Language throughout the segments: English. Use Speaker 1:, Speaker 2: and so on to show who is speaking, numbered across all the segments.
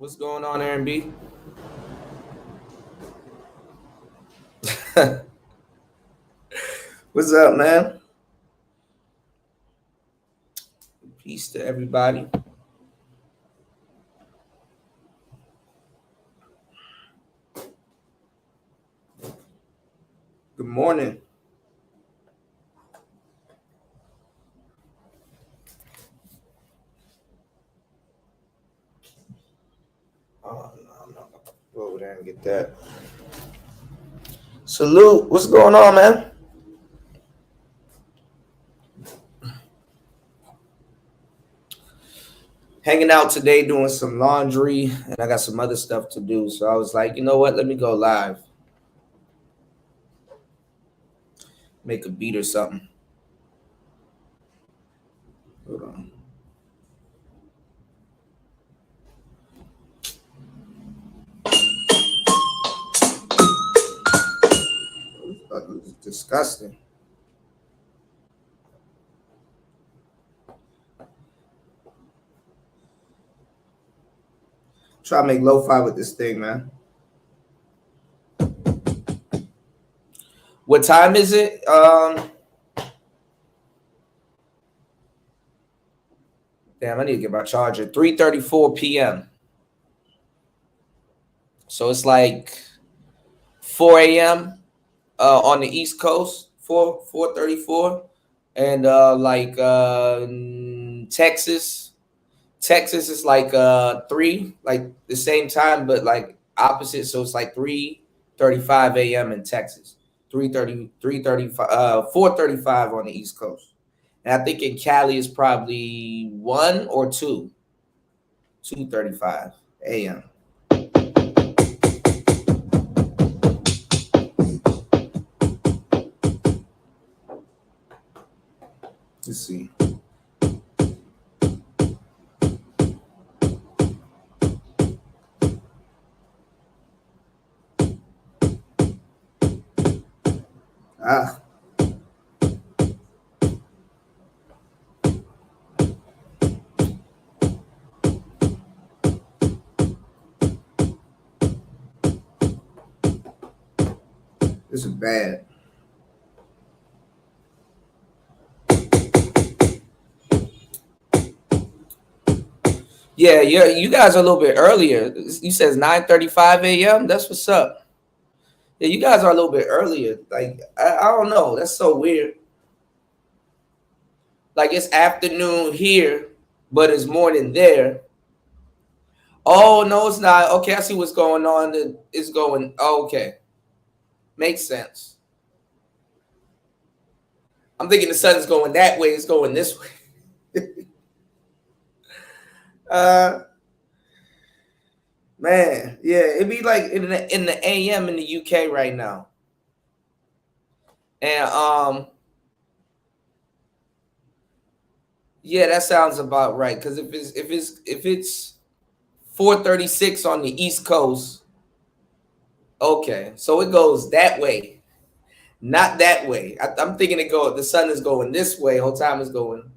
Speaker 1: What's going on, Aaron B? What's up, man? Peace to everybody. Good morning. Oh, no, no. Go over there and get that. Salute. What's going on, man? Hanging out today doing some laundry, and I got some other stuff to do. So I was like, you know what? Let me go live. Make a beat or something. Hold on. That was disgusting. Try to make lo-fi with this thing, man. What time is it? Damn, I need to get my charger. 3:34 p.m. So it's like 4 a.m. On the East Coast, 4:34, and Texas is like 3, like the same time, but like opposite. So it's like 3:35 a.m. in Texas, 4:35 on the East Coast, and I think in Cali is probably 1 or 2:35 a.m. Let's see. Ah. This is bad. Yeah, you guys are a little bit earlier. You says 9:35 a.m. That's what's up. Yeah, you guys are a little bit earlier. Like I don't know. That's so weird. Like it's afternoon here, but it's morning there. Oh no, it's not. Okay, I see what's going on. It's going. Oh, okay, makes sense. I'm thinking the sun is going that way. It's going this way. uh, man, yeah, it'd be like in the AM in the UK right now, and yeah, that sounds about right. Because if it's 4:36 on the East Coast, okay, so it goes that way, not that way. I'm thinking the sun is going this way. Whole time is going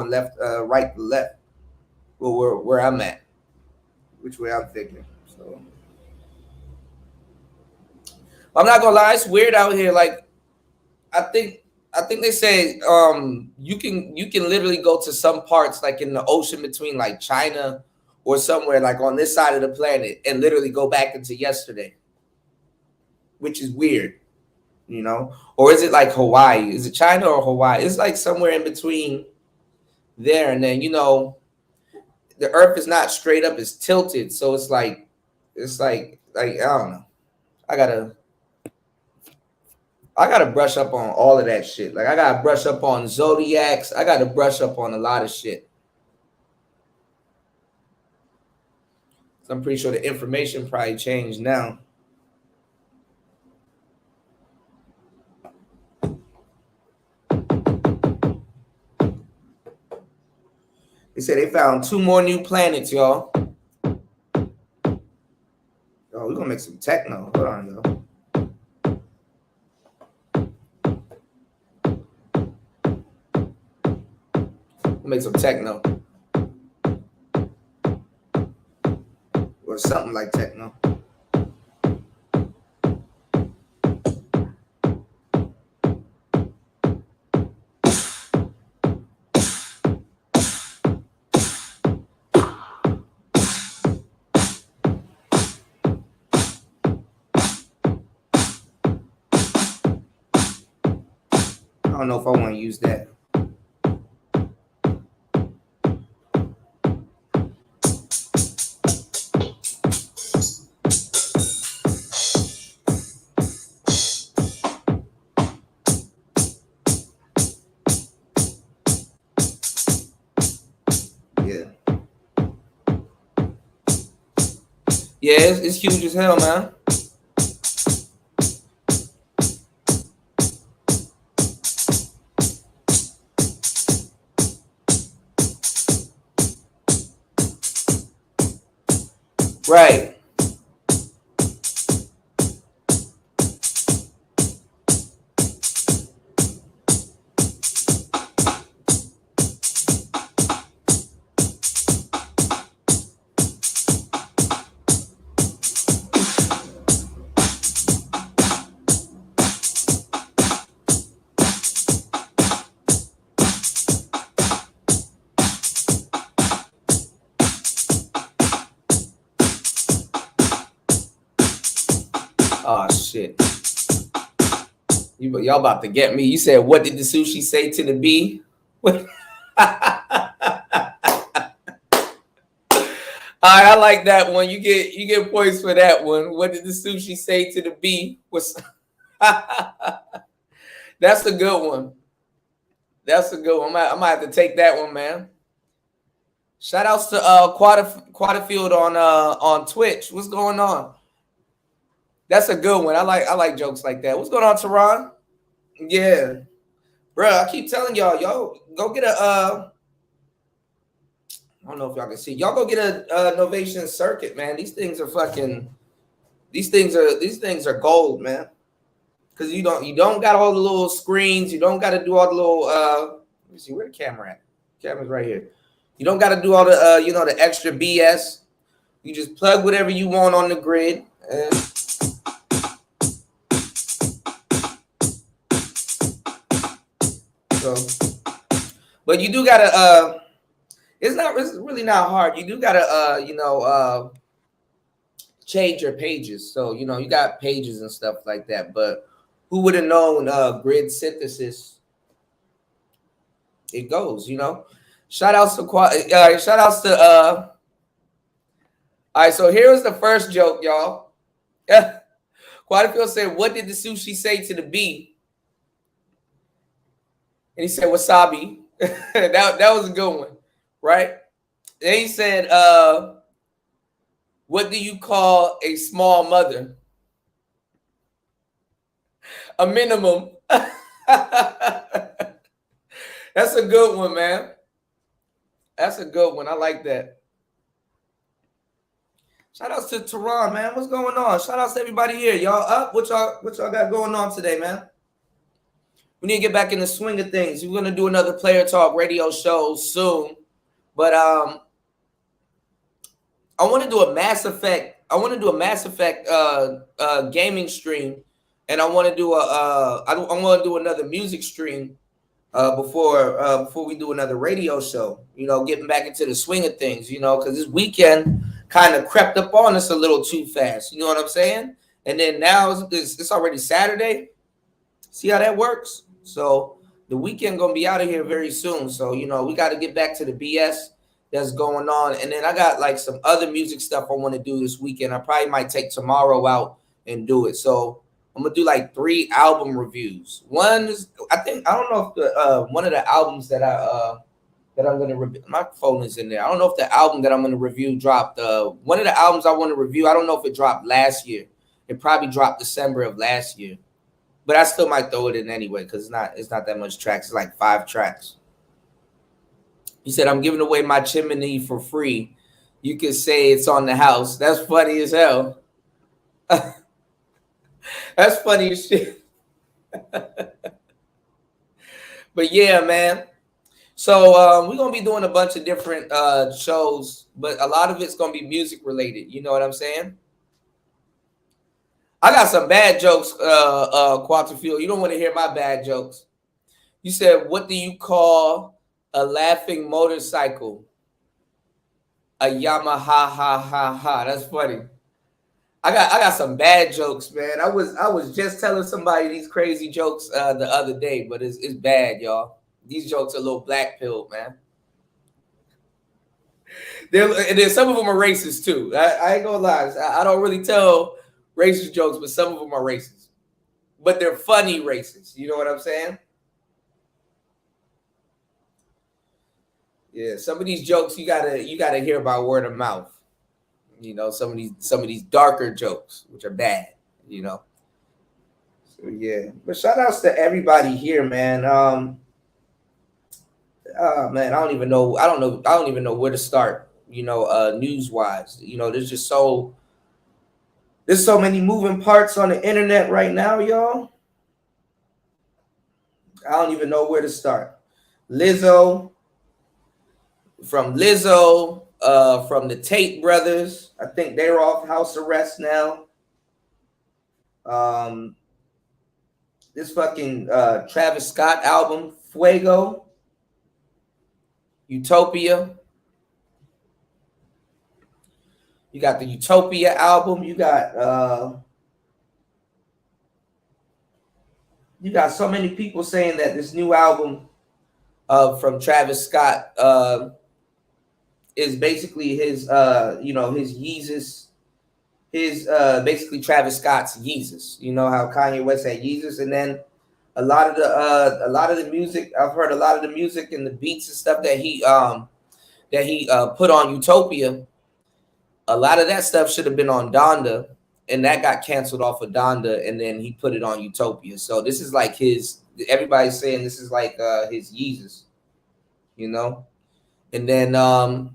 Speaker 1: left, right to left. Well, where I'm at, which way I'm thinking. So I'm not gonna lie, it's weird out here. Like I think I think they say you can literally go to some parts like in the ocean between like China or somewhere like on this side of the planet and literally go back into yesterday, which is weird, you know? Or is it like Hawaii? Is it China or Hawaii? It's like somewhere in between there, and then the earth is not straight up, it's tilted. So it's like I don't know. I gotta I gotta brush up on all of that shit. Like I gotta brush up on zodiacs. I gotta brush up on a lot of shit. So I'm pretty sure the information probably changed now. They said they found 2 more new planets, y'all. Oh, we're gonna make some techno. Hold on, yo. We'll make some techno. or something like techno. I don't know if I want to use that. Yeah, it's huge as hell, man. Right. Oh shit. Y'all about to get me. You said, what did the sushi say to the bee? What? I like that one. You get points for that one. What did the sushi say to the bee? That's a good one. That's a good one. I might have to take that one, man. Shout outs to Quaterfield on Twitch. What's going on? That's a good one. I like jokes like that. What's going on, Tehran? Yeah, bro. I keep telling y'all go get a I don't know if y'all can see. Y'all go get a Novation Circuit, man. These things are fucking. These things are gold, man. Because you don't got all the little screens. You don't got to do all the little. Let me see where the camera at. Camera's right here. You don't got to do all the the extra BS. You just plug whatever you want on the grid. So, but you do gotta. It's really not hard. You do gotta change your pages. So you got pages and stuff like that. But who would have known grid synthesis? It goes, Shout outs to shout outs to all right, so here's the first joke, y'all. Quaterfield said, what did the sushi say to the bee? And he said wasabi. that was a good one, right? Then he said, what do you call a small mother? A minimum. That's a good one, man. That's a good one. I like that. Shout outs to Tehran, man. What's going on? Shout outs to everybody here. Y'all up? What y'all got going on today, man? We need to get back in the swing of things. We're gonna do another Player Talk radio show soon. But I want to do a Mass Effect. I want to do a Mass Effect gaming stream, and I want to do I want to do another music stream before we do another radio show. Getting back into the swing of things. Because this weekend kind of crept up on us a little too fast. You know what I'm saying? And then now it's already Saturday. See how that works? So the weekend gonna be out of here very soon. So we got to get back to the BS that's going on. And then I got like some other music stuff I want to do this weekend. I probably might take tomorrow out and do it. So I'm gonna do like 3 album reviews. One is I don't know if the one of the albums that I'm gonna review. My phone is in there. I don't know if the album that I'm gonna review dropped. One of the albums I want to review. I don't know if it dropped last year. It probably dropped December of last year. But I still might throw it in anyway because it's not that much tracks. It's like 5 tracks. He said, I'm giving away my chimney for free. You could say it's on the house. That's funny as hell. That's funny as shit. But yeah, man. So we're gonna be doing a bunch of different shows, but a lot of it's gonna be music related. You know what I'm saying? I got some bad jokes, Quantafield. You don't want to hear my bad jokes. You said, what do you call a laughing motorcycle? A Yamaha ha ha ha. That's funny. I got some bad jokes, man. I was just telling somebody these crazy jokes the other day, but it's bad, y'all. These jokes are a little black pilled, man. And then some of them are racist too. I ain't gonna lie. I don't really tell racist jokes, but some of them are racist. But they're funny racist. You know what I'm saying? Yeah. Some of these jokes you gotta hear by word of mouth. You know, some of these darker jokes, which are bad. You know. So yeah. But shout outs to everybody here, man. Man, I don't even know. I don't even know where to start. You know, news wise. You know, there's so many moving parts on the internet right now, y'all. I don't even know where to start. Lizzo, from the Tate brothers. I think they're off house arrest now. Um, this fucking Travis Scott album, Fuego, Utopia. You got the Utopia album. You got so many people saying that this new album from Travis Scott is basically his his Yeezus, his basically Travis Scott's Yeezus. You know how Kanye West had Yeezus, and then a lot of the music, I've heard a lot of the music and the beats and stuff that he put on Utopia. A lot of that stuff should have been on Donda, and that got canceled off of Donda, and then he put it on Utopia. So this is like his. Everybody's saying this is like his Yeezus, you know. And then I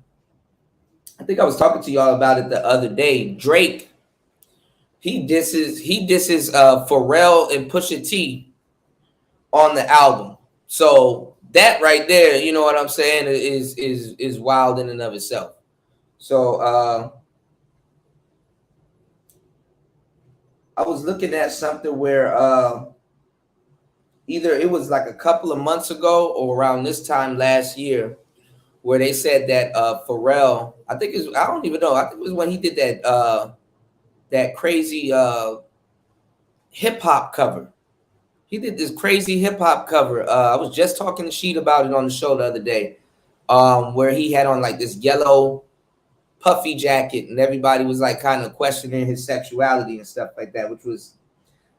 Speaker 1: think I was talking to y'all about it the other day. Drake, he disses Pharrell and Pusha T on the album. So that right there, you know what I'm saying, is wild in and of itself. So I was looking at something where either it was like a couple of months ago or around this time last year, where they said that Pharrell, I don't even know, I think it was when he did that crazy hip hop cover. He did this crazy hip hop cover. I was just talking to Sheet about it on the show the other day, where he had on like this yellow puffy jacket, and everybody was like kind of questioning his sexuality and stuff like that, which was,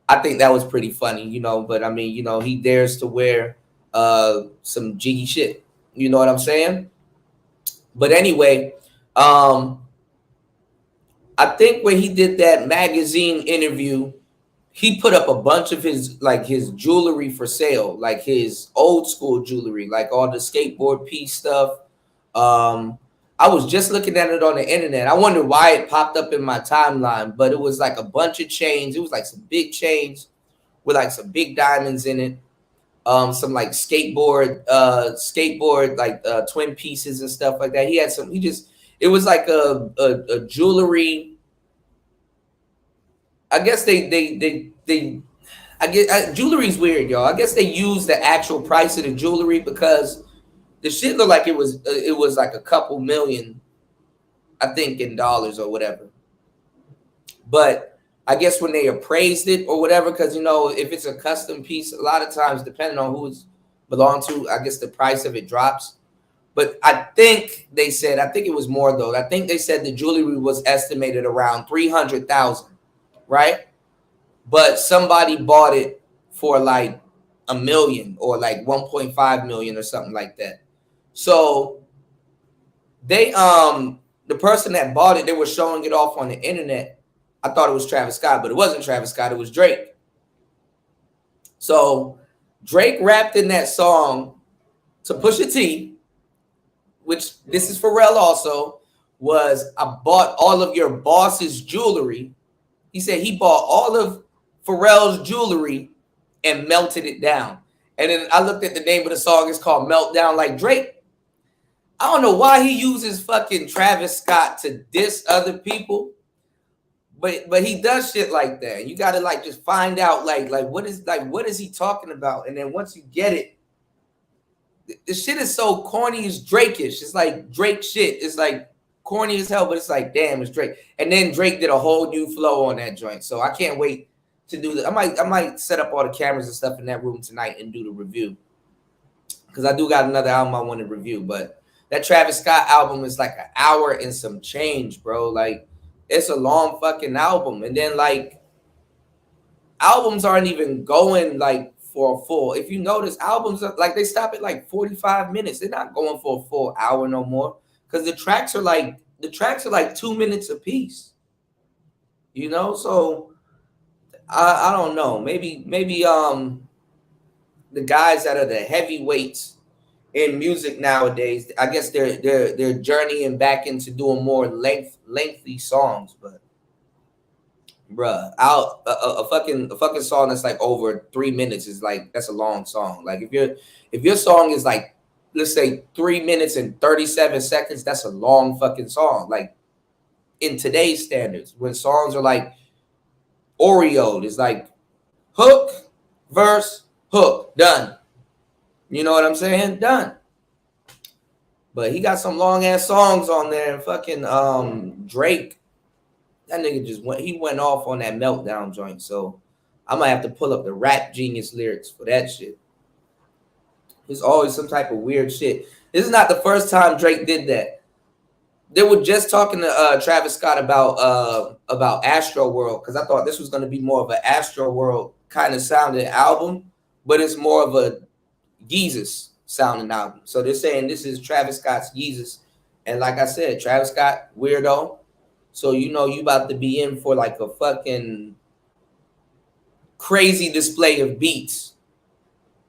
Speaker 1: I think that was pretty funny, you know. But I mean, you know, he dares to wear some jiggy shit. You know what I'm saying? But anyway, I think when he did that magazine interview, he put up a bunch of his jewelry for sale, like his old school jewelry, like all the skateboard piece stuff. I was just looking at it on the internet. I wonder why it popped up in my timeline, but it was like a bunch of chains. It was like some big chains with like some big diamonds in it. Some like skateboard like twin pieces and stuff like that. He had some. It was like a jewelry. I guess jewelry's weird, y'all. I guess they use the actual price of the jewelry because the shit looked like it was like a couple million, I think, in dollars or whatever. But I guess when they appraised it or whatever, because you know, if it's a custom piece, a lot of times, depending on who it's belonged to, I guess the price of it drops. But I think it was more though. I think they said the jewelry was estimated around 300,000, right? But somebody bought it for like a million or like 1.5 million or something like that. So they the person that bought it, they were showing it off on the internet. I thought it was Travis Scott, but it wasn't Travis Scott, it was Drake. So Drake rapped in that song to Pusha T, which this is Pharrell also, was, I bought all of your boss's jewelry. He said he bought all of Pharrell's jewelry and melted it down. And then I looked at the name of the song. It's called Meltdown. Like Drake, I don't know why he uses fucking Travis Scott to diss other people, but he does shit like that. You gotta like just find out like what is he talking about? And then once you get it, the shit is so corny, it's Drake-ish. It's like Drake shit. It's like corny as hell, but it's like damn, it's Drake. And then Drake did a whole new flow on that joint. So I can't wait to do that. I might set up all the cameras and stuff in that room tonight and do the review. Because I do got another album I want to review, but that Travis Scott album is like an hour and some change, bro. Like, it's a long fucking album. And then, like, albums aren't even going, like, for a full. If you notice, albums, are, like, they stop at, like, 45 minutes. They're not going for a full hour no more. Because the tracks are, like, 2 minutes apiece. You know? So, I don't know. Maybe, the guys that are the heavyweights in music nowadays, I guess they're journeying back into doing more lengthy songs. But bruh, a fucking song that's like over 3 minutes is like, that's a long song. Like if your song is like, let's say 3 minutes and 37 seconds, that's a long fucking song. Like in today's standards, when songs are like Oreo, it's like hook, verse, hook, done. You know what I'm saying? Done. But he got some long ass songs on there. And fucking Drake, that nigga just went off on that Meltdown joint. So I might have to pull up the Rap Genius lyrics for that shit. There's always some type of weird shit. This is not the first time Drake did that. They were just talking to Travis Scott about Astro World, because I thought this was going to be more of an Astro World kind of sounding album, but it's more of a Yeezus sounding album. So they're saying this is Travis Scott's Yeezus. And like I said, Travis Scott, weirdo. So you know you about to be in for like a fucking crazy display of beats.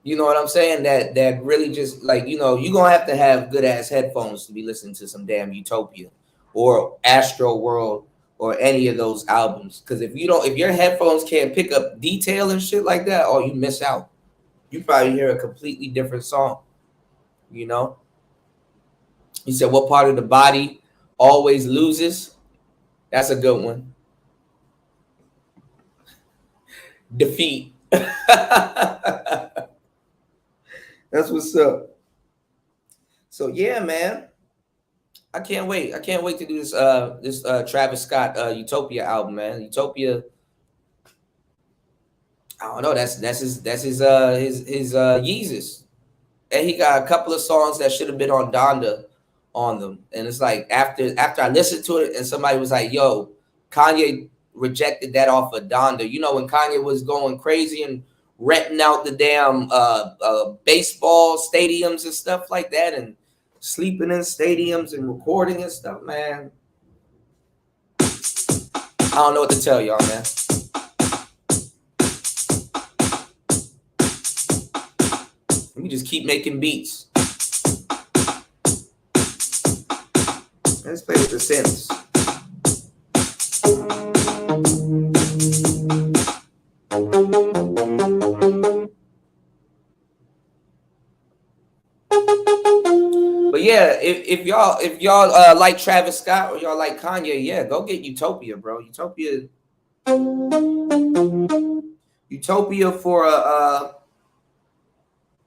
Speaker 1: You know what I'm saying? That really just like, you know, you're going to have good ass headphones to be listening to some damn Utopia or Astro World or any of those albums. Because if your headphones can't pick up detail and shit like that, oh, you miss out. You probably hear a completely different song. You know? He said, what part of the body always loses? That's a good one. Defeat. That's what's up. So yeah, man. I can't wait. I can't wait to do this Travis Scott Utopia album, man. Utopia. I don't know. That's his Yeezus. And he got a couple of songs that should have been on Donda on them. And it's like after I listened to it and somebody was like, yo, Kanye rejected that off of Donda. You know, when Kanye was going crazy and renting out the damn baseball stadiums and stuff like that and sleeping in stadiums and recording and stuff, man. I don't know what to tell y'all, man. We just keep making beats. Let's play with the synths. But yeah, if y'all like Travis Scott or y'all like Kanye, yeah, go get Utopia, bro. Utopia for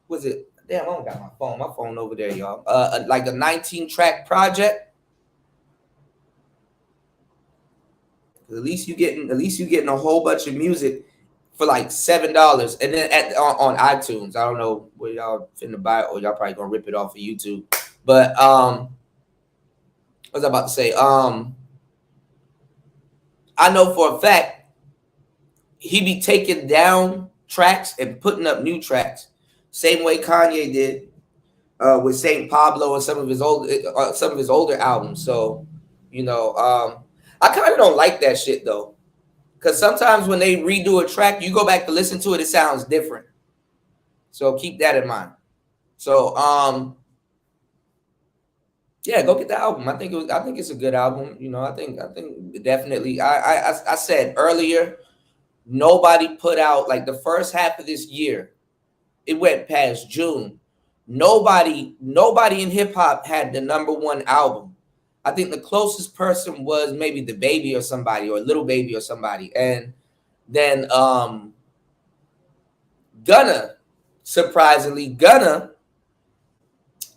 Speaker 1: was it? Damn, I don't got my phone. My phone over there, y'all. Like a 19-track project. At least you getting a whole bunch of music for like $7, and then on iTunes. I don't know where y'all finna buy it, or y'all probably gonna rip it off of YouTube. But what was I about to say? I know for a fact he be taking down tracks and putting up new tracks, same way Kanye did with Saint Pablo and some of his older albums. So you know, I kind of don't like that shit though, because sometimes when they redo a track, you go back to listen to it, it sounds different. So keep that in mind. So yeah, go get the album. I think it's a good album. You know, I think definitely. I said earlier, nobody put out like the first half of this year. it went past June. Nobody in hip hop had the #1 album. I think the closest person was maybe the Baby or somebody, or Little Baby or somebody. And then Gunna, surprisingly, Gunna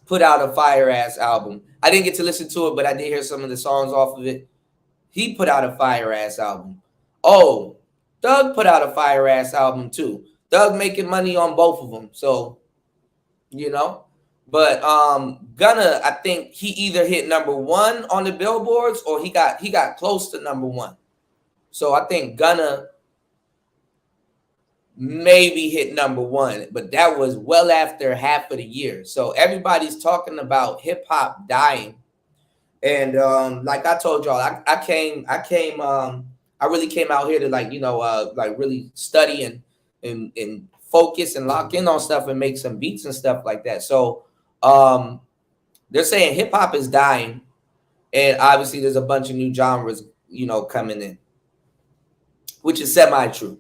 Speaker 1: put out a fire ass album. I didn't get to listen to it, but I did hear some of the songs off of it. He put out a fire ass album. Oh, Thug put out a fire ass album too. Thug making money on both of them. So, you know, but Gunna, I think he either hit #1 on the billboards, or he got close to #1. So I think Gunna maybe hit #1, but that was well after half of the year. So everybody's talking about hip hop dying. And like I told y'all, I really came out here to, like, like really study and focus and lock in on stuff and make some beats and stuff like that. So they're saying hip hop is dying, and obviously there's a bunch of new genres, coming in, which is semi-true.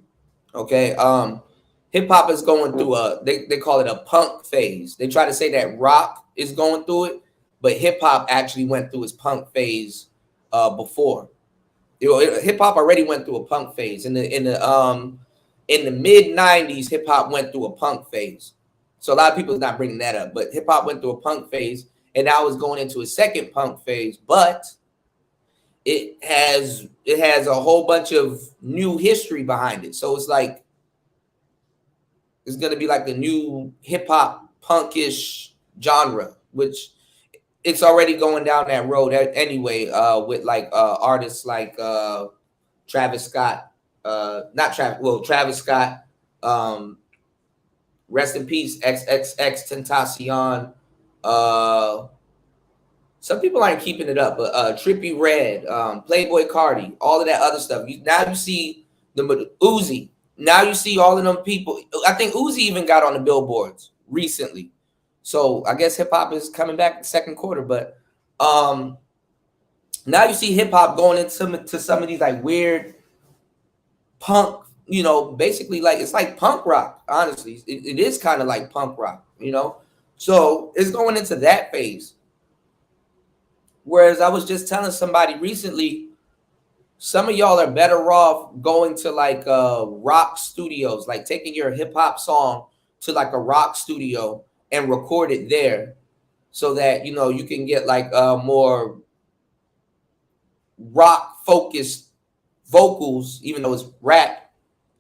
Speaker 1: Okay. Hip hop is going through they call it a punk phase. They try to say that rock is going through it, but hip hop actually went through its punk phase before. Hip hop already went through a punk phase in the mid '90s. Hip hop went through a punk phase, so a lot of people are not bringing that up. But hip hop went through a punk phase, and now it's going into a second punk phase. But it has a whole bunch of new history behind it. So it's like it's gonna be like the new hip hop punkish genre, which it's already going down that road anyway, with like artists like Travis Scott, Travis Scott, rest in peace, XXX Tentacion. Some people aren't keeping it up, but Trippie Redd, Playboy Cardi, all of that other stuff. Now you see the Uzi. Now you see all of them people. I think Uzi even got on the billboards recently. So I guess hip hop is coming back in the second quarter. But now you see hip hop going into some of these like weird punk, basically like it's like punk rock. Honestly, it is kind of like punk rock, So it's going into that phase. Whereas I was just telling somebody recently, some of y'all are better off going to like rock studios, like taking your hip hop song to like a rock studio and record it there, so that you can get like more rock focused vocals, even though it's rap.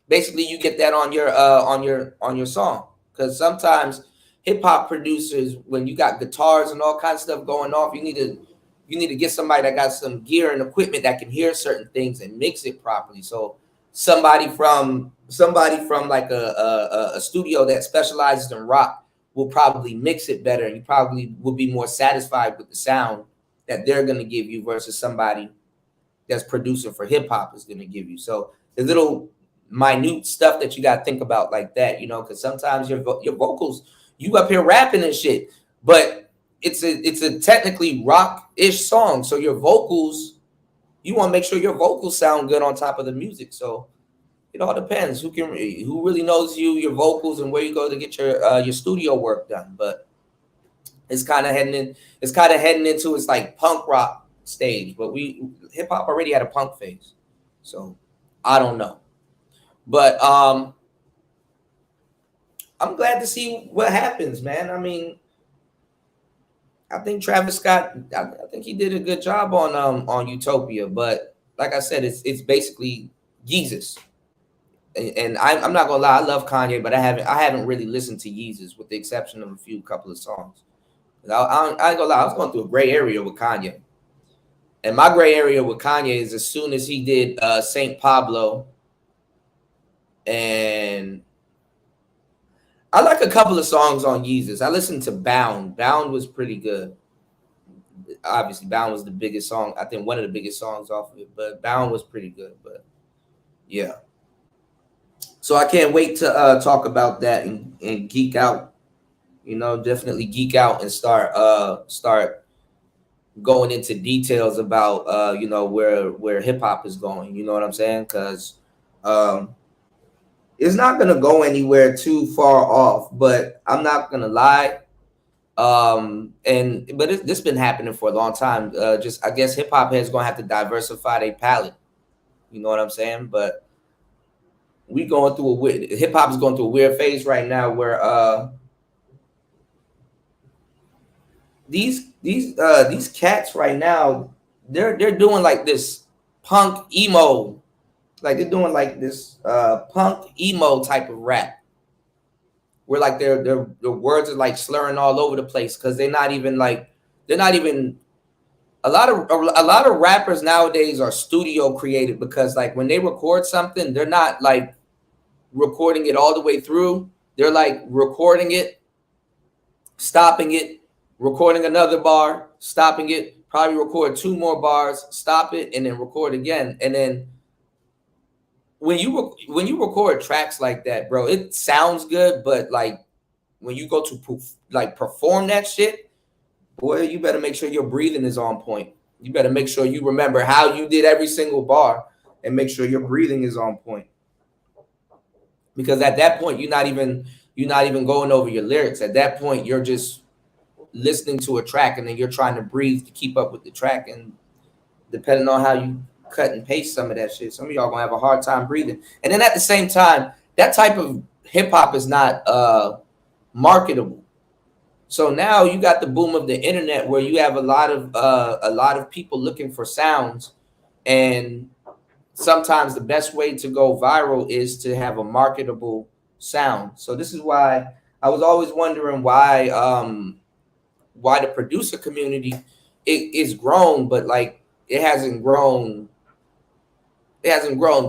Speaker 1: Basically, you get that on your song, because sometimes hip hop producers, when you got guitars and all kinds of stuff going off, you need to get somebody that got some gear and equipment that can hear certain things and mix it properly. So somebody from like a studio that specializes in rock will probably mix it better, and you probably will be more satisfied with the sound that they're going to give you versus somebody that's producing for hip hop is going to give you. So the little minute stuff that you got to think about like that, because sometimes your vocals, you up here rapping and shit, but it's a technically rock-ish song. So your vocals, you want to make sure your vocals sound good on top of the music. So it all depends who really knows your vocals, and where you go to get your studio work done. But it's kind of heading into its like punk rock stage. But hip hop already had a punk phase, so I don't know. But I'm glad to see what happens, man. I mean, I think Travis Scott, I think he did a good job on Utopia. But like I said, it's basically Yeezus. And I'm not gonna lie, I love Kanye, but I haven't really listened to Yeezus, with the exception of a couple of songs. I ain't gonna lie, I was going through a gray area with Kanye, and my gray area with Kanye is as soon as he did Saint Pablo, and I like a couple of songs on Yeezus. I listened to Bound. Bound was pretty good. Obviously, Bound was the biggest song. I think one of the biggest songs off of it, but Bound was pretty good. But yeah. So I can't wait to talk about that and geek out. Definitely geek out and start going into details about where hip hop is going. You know what I'm saying? Because It's not gonna go anywhere too far off, but I'm not gonna lie. This been happening for a long time. Just I guess hip hop heads gonna have to diversify their palette. You know what I'm saying? But we going through a weird, hip hop is going through a weird phase right now where these cats right now, they're doing like this punk emo, like they're doing like this punk emo type of rap where like their words are like slurring all over the place because they're not even a lot of rappers nowadays are studio created, because like when they record something, they're not like recording it all the way through. They're like recording it, stopping it, recording another bar, stopping it, probably record two more bars, stop it, and then record again. And then when you record tracks like that, bro, it sounds good, but like when you go to perform that shit, boy, you better make sure your breathing is on point. You better make sure you remember how you did every single bar and make sure your breathing is on point. Because at that point, you're not even going over your lyrics. At that point, you're just listening to a track and then you're trying to breathe to keep up with the track. And depending on how you cut and paste some of that shit, some of y'all gonna have a hard time breathing. And then at the same time, that type of hip hop is not marketable. So now you got the boom of the internet where you have a lot of people looking for sounds, and sometimes the best way to go viral is to have a marketable sound. So this is why I was always wondering why the producer community is grown, but like it hasn't grown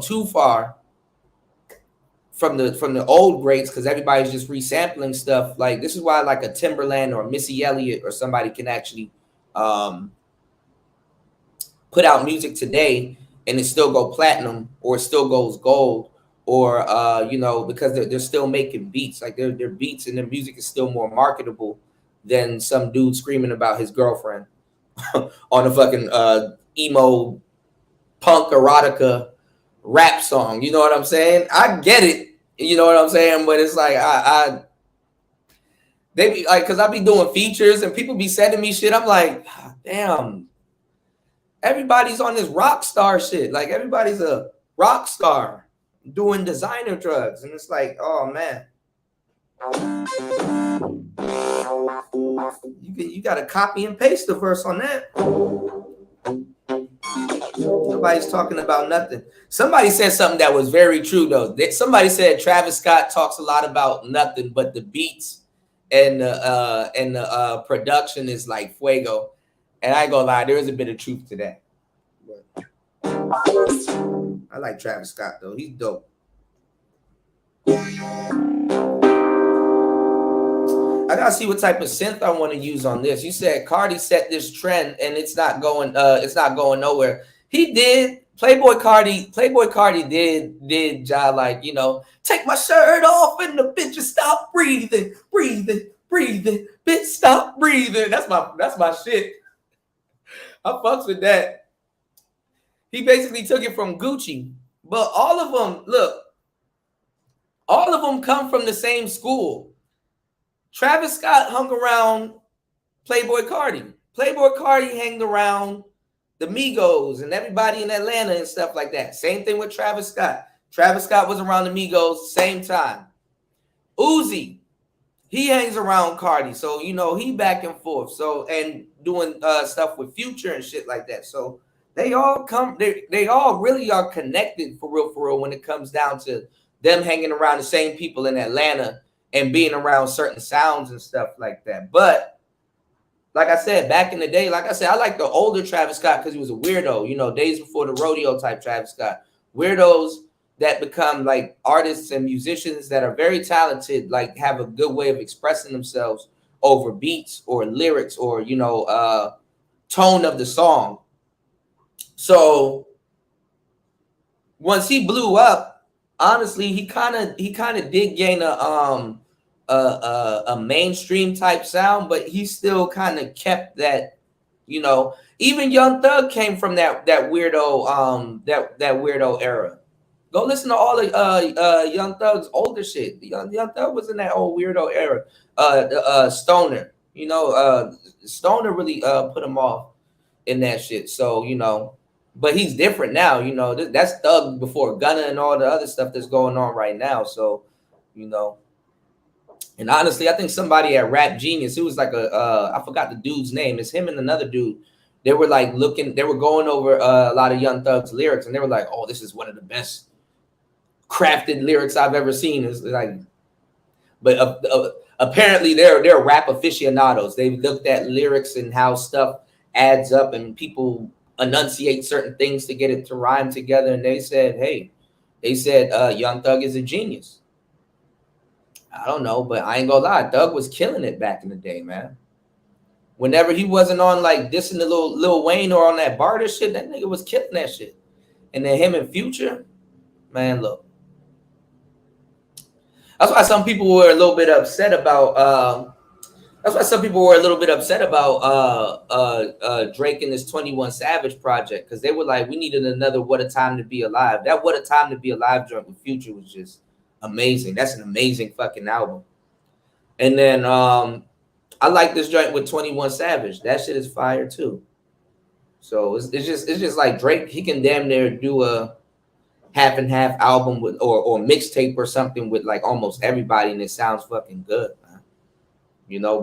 Speaker 1: too far from the old greats, because everybody's just resampling stuff. Like this is why like a Timberland or Missy Elliott or somebody can actually put out music today and it still go platinum or it still goes gold, or because they're still making beats. Like their beats and their music is still more marketable than some dude screaming about his girlfriend on a fucking emo punk erotica rap song. You know what I'm saying? I get it. You know what I'm saying? But it's like they be like, because I be doing features and people be sending me shit. I'm like, damn, everybody's on this rock star shit. Like everybody's a rock star doing designer drugs, and it's like, oh man, you got to copy and paste the verse on that. Nobody's talking about nothing. Somebody said something that was very true though. Somebody said Travis Scott talks a lot about nothing, but the beats and the production is like fuego. And I ain't gonna lie, there is a bit of truth to that. But I like Travis Scott though. He's dope. I gotta see what type of synth I want to use on this. You said Cardi set this trend and it's not going nowhere. He did. Playboy Cardi did like, take my shirt off and the bitches stop breathing. Bitch, stop breathing. That's my shit. I fucks with that. He basically took it from Gucci. But all of them come from the same school. Travis Scott hung around Playboy Cardi. Playboy Cardi hanged around the Migos and everybody in Atlanta and stuff like that. Same thing with Travis Scott. Travis Scott was around the Migos same time. Uzi, he hangs around Cardi. So, he back and forth. So, and doing stuff with Future and shit like that. So they all really are connected for real when it comes down to them hanging around the same people in Atlanta and being around certain sounds and stuff like that. But like I said, back in the day, I like the older Travis Scott because he was a weirdo, days before the rodeo type Travis Scott. Weirdos that become like artists and musicians that are very talented, like have a good way of expressing themselves over beats or lyrics or, tone of the song. So once he blew up, honestly, he kind of did gain a mainstream type sound, but he still kind of kept that, even Young Thug came from that weirdo that weirdo era. Go listen to all the Young Thug's older shit. Young Thug was in that old weirdo era. Stoner, Stoner really put him off in that shit. So but he's different now. That's Thug before Gunna and all the other stuff that's going on right now. So you know, and honestly, I think somebody at Rap Genius, it was like I forgot the dude's name. It's him and another dude. They were like they were going over a lot of Young Thug's lyrics, and they were like, "Oh, this is one of the best crafted lyrics I've ever seen." It's like, but apparently they're rap aficionados. They've looked at lyrics and how stuff adds up, and people enunciate certain things to get it to rhyme together. And they said, "Hey, Young Thug is a genius." I don't know, but I ain't gonna lie, Thug was killing it back in the day, man. Whenever he wasn't on like dissing the Lil Wayne or on that barter shit, that nigga was killing that shit. And then him and Future, man, look. That's why some people were a little bit upset about. That's why some people were a little bit upset about Drake and this 21 Savage project, because they were like, we needed another "What a Time to Be Alive." That "What a Time to Be Alive" joint with Future was just amazing. That's an amazing fucking album. And then I like this joint with 21 Savage. That shit is fire too. So it's just like Drake. He can damn near do a half and half album with or mixtape or something with like almost everybody, and it sounds fucking good, man.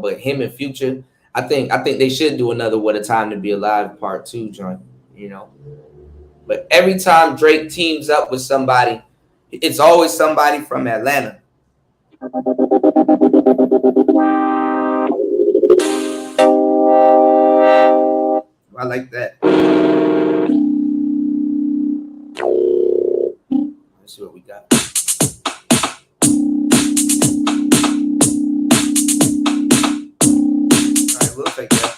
Speaker 1: But him and Future, I think they should do another "What a Time to Be Alive" part 2 joint. But every time Drake teams up with somebody, it's always somebody from Atlanta. I like that. Let's see what we got. All right, we'll take that.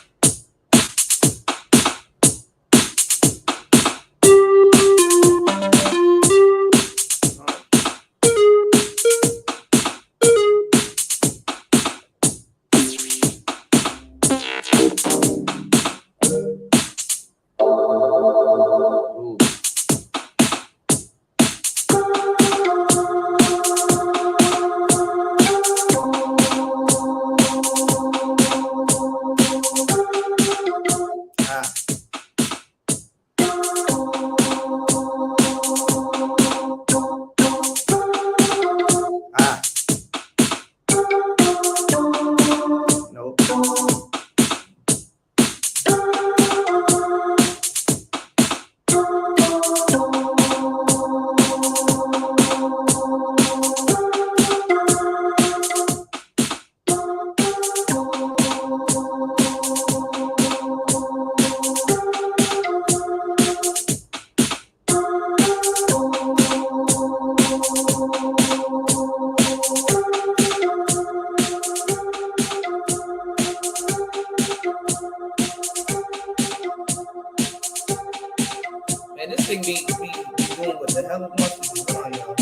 Speaker 1: Man, this thing be doing what the hell it wants to do on, y'all.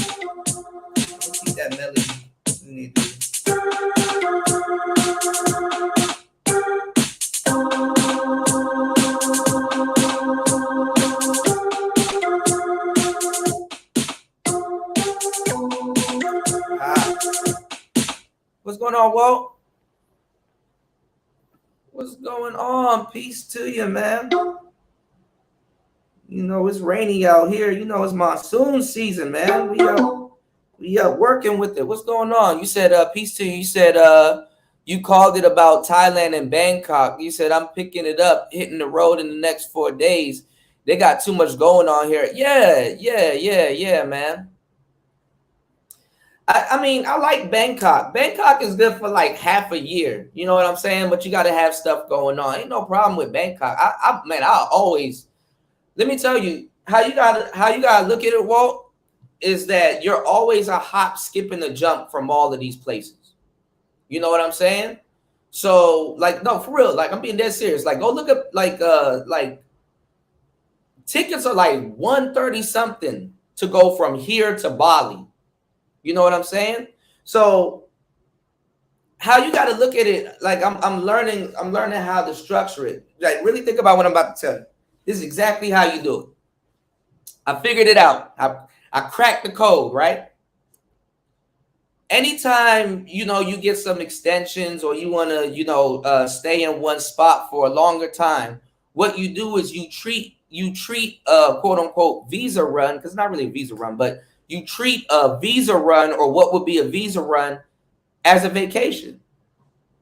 Speaker 1: Let's keep that melody. We need to. What's going on, Walt? What's going on? Peace to you, man. It's rainy out here. It's monsoon season, man. We up working with it. What's going on? You said peace to you. You said you called it about Thailand and Bangkok. You said I'm picking it up, hitting the road in the next 4 days. They got too much going on here. Yeah, man. I mean, I like Bangkok. Bangkok is good for like half a year. You know what I'm saying? But you got to have stuff going on. Ain't no problem with Bangkok. I always, let me tell you how you gotta look at it, Walt, is that you're always a hop, skip, and a jump from all of these places. You know what I'm saying? So, like, no, for real, like I'm being dead serious. Like, go look up like tickets are like 130 something to go from here to Bali. You know what I'm saying? So how you got to look at it, like I'm learning how to structure it. Like, really think about what I'm about to tell you. This is exactly how you do it. I figured it out. I cracked the code, right? Anytime, you know, you get some extensions or you want to, you know, stay in one spot for a longer time, what you do is you treat quote unquote visa run, because it's not really a visa run, but you treat a visa run, or what would be a visa run, as a vacation.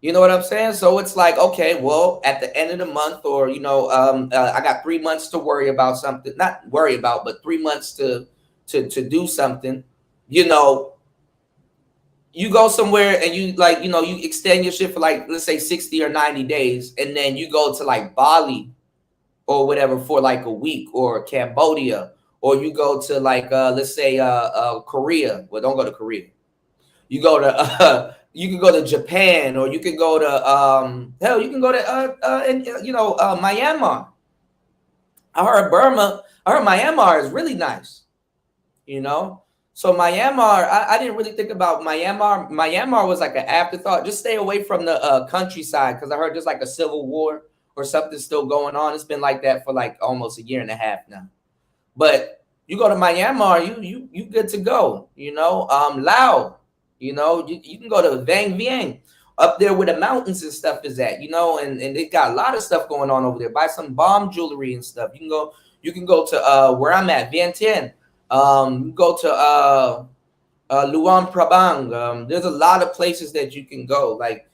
Speaker 1: You know what I'm saying? So it's like, okay, well, at the end of the month, or you know, I got 3 months to worry about something, not worry about, but 3 months to do something. You know, you go somewhere and you, like, you know, you extend your shit for, like, let's say 60 or 90 days, and then you go to like Bali or whatever for like a week, or Cambodia, or you go to like let's say Korea. Well, don't go to Korea. You go to you can go to Japan, or you can go to hell, you can go to Myanmar. I heard Myanmar is really nice, you know. So Myanmar, I didn't really think about Myanmar. Myanmar was like an afterthought. Just stay away from the countryside, because I heard there's like a civil war or something still going on. It's been like that for like almost a year and a half now. But you go to Myanmar, you good to go. You know, Laos, you know, you can go to Vang Vieng, up there where the mountains and stuff is at, you know, and they got a lot of stuff going on over there. Buy some bomb jewelry and stuff. You can go to where I'm at, Vientiane. Go to Luang Prabang. There's a lot of places that you can go. Like,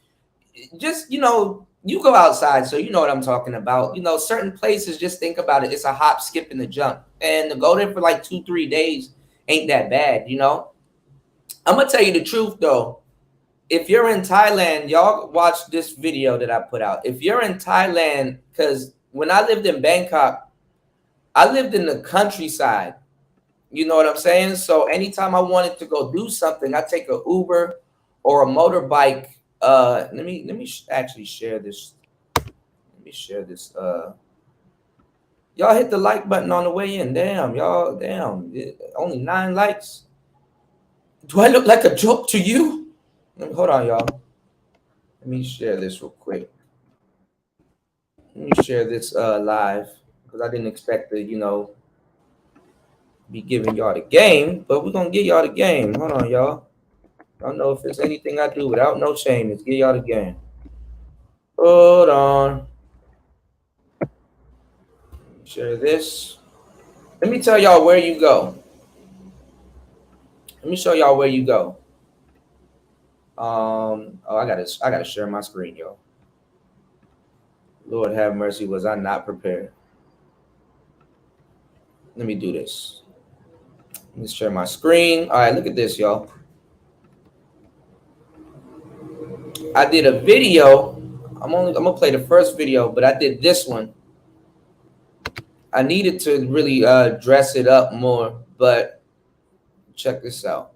Speaker 1: just, you know, you go outside, so you know what I'm talking about. You know, certain places, just think about it. It's a hop, skip, and a jump. And to go there for like 2-3 days ain't that bad, you know. I'm gonna tell you the truth though. If you're in Thailand, y'all watch this video that I put out. If you're in Thailand, because when I lived in Bangkok, I lived in the countryside. You know what I'm saying? So anytime I wanted to go do something, I take a Uber or a motorbike. Let me actually share this. Let me share this. Y'all hit the like button on the way in. Damn, y'all. Damn, only 9 likes. Do I look like a joke to you? Hold on, y'all. Let me share this real quick. Let me share this live, because I didn't expect to, you know, be giving y'all the game, but we're gonna give y'all the game. Hold on, y'all. I don't know if it's anything I do without no shame. It's give y'all the game. Hold on. Share this. Let me tell y'all where you go. Let me show y'all where you go. Oh, I gotta share my screen, yo. Lord have mercy, was I not prepared? Let me do this. Let me share my screen. All right, look at this, y'all. I did a video. I'm gonna play the first video, but I did this one. I needed to really dress it up more, but check this out.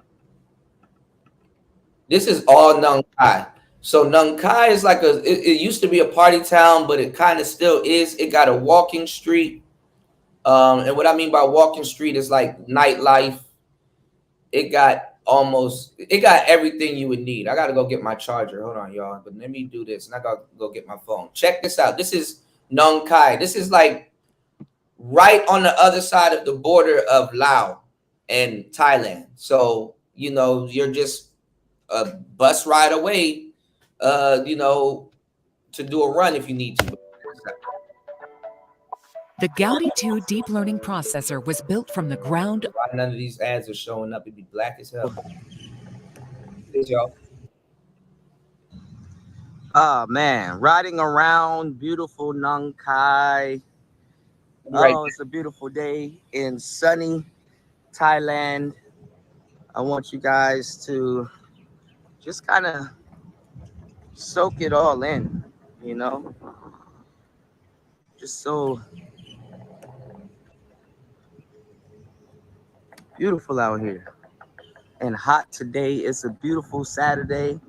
Speaker 1: This is all Nung Khai. So Nung Khai is like it used to be a party town, but it kind of still is. It got a walking street. And what I mean by walking street is like nightlife. It got everything you would need. I gotta go get my charger. Hold on, y'all. But let me do this, and I gotta go get my phone. Check this out. This is Nung Khai. This is like right on the other side of the border of Laos and Thailand. So, you know, you're just a bus ride away, you know, to do a run if you need to.
Speaker 2: The Gaudi 2 deep learning processor was built from the ground.
Speaker 1: Why none of these ads are showing up? It'd be black as hell. Here's y'all.
Speaker 3: Oh man, riding around beautiful Nung Khai.
Speaker 1: Right.
Speaker 3: Oh, it's a beautiful day in sunny Thailand. I want you guys to just kind of soak it all in, you know? Just so beautiful out here and hot today. It's a beautiful Saturday.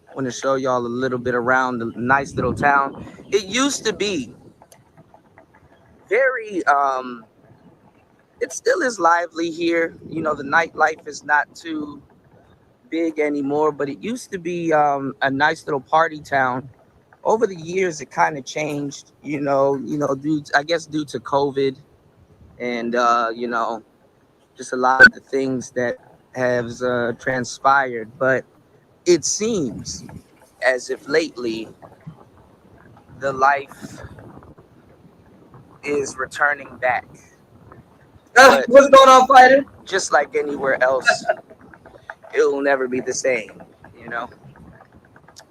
Speaker 3: I want to show y'all a little bit around the nice little town. It used to be very, it still is lively here. You know, the nightlife is not too big anymore, but it used to be a nice little party town. Over the years, it kind of changed, due to COVID. and just a lot of the things that has transpired. But it seems as if lately the life is returning back. But
Speaker 1: What's going on, fighter?
Speaker 3: just like anywhere else, it will never be the same, you know.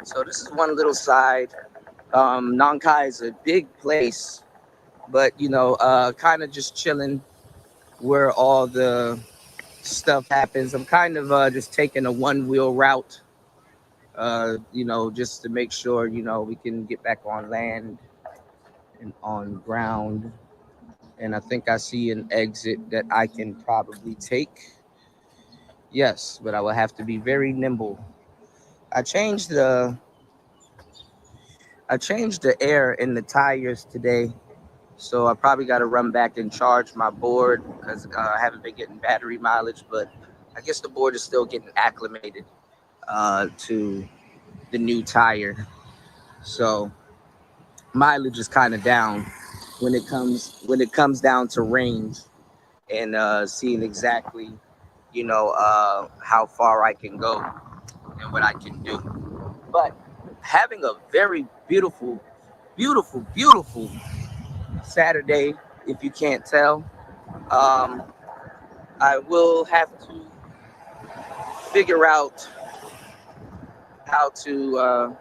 Speaker 3: So this is one little side. Nankai is a big place, but kind of just chilling where all the stuff happens. I'm kind of just taking a one wheel route, just to make sure we can get back on land and on ground. And I think I see an exit that I can probably take. Yes, but I will have to be very nimble. I changed the I changed the air in the tires today, so I probably got to run back and charge my board because I haven't been getting battery mileage. But I guess the board is still getting acclimated to the new tire, so mileage is kind of down when it comes down to range and seeing exactly how far I can go and what I can do. But having a very beautiful, beautiful, beautiful Saturday, if you can't tell. Um, I will have to figure out how to,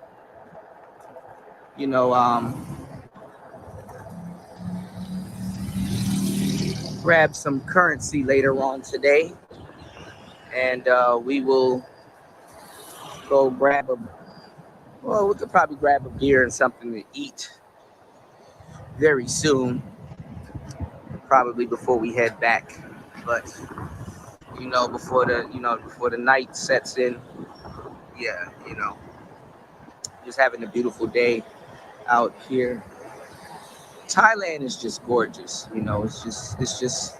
Speaker 3: you know, um, grab some currency later on today, and we will go grab a. Well, we could probably grab a beer and something to eat very soon, probably before we head back. But before the night sets in, yeah, just having a beautiful day out here. Thailand is just gorgeous. It's just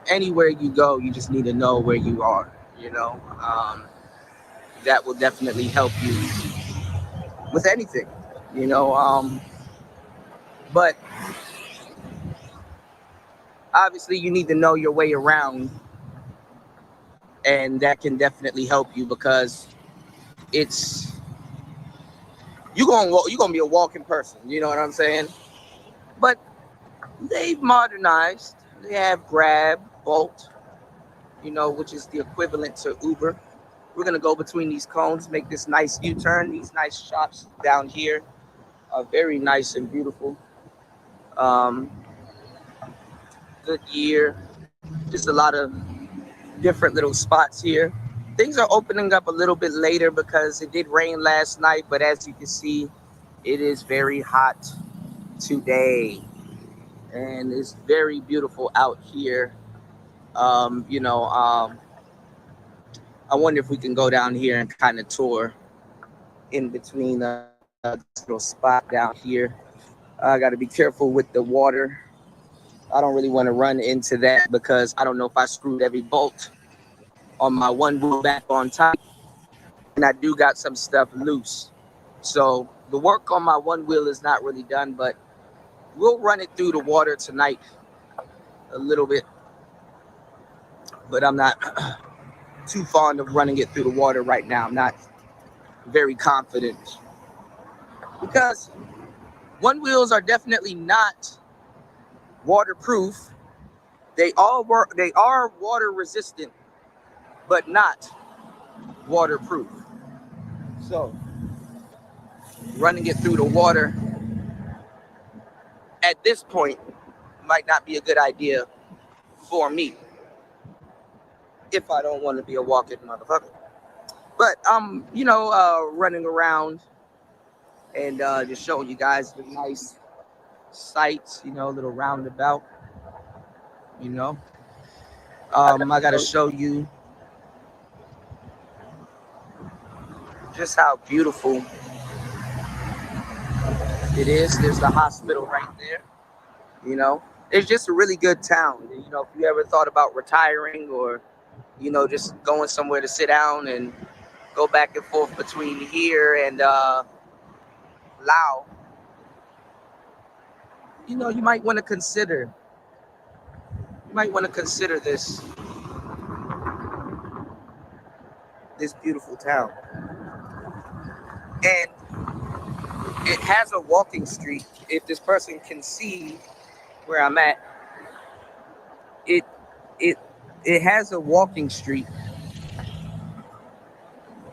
Speaker 3: anywhere you go, you just need to know where you are. That will definitely help you with anything. You know, but obviously you need to know your way around, and that can definitely help you because it's you're gonna be a walking person. You know what I'm saying? But they've modernized. They have Grab, Bolt, which is the equivalent to Uber. We're gonna go between these cones, make this nice U-turn. These nice shops down here are very nice and beautiful. Um, Good year. Just a lot of different little spots here. Things are opening up a little bit later because it did rain last night, but as you can see, it is very hot today, and it's very beautiful out here. I wonder if we can go down here and kind of tour in between this little spot down here. I got to be careful with the water. I don't really want to run into that because I don't know if I screwed every bolt on my one wheel back on tight, and I do got some stuff loose. So the work on my one wheel is not really done, but we'll run it through the water tonight a little bit. But I'm not too fond of running it through the water right now. I'm not very confident because one wheels are definitely not waterproof. They are water resistant, but not waterproof. So running it through the water at this point might not be a good idea for me if I don't want to be a walking motherfucker. But running around and just showing you guys the nice sights, little roundabout. You know, I gotta show you just how beautiful it is. There's the hospital right there. It's just a really good town. If you ever thought about retiring or just going somewhere to sit down and go back and forth between here and Lao, you might want to consider. You might want to consider this beautiful town, and it has a walking street. If this person can see where I'm at, it it it has a walking street,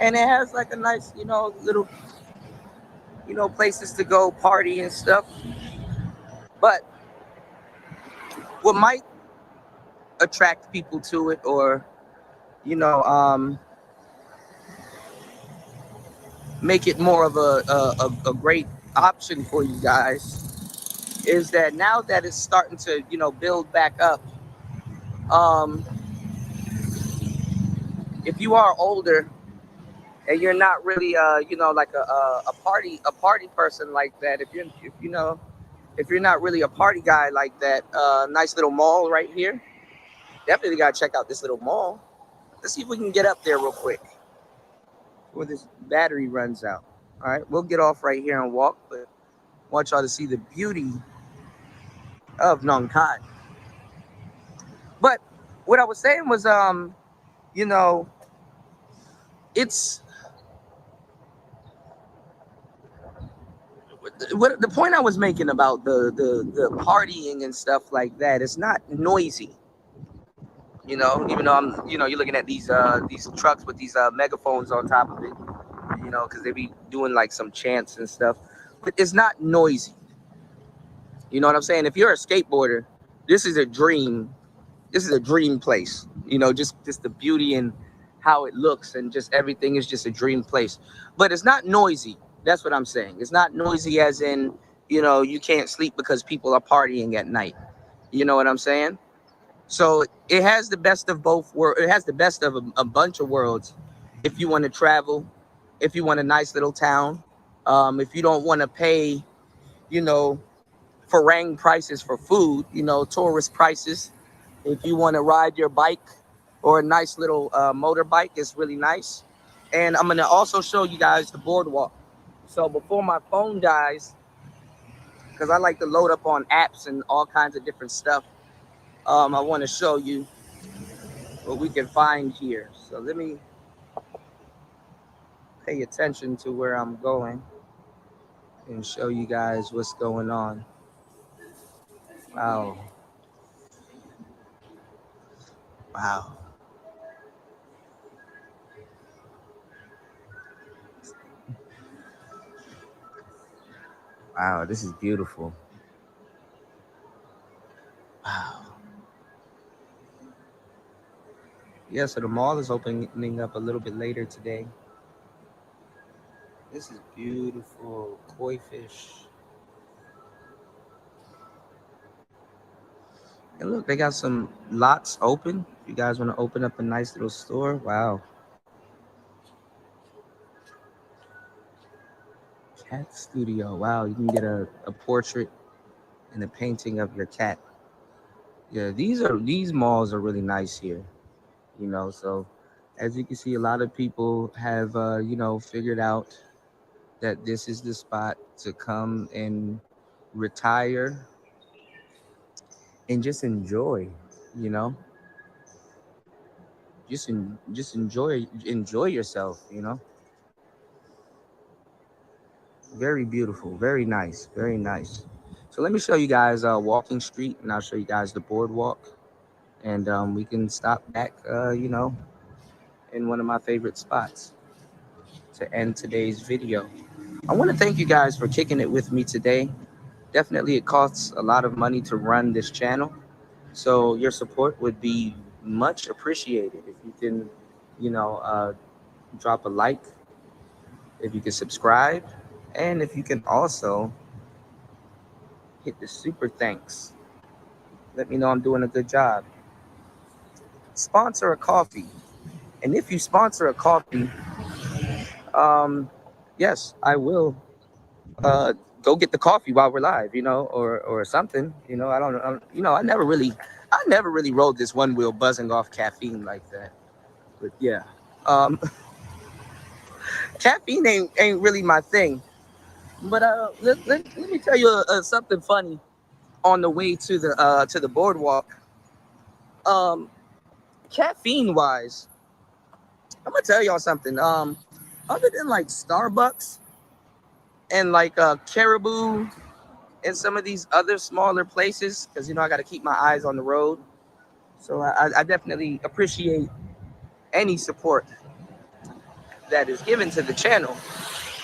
Speaker 3: and it has like a nice, little, places to go party and stuff. But what might attract people to it, or you know, um, make it more of a great option for you guys, is that now that it's starting to, build back up, um, if you are older and you're not really, like a party person like that, if you're not really a party guy like that, nice little mall right here. Definitely gotta check out this little mall. Let's see if we can get up there real quick before this battery runs out. All right, we'll get off right here and walk, but I want y'all to see the beauty of Nong Khai. But what I was saying was, you know, it's what the point I was making about the partying and stuff like that. It's not noisy, even though you're looking at these trucks with these megaphones on top of it, because they be doing like some chants and stuff. But it's not noisy. You know what I'm saying? If you're a skateboarder, this is a dream. This is a dream place. Just the beauty and how it looks, and just everything is just a dream place. But it's not noisy. That's what I'm saying. It's not noisy as in, you can't sleep because people are partying at night. You know what I'm saying? So it has the best of both worlds. It has the best of a bunch of worlds. If you want to travel, if you want a nice little town, if you don't want to pay, you know, Farang prices for food, tourist prices. If you want to ride your bike or a nice little motorbike, it's really nice. And I'm going to also show you guys the boardwalk. So before my phone dies, because I like to load up on apps and all kinds of different stuff, I want to show you what we can find here. So let me pay attention to where I'm going and show you guys what's going on. Wow. Wow. Wow, this is beautiful. Wow. Yeah, so the mall is opening up a little bit later today. This is beautiful. Koi fish. And look, they got some lots open. If you guys want to open up a nice little store, wow. Cat studio. Wow, you can get a portrait and a painting of your cat. Yeah, these malls are really nice here. So as you can see, a lot of people have figured out that this is the spot to come and retire and just enjoy, you know, just enjoy yourself, Very beautiful, very nice, very nice. So let me show you guys Walking Street, and I'll show you guys the boardwalk, and we can stop back, in one of my favorite spots to end today's video. I want to thank you guys for kicking it with me today. Definitely, it costs a lot of money to run this channel, so your support would be much appreciated. If you can, drop a like, if you can subscribe, and if you can also hit the super thanks. Let me know I'm doing a good job. Sponsor a coffee. And if you sponsor a coffee, yes, I will go get the coffee while we're live, or something. I never really rode this one wheel buzzing off caffeine like that. But yeah, um, caffeine ain't really my thing. But let me tell you something funny. on the way to the boardwalk. Um, Caffeine wise, I'm gonna tell y'all something. Other than like Starbucks and like Caribou and some of these other smaller places, because I got to keep my eyes on the road. So I definitely appreciate any support that is given to the channel.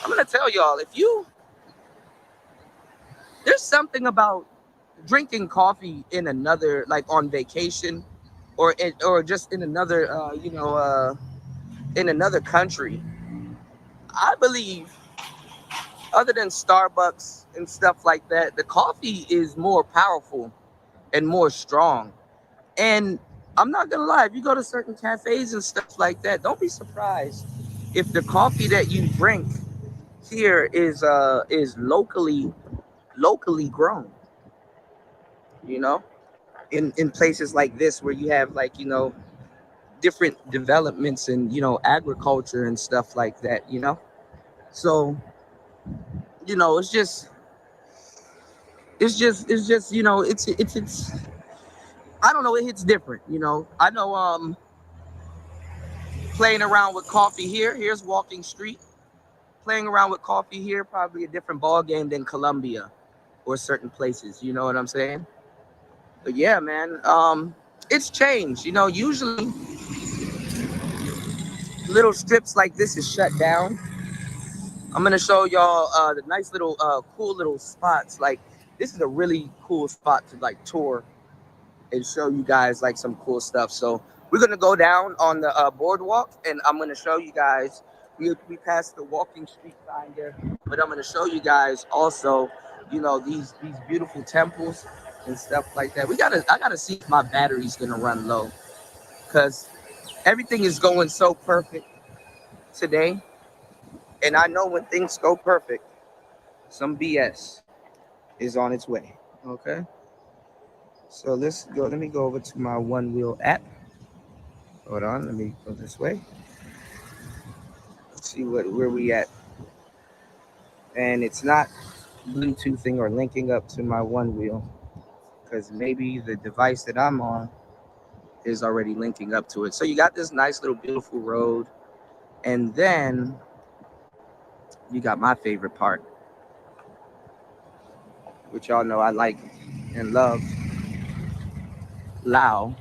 Speaker 3: I'm gonna tell y'all, if you there's something about drinking coffee in another, like on vacation, or just in another, in another country. I believe, other than Starbucks and stuff like that, the coffee is more powerful and more strong. And I'm not gonna lie, if you go to certain cafes and stuff like that, don't be surprised if the coffee that you drink here is locally grown. You know, in places like this where you have like different developments and agriculture and stuff like that. So it's just it's I don't know, it hits different. I know playing around with coffee here's Walking Street. Playing around with coffee here, probably a different ball game than Colombia or certain places. You know what I'm saying? But yeah, man, it's changed. Usually little strips like this is shut down. I'm gonna show y'all the nice little cool little spots. Like, this is a really cool spot to like tour and show you guys like some cool stuff. So we're gonna go down on the boardwalk, and I'm gonna show you guys. We passed the Walking Street sign there, but I'm gonna show you guys also, these beautiful temples and stuff like that. I gotta see if my battery's gonna run low, because everything is going so perfect today, and I know when things go perfect, some BS is on its way. Okay, so let's go. Let me go over to my One Wheel app. Hold on, let me go this way. Let's see where we at. And it's not Bluetoothing or linking up to my One Wheel, because maybe the device that I'm on is already linking up to it. So you got this nice little beautiful road, and then you got my favorite part, which y'all know I like and love, Lao.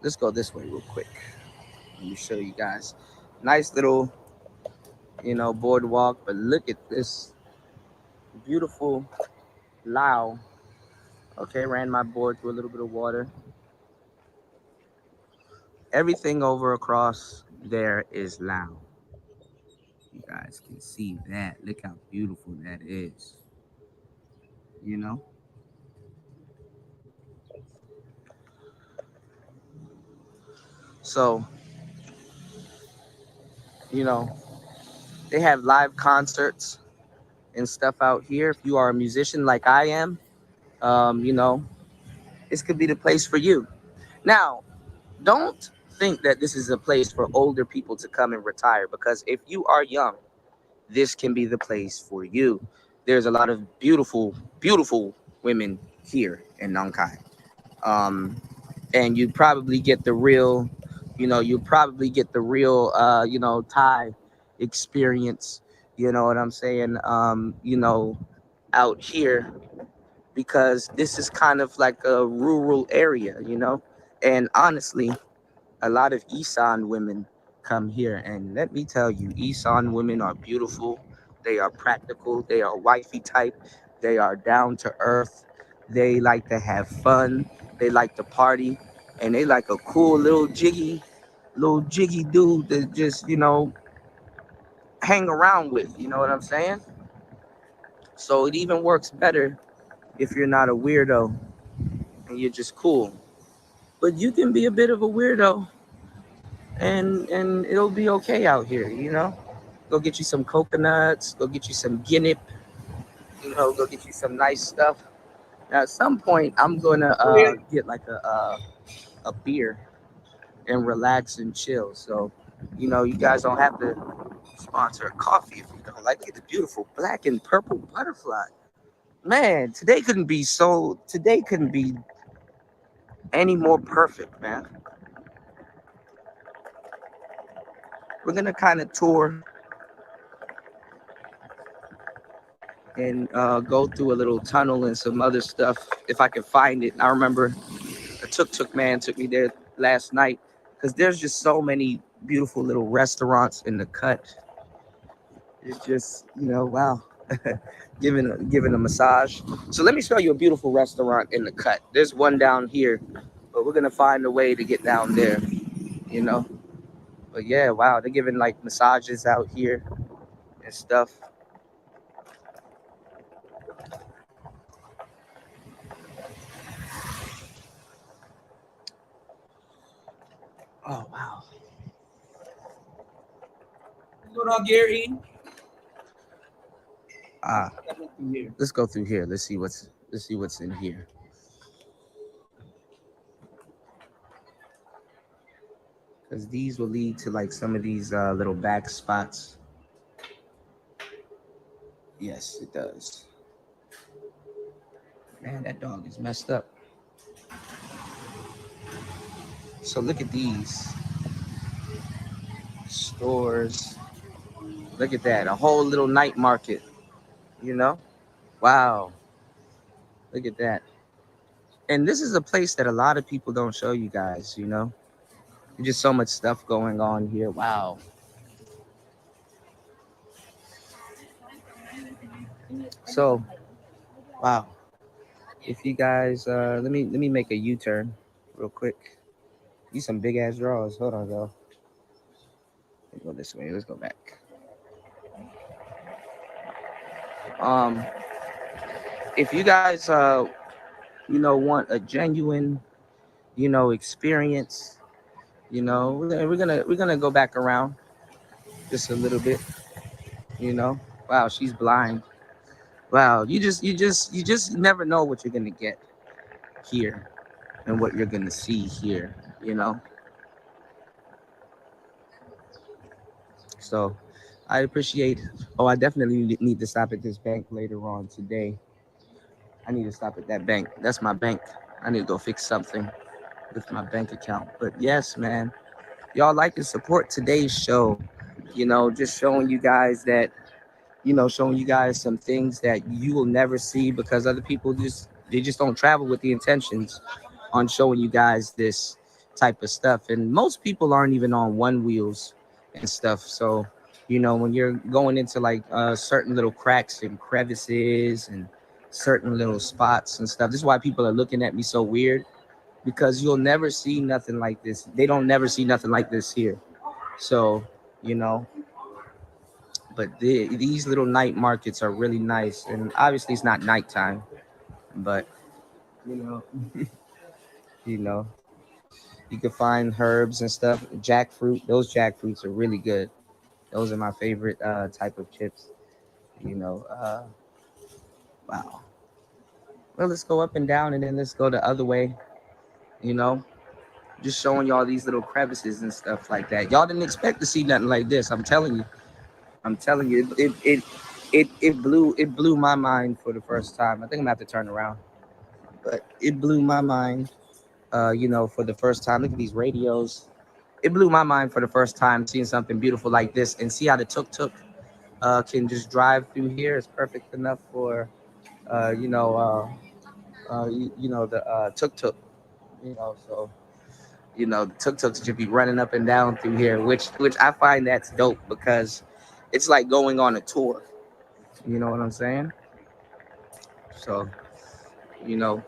Speaker 3: Let's go this way real quick. Let me show you guys. Nice little, boardwalk, but look at this beautiful Lao. Okay, ran my board through a little bit of water. Everything over across there is Lao. You guys can see that. Look how beautiful that is. You know? So, you know, they have live concerts and stuff out here. If you are a musician like I am, this could be the place for you. Now, don't think that this is a place for older people to come and retire, because if you are young, this can be the place for you. There's a lot of beautiful, beautiful women here in Nankai. Um, and you probably get the real, Thai experience, you know what I'm saying? Out here, because this is kind of like a rural area, and honestly, a lot of Isan women come here, and let me tell you, Isan women are beautiful. They are practical. They are wifey type. They are down to earth. They like to have fun. They like to party, and they like a cool little jiggy dude to just hang around with. You know what I'm saying? So it even works better if you're not a weirdo and you're just cool. But you can be a bit of a weirdo, and it'll be okay out here. Go get you some coconuts, go get you some guinea, go get you some nice stuff. Now, at some point, I'm gonna get like a beer and relax and chill. So, you guys don't have to sponsor a coffee if you don't like it. The beautiful black and purple butterfly. Man, today couldn't be any more perfect, man. We're gonna kind of tour and go through a little tunnel and some other stuff if I can find it. I remember a tuk man took me there last night because there's just so many beautiful little restaurants in the cut. It's just, wow. giving a massage. So let me show you a beautiful restaurant in the cut. There's one down here, but we're gonna find a way to get down there, you know. But yeah, wow, they're giving like massages out here and stuff. Oh wow.
Speaker 1: What's going on, Gary?
Speaker 3: Ah, let's go through here. Let's see what's in here. Because these will lead to like some of these little back spots. Yes, it does. Man, that dog is messed up. So look at these stores. Look at that. A whole little night market, you know? Wow. Look at that. And this is a place that a lot of people don't show you guys, you know? There's just so much stuff going on here. Wow. So, wow. If you guys let me make a U-turn real quick. These some big ass drawers. Hold on, though. Let's go this way. Let's go back. Um, if you guys want a genuine, experience, we're gonna go back around just a little bit, you know. Wow, she's blind. Wow, you just never know what you're gonna get here and what you're gonna see here, you know. So I appreciate. Oh, I definitely need to stop at this bank later on today. I need to stop at that bank. That's my bank. I need to go fix something with my bank account. But yes, man, y'all like to support today's show. Just showing you guys that, showing you guys some things that you will never see because other people just don't travel with the intentions on showing you guys this type of stuff. And most people aren't even on one wheels and stuff. So, when you're going into like certain little cracks and crevices and certain little spots and stuff, this is why people are looking at me so weird because you'll never see nothing like this. They don't never see nothing like this here. So, you know, but these little night markets are really nice. And obviously it's not nighttime, but you know, you know, you can find herbs and stuff. Jackfruit, those jackfruits are really good. Those are my favorite type of chips. You know, wow. Well, let's go up and down and then let's go the other way. You know, just showing y'all these little crevices and stuff like that. Y'all didn't expect to see nothing like this. I'm telling you. I'm telling you, it blew my mind for the first time. I think I'm gonna have to turn around, but it blew my mind. For the first time. Look at these radios. It blew my mind for the first time seeing something beautiful like this and see how the tuk-tuk can just drive through here. It's perfect enough for the tuk-tuk. So the tuk-tuks should be running up and down through here, which I find that's dope because it's like going on a tour. You know what I'm saying? So, you know,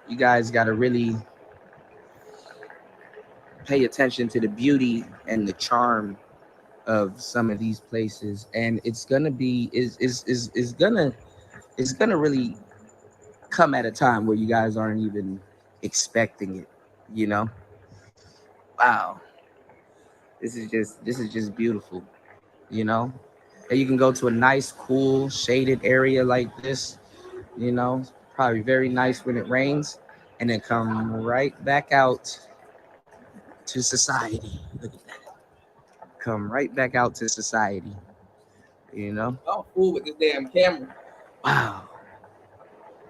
Speaker 3: you guys got to really pay attention to the beauty and the charm of some of these places, and it's gonna be is gonna really come at a time where you guys aren't even expecting it. You know, wow, this is just beautiful. You know, and you can go to a nice, cool, shaded area like this. Probably very nice when it rains, and then come right back out to society. Look at that. Come right back out to society. You know?
Speaker 1: I'm fool with this damn camera.
Speaker 3: Wow.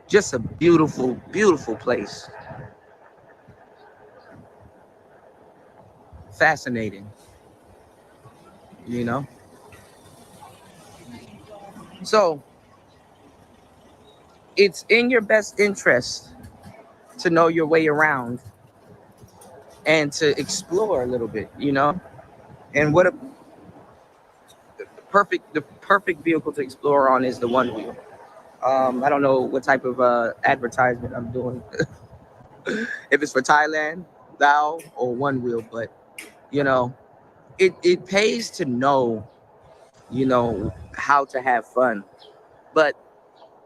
Speaker 3: Just a beautiful, beautiful place. Fascinating, you know? So it's in your best interest to know your way around and to explore a little bit, you know? And what a the perfect vehicle to explore on is the one wheel. I don't know what type of advertisement I'm doing, if it's for Thailand, thou, or one wheel, but you know, it pays to know, you know, how to have fun. But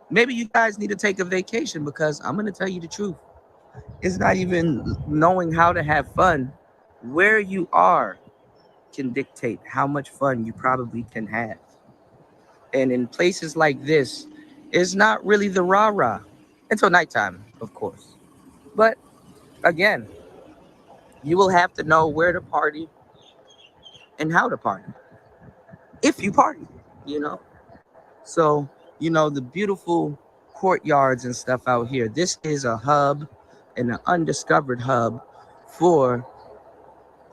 Speaker 3: maybe you guys need to take a vacation, because I'm gonna tell you the truth. It's not even knowing how to have fun. Where you are can dictate how much fun you probably can have. And in places like this, it's not really the rah-rah until nighttime, of course. But again, you will have to know where to party and how to party if you party, you know. So, you know, the beautiful courtyards and stuff out here. This is a hub, and an undiscovered hub for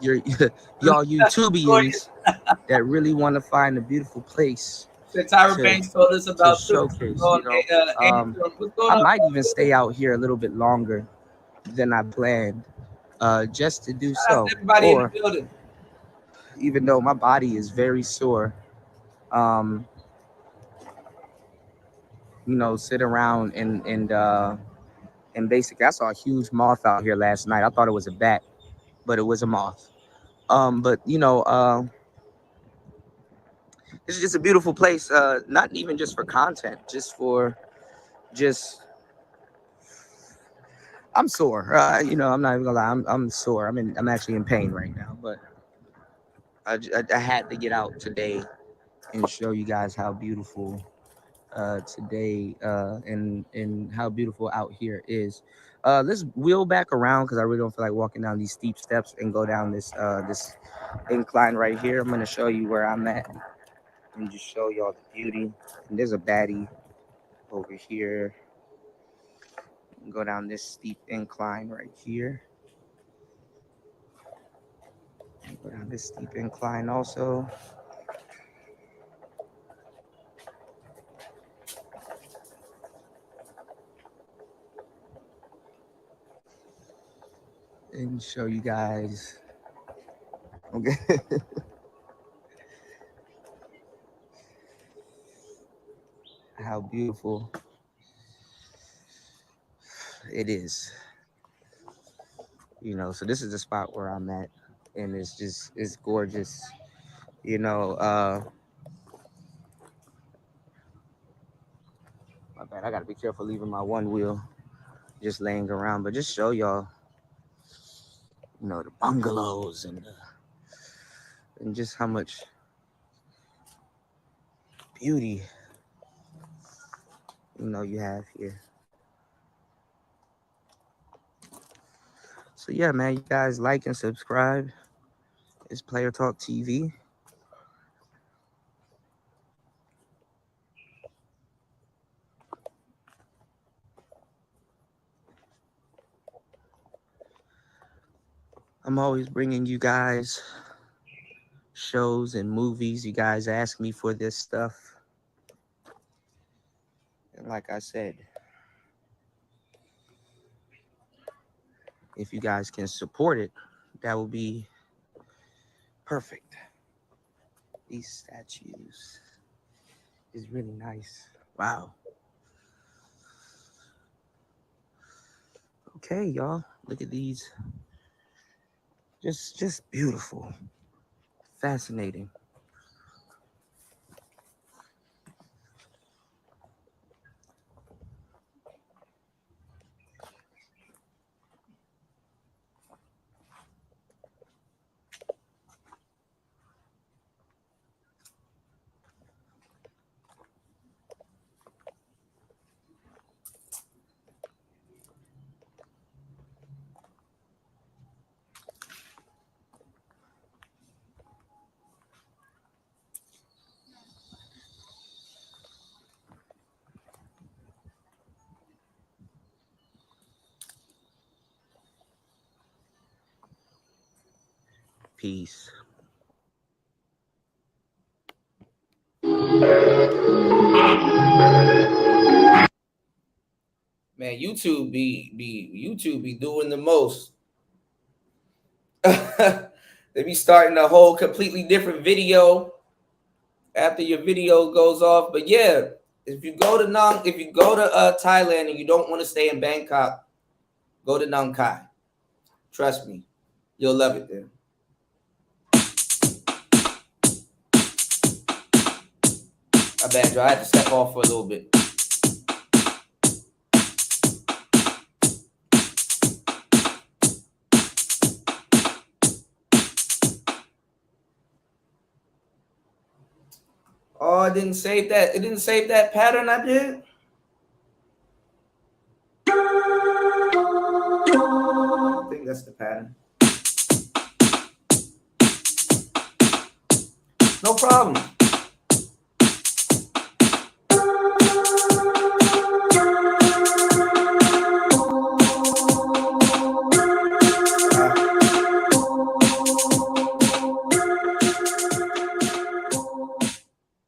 Speaker 3: your y'all YouTubians that really want to find a beautiful place
Speaker 1: So Tyra
Speaker 3: to
Speaker 1: Banks told us
Speaker 3: to
Speaker 1: about too.
Speaker 3: showcase,
Speaker 1: On
Speaker 3: you know.
Speaker 1: what's going
Speaker 3: I
Speaker 1: on?
Speaker 3: might even stay out here a little bit longer than I planned, just to do
Speaker 1: Shout out
Speaker 3: so.
Speaker 1: to everybody in the
Speaker 3: Or
Speaker 1: building.
Speaker 3: even though my body is very sore, um, you know, sit around and basically, I saw a huge moth out here last night. I thought it was a bat, but it was a moth. But you know, it's just a beautiful place. Not even just for content, just for just. I'm sore. You know, I'm not even gonna lie. I'm sore. I'm actually in pain right now. But I had to get out today and show you guys how beautiful today and how beautiful out here is. Let's wheel back around, because I really don't feel like walking down these steep steps and go down this incline right here. I'm gonna show you where I'm at and just show y'all the beauty. And there's a baddie over here. Go down this steep incline right here. Go down this steep incline also. And show you guys. Okay. How beautiful it is. You know, so this is the spot where I'm at, and it's gorgeous. You know, my bad. I gotta be careful leaving my one wheel just laying around, but just show y'all, you know, the bungalows and just how much beauty, you know, you have here. So yeah, man, you guys like and subscribe. It's Player Talk TV. I'm always bringing you guys shows and movies. You guys ask me for this stuff. And like I said, if you guys can support it, that will be perfect. These statues is really nice. Wow. Okay, y'all. Look at these. Just beautiful. Fascinating. Peace.
Speaker 1: Man, YouTube be doing the most. They be starting a whole completely different video after your video goes off. But yeah, if you go to Thailand and you don't want to stay in Bangkok, go to Nong Khai. Trust me, you'll love it there. My bad, Joe. I had to step off for a little bit. Oh, it didn't save that. It didn't save that pattern I did. I think that's the pattern. No problem.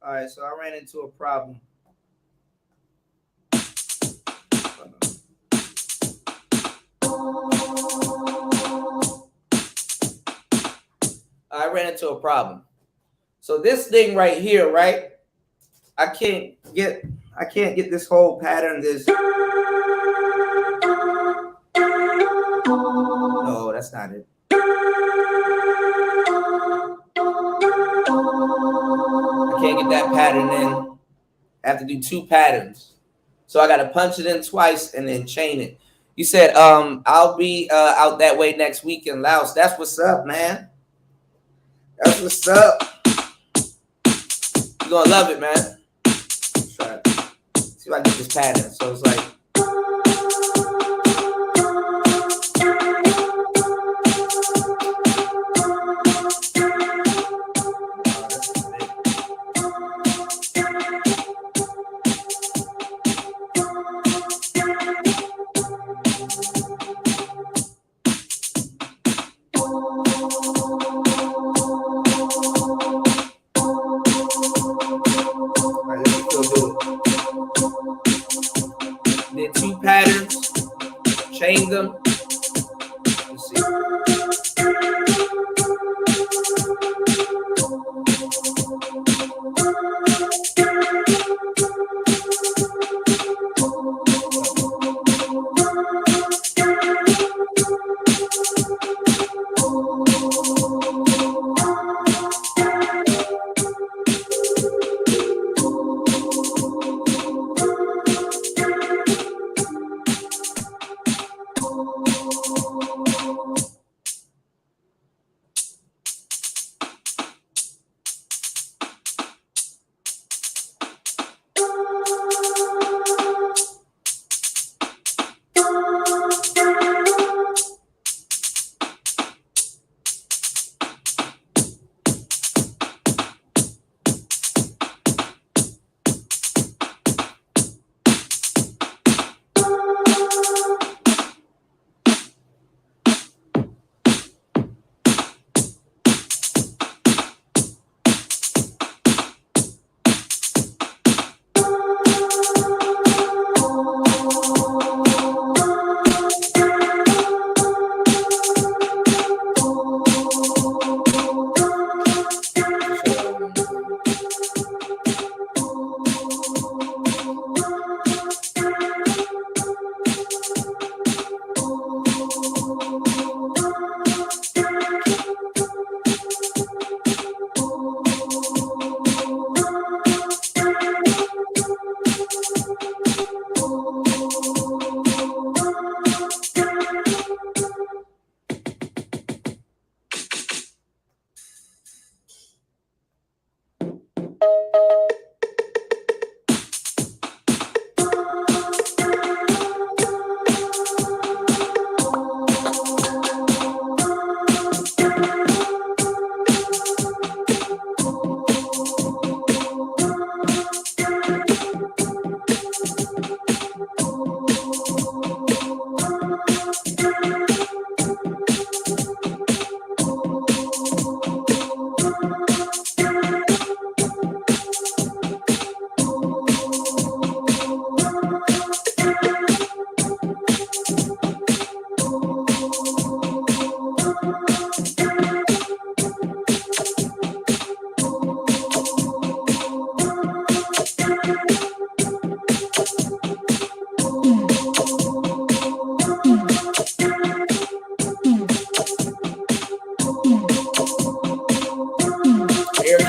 Speaker 1: All right, so I ran into a problem. I ran into a problem. So this thing right here, right? I can't get this whole pattern. This. No, that's not it. I can't get that pattern in. I have to do 2 patterns. So I got to punch it in twice and then chain it. You said, I'll be out that way next week in Laos. That's what's up, man. That's what's up. You're going to love it, man. Let's try it. See if I can get this pattern. So it's like. Did 2 patterns, chain them. Let's see.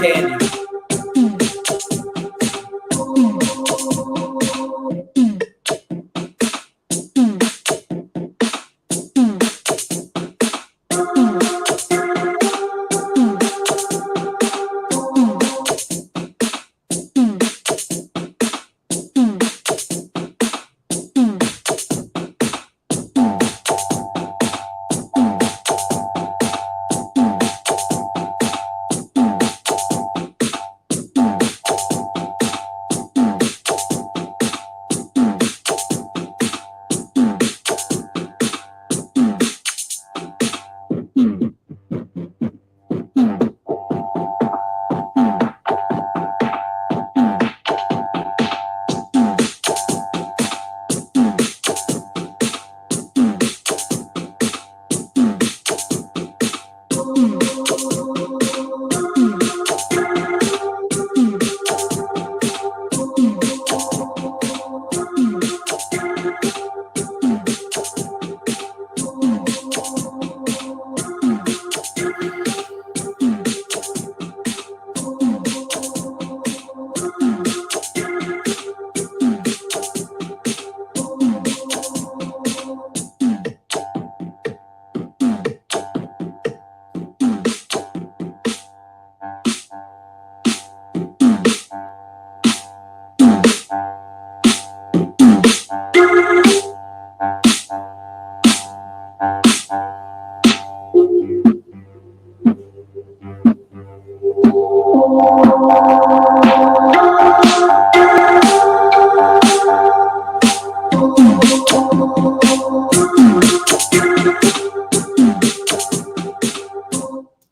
Speaker 1: candy.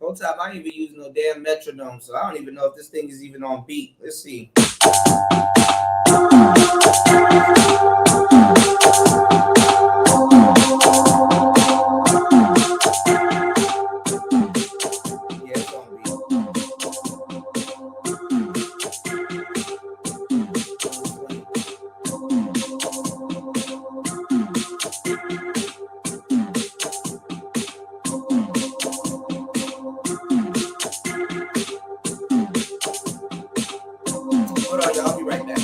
Speaker 1: Whole time I ain't even using no damn metronome, so I don't even know if this thing is even on beat. Let's see. Yeah, it's on beat. Hold on, y'all. I'll be right back.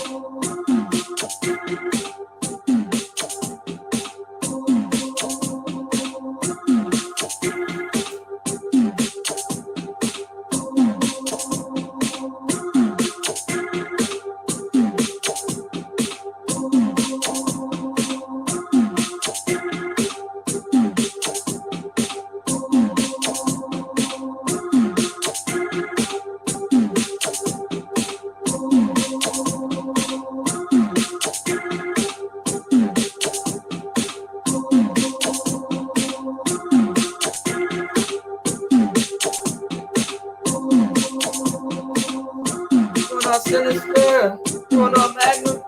Speaker 1: Sinister, going on Magnum.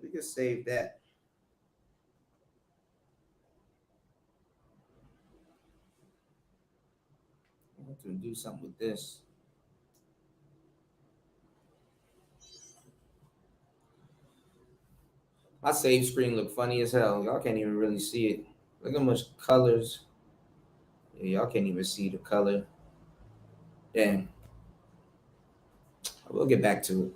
Speaker 1: We can save that. I want to do something with this. My save screen look funny as hell. Y'all can't even really see it. Look how much colors. Yeah, y'all can't even see the color. Damn. We'll get back to it.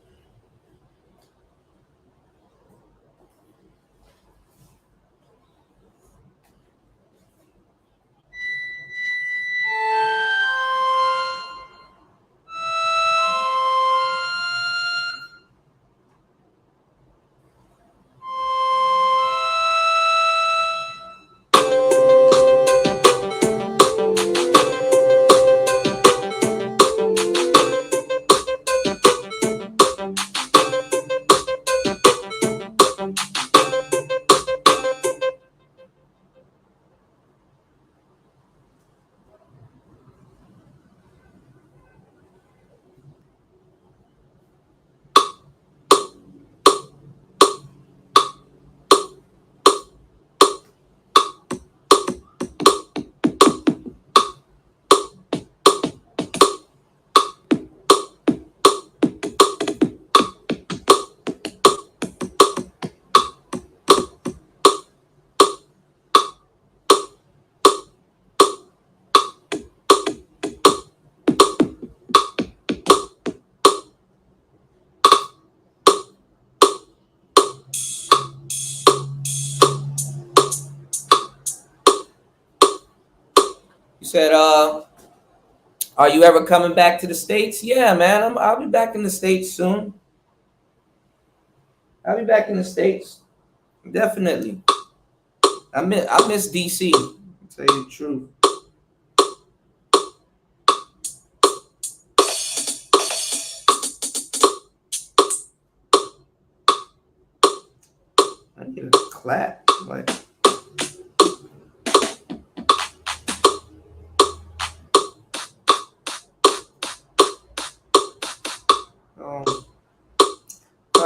Speaker 1: You said, are you ever coming back to the States? Yeah, man. I'll be back in the States soon. I'll be back in the States. Definitely. I miss DC. To tell you the truth. I need a clap. Like,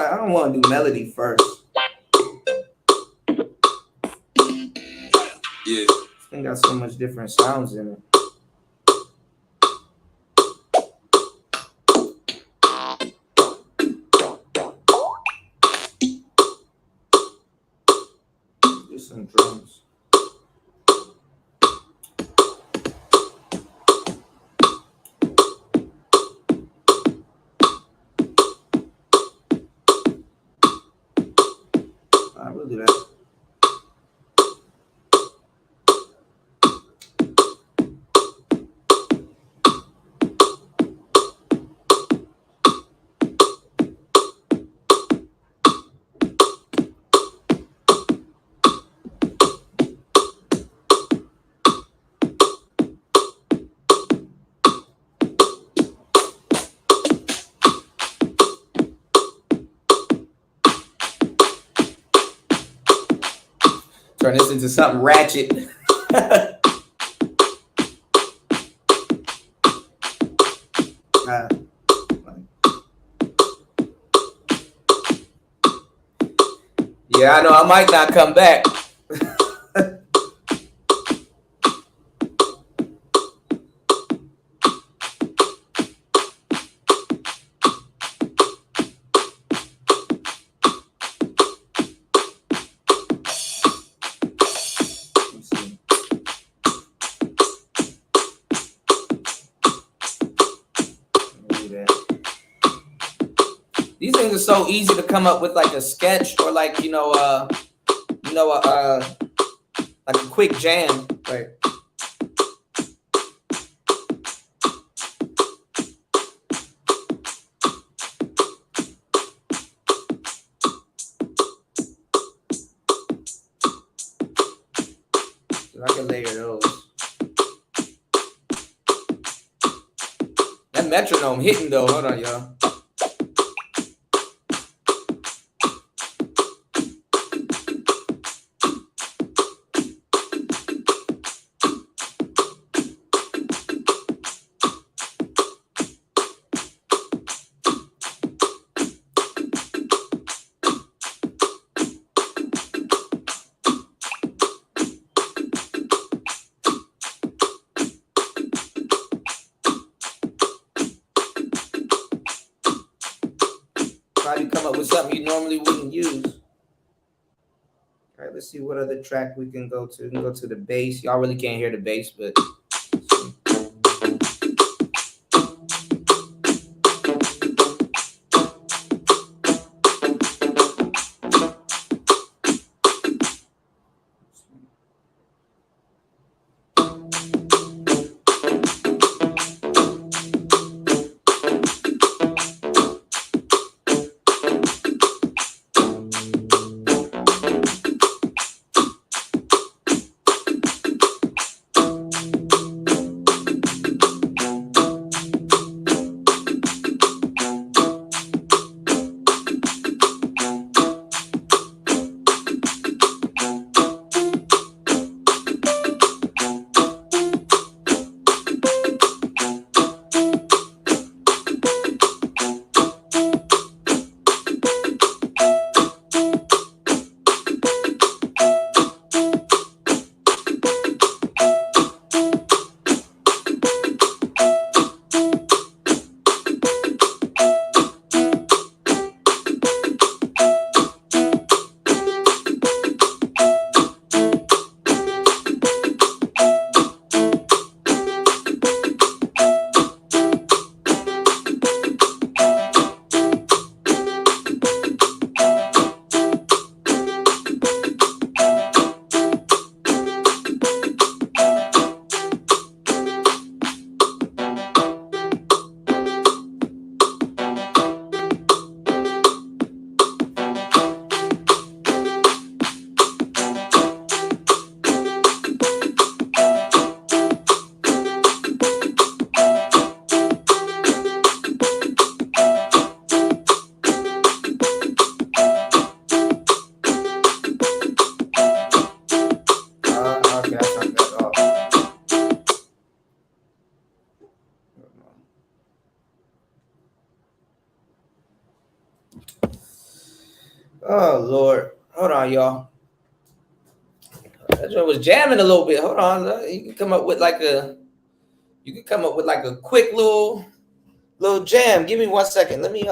Speaker 1: I don't want to do melody first. Yeah. This thing got so much different sounds in it. Do some drums. I will do that. Turn this into something ratchet. Yeah, I know I might not come back. These things are so easy to come up with, like a sketch or like like a quick jam. Right. So I can layer those. That metronome hitting though. Hold on, y'all. Try to come up with something you normally wouldn't use. All right, let's see what other track we can go to. We can go to the bass. Y'all really can't hear the bass, but Oh Lord, hold on, y'all. That joint was jamming a little bit. Hold on, you can come up with like a, quick little jam. Give me 1 second. Let me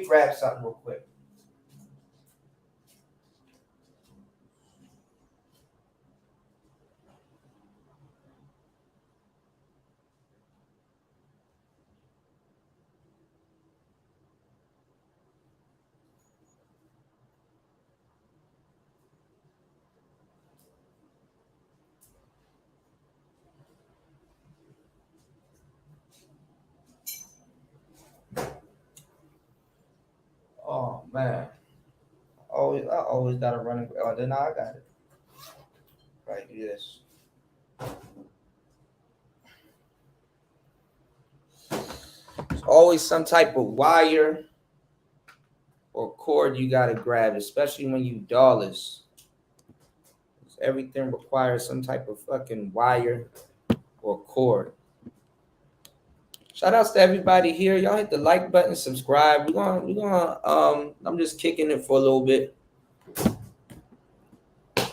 Speaker 1: grab something real quick. Oh man, I always gotta run. Oh, then I got it. Right, yes. There's always some type of wire or cord you gotta grab, especially when you dollars. Everything requires some type of fucking wire or cord. Shout outs to everybody here. Y'all hit the like button, subscribe. I'm just kicking it for a little bit.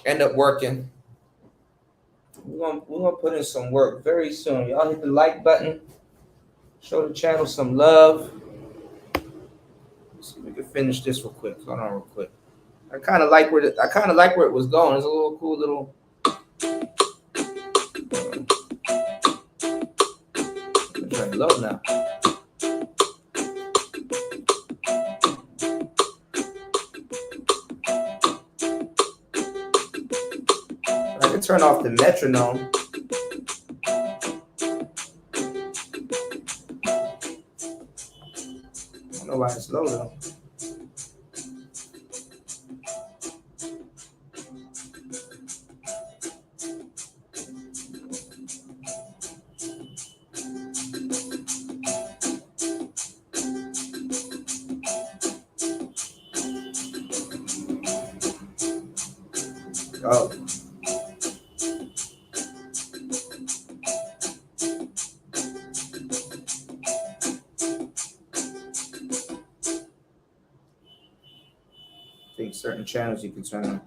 Speaker 1: End up working. We're gonna put in some work very soon. Y'all hit the like button. Show the channel some love. Let's see if we can finish this real quick. Hold on real quick. I kind of like where it was going. It's a little cool little. It's very low now. I can turn off the metronome. I don't know why it's low though. Oh. I think certain channels you can turn on.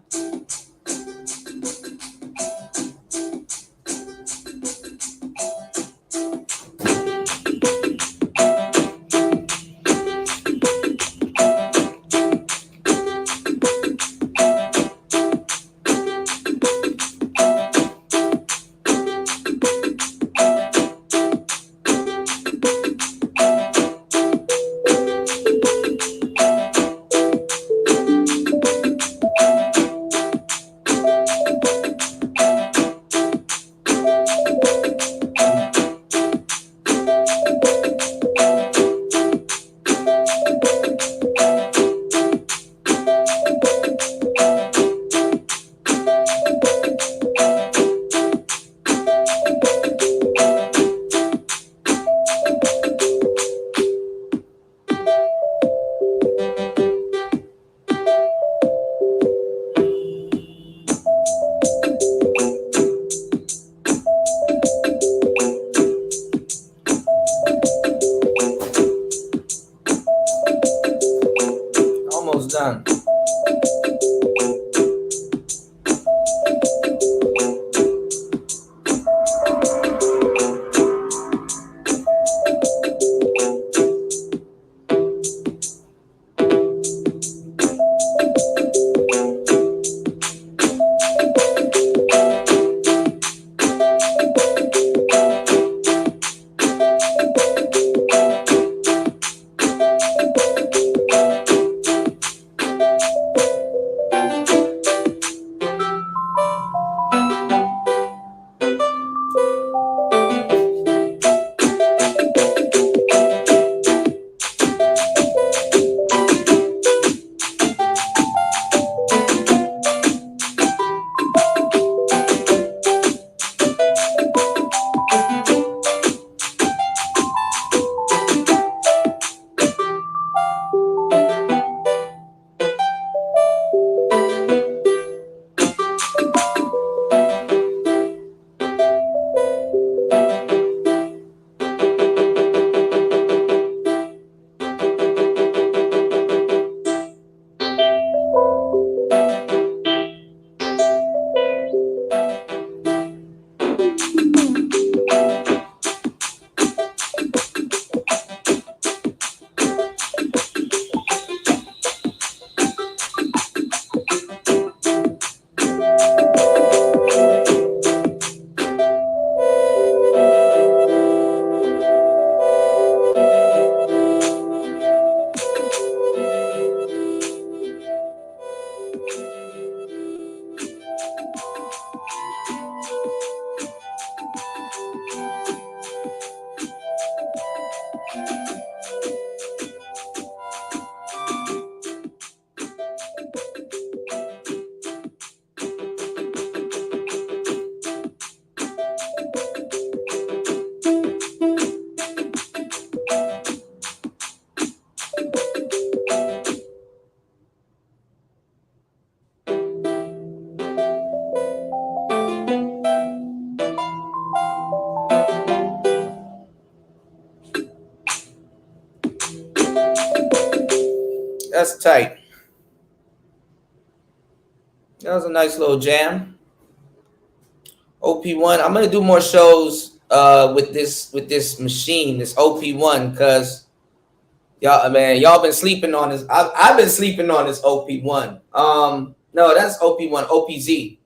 Speaker 1: Almost done. That's tight. That was a nice little jam. OP1. I'm gonna do more shows with this machine, this OP1, because y'all been sleeping on this. I've been sleeping on this OP1. No, that's OP1, OPZ.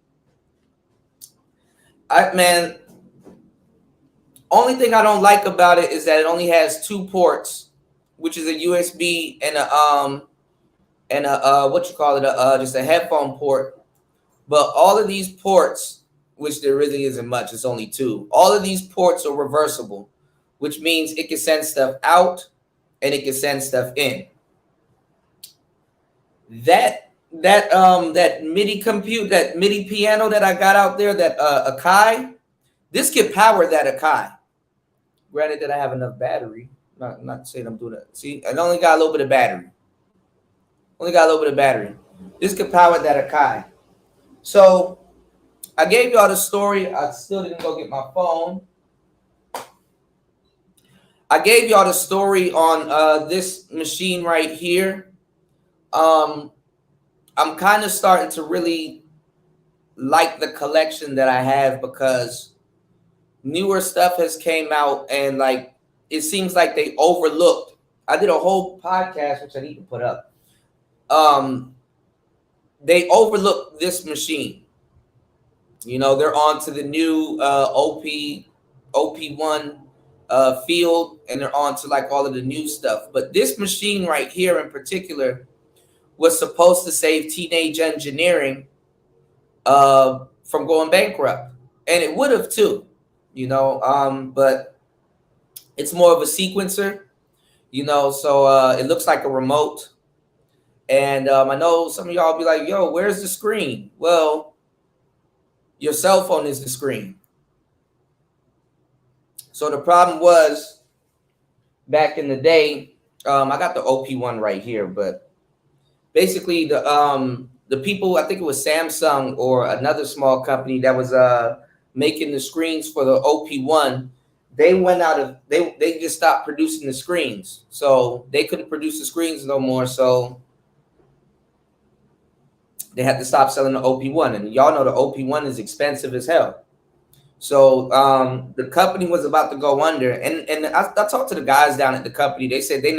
Speaker 1: Only thing I don't like about it is that it only has 2 ports, which is a USB and a what you call it, just a headphone port. But all of these ports, which there really isn't much, it's only 2. All of these ports are reversible, which means it can send stuff out and it can send stuff in. That MIDI piano that I got out there, that Akai, this can power that Akai. Granted that I have enough battery. Not saying I'm doing it. See, I only got a little bit of battery. This could power that Akai. So I gave y'all the story. I still didn't go get my phone. I gave y'all the story on this machine right here. I'm kind of starting to really like the collection that I have, because newer stuff has came out and like it seems like they overlooked. I did a whole podcast, which I need to put up. They overlooked this machine. You know, they're on to the new OP1 field, and they're on to like all of the new stuff. But this machine right here in particular was supposed to save Teenage Engineering from going bankrupt, and it would have too, you know. But it's more of a sequencer, you know, so it looks like a remote. And I know some of y'all be like, yo, where's the screen? Well, your cell phone is the screen. So the problem was, back in the day, I got the OP1 right here, but basically the people, I think it was Samsung or another small company that was making the screens for the OP1, they went out of, they just stopped producing the screens. So they couldn't produce the screens no more. So they had to stop selling the OP1. And y'all know the OP1 is expensive as hell. So the company was about to go under. And I talked to the guys down at the company. They said they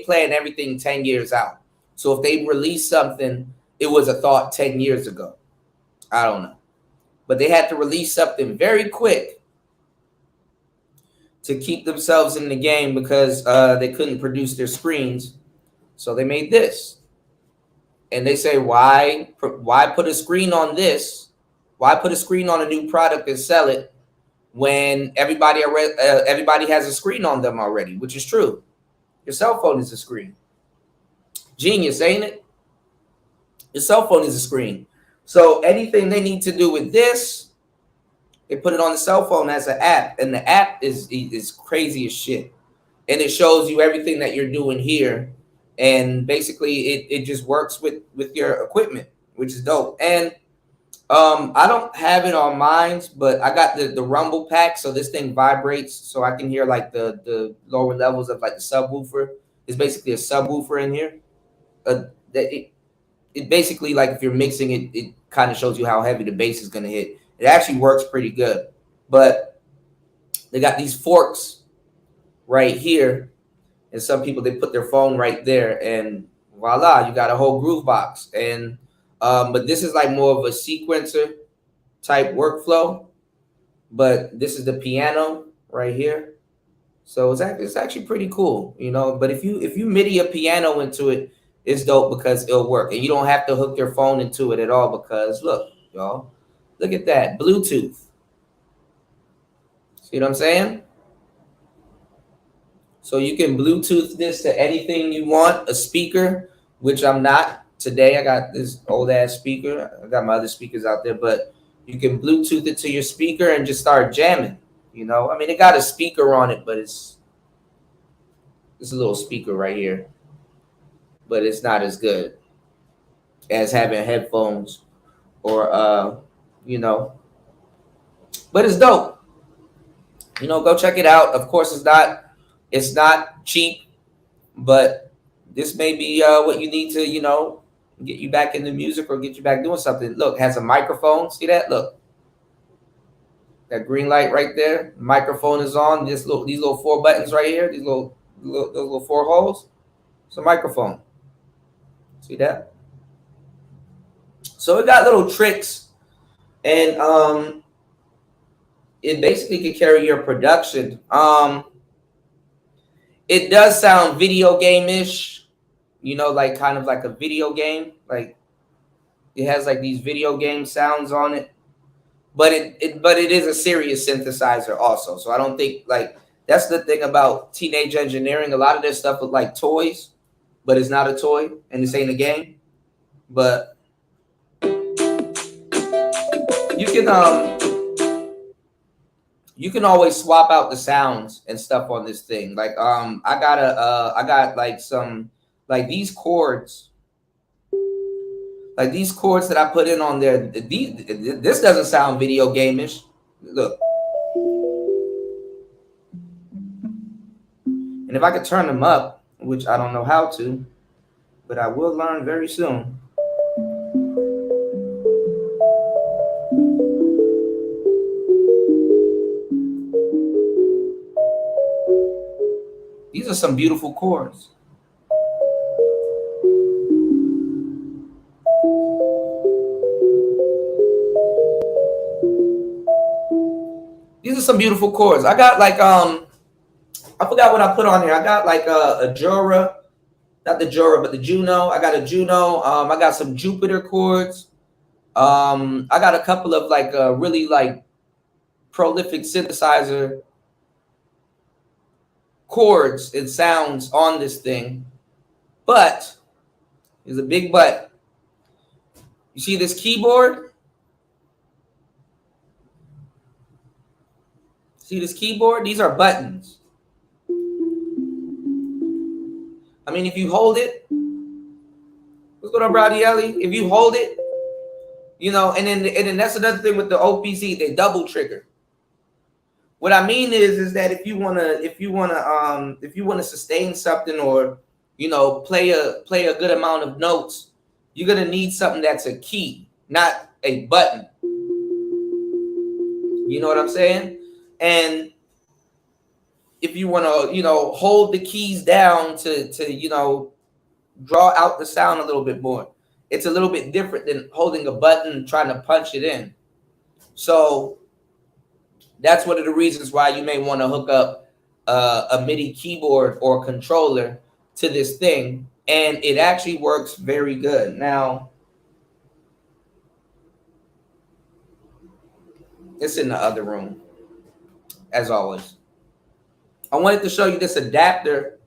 Speaker 1: plan everything 10 years out. So if they release something, it was a thought 10 years ago. I don't know. But they had to release something very quick to keep themselves in the game, because they couldn't produce their screens. So they made this. And they say, why put a screen on this? Why put a screen on a new product and sell it when everybody has a screen on them already, which is true. Your cell phone is a screen. Genius, ain't it? Your cell phone is a screen. So anything they need to do with this, they put it on the cell phone as an app. And the app is crazy as shit. And it shows you everything that you're doing here. And basically it just works with your equipment, which is dope. And I don't have it on mine, but I got the rumble pack, so this thing vibrates, so I can hear like the lower levels of like the subwoofer. It's basically a subwoofer in here. It basically, like if you're mixing it, it kind of shows you how heavy the bass is going to hit. It actually works pretty good. But they got these forks right here, and some people, they put their phone right there, and voila, you got a whole groove box. And but this is like more of a sequencer type workflow. But this is the piano right here. So it's actually pretty cool, you know. But if you MIDI a piano into it, it's dope because it'll work. And you don't have to hook your phone into it at all, because look, y'all, look at that, Bluetooth. See what I'm saying? So you can Bluetooth this to anything you want, a speaker, which I'm not. Today I got this old ass speaker. I got my other speakers out there, but you can Bluetooth it to your speaker and just start jamming. You know, I mean, it got a speaker on it, but it's a little speaker right here, but it's not as good as having headphones or you know. But it's dope. You know, go check it out. Of course, it's not cheap, but this may be what you need to, get you back into music or get you back doing something. Look, has a microphone. See that? Look, that green light right there. Microphone is on. These little four buttons right here. Those little four holes. It's a microphone. See that? So it got little tricks, and it basically can carry your production. It does sound video game-ish, like kind of like a video game. Like it has like these video game sounds on it, but it is a serious synthesizer also. So I don't think like that's the thing about teenage engineering. A lot of their stuff look like toys, but it's not a toy and this ain't a game. But you can you can always swap out the sounds and stuff on this thing. Like I got like some like these chords. Like these chords that I put in on there, this doesn't sound video game-ish. Look. And if I could turn them up, which I don't know how to, but I will learn very soon. These are some beautiful chords. These are some beautiful chords. I got like I forgot what I put on here. I got like a Jura, not the Jura, but the Juno. I got a Juno. I got some Jupiter chords. I got a couple of like really like prolific synthesizer chords and sounds on this thing. But there's a big but. You see this keyboard? See this keyboard? These are buttons. I mean, if you hold it, what's going on, Brownie Ellie? If you hold it, and then that's another thing with the OPZ, they double trigger. What I mean is that if you wanna sustain something or play a good amount of notes, you're gonna need something that's a key, not a button. You know what I'm saying? And if you want to, hold the keys down to draw out the sound a little bit more, it's a little bit different than holding a button and trying to punch it in. So that's one of the reasons why you may want to hook up a MIDI keyboard or controller to this thing, and it actually works very good. Now, it's in the other room, as always. I wanted to show you this adapter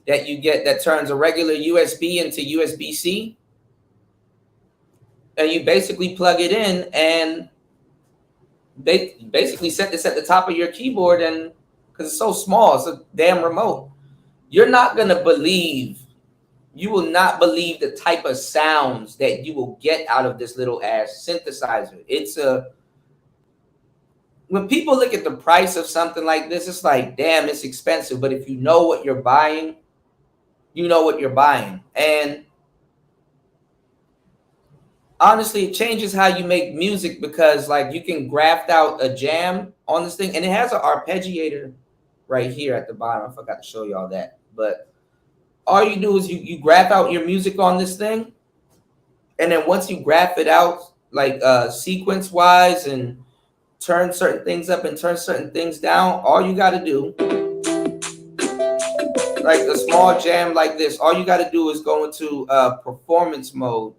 Speaker 1: that you get that turns a regular USB into USB-C. And you basically plug it in and they basically set this at the top of your keyboard, and because it's so small, it's a damn remote. You will not believe the type of sounds that you will get out of this little ass synthesizer. When people look at the price of something like this, it's like, damn, it's expensive. But if you know what you're buying, you know what you're buying. And honestly, it changes how you make music, because like you can graft out a jam on this thing, and it has an arpeggiator right here at the bottom. I forgot to show y'all that. But all you do is you graph out your music on this thing. And then once you graph it out, like sequence wise, and turn certain things up and turn certain things down, all you got to do, like a small jam like this, all you got to do is go into performance mode,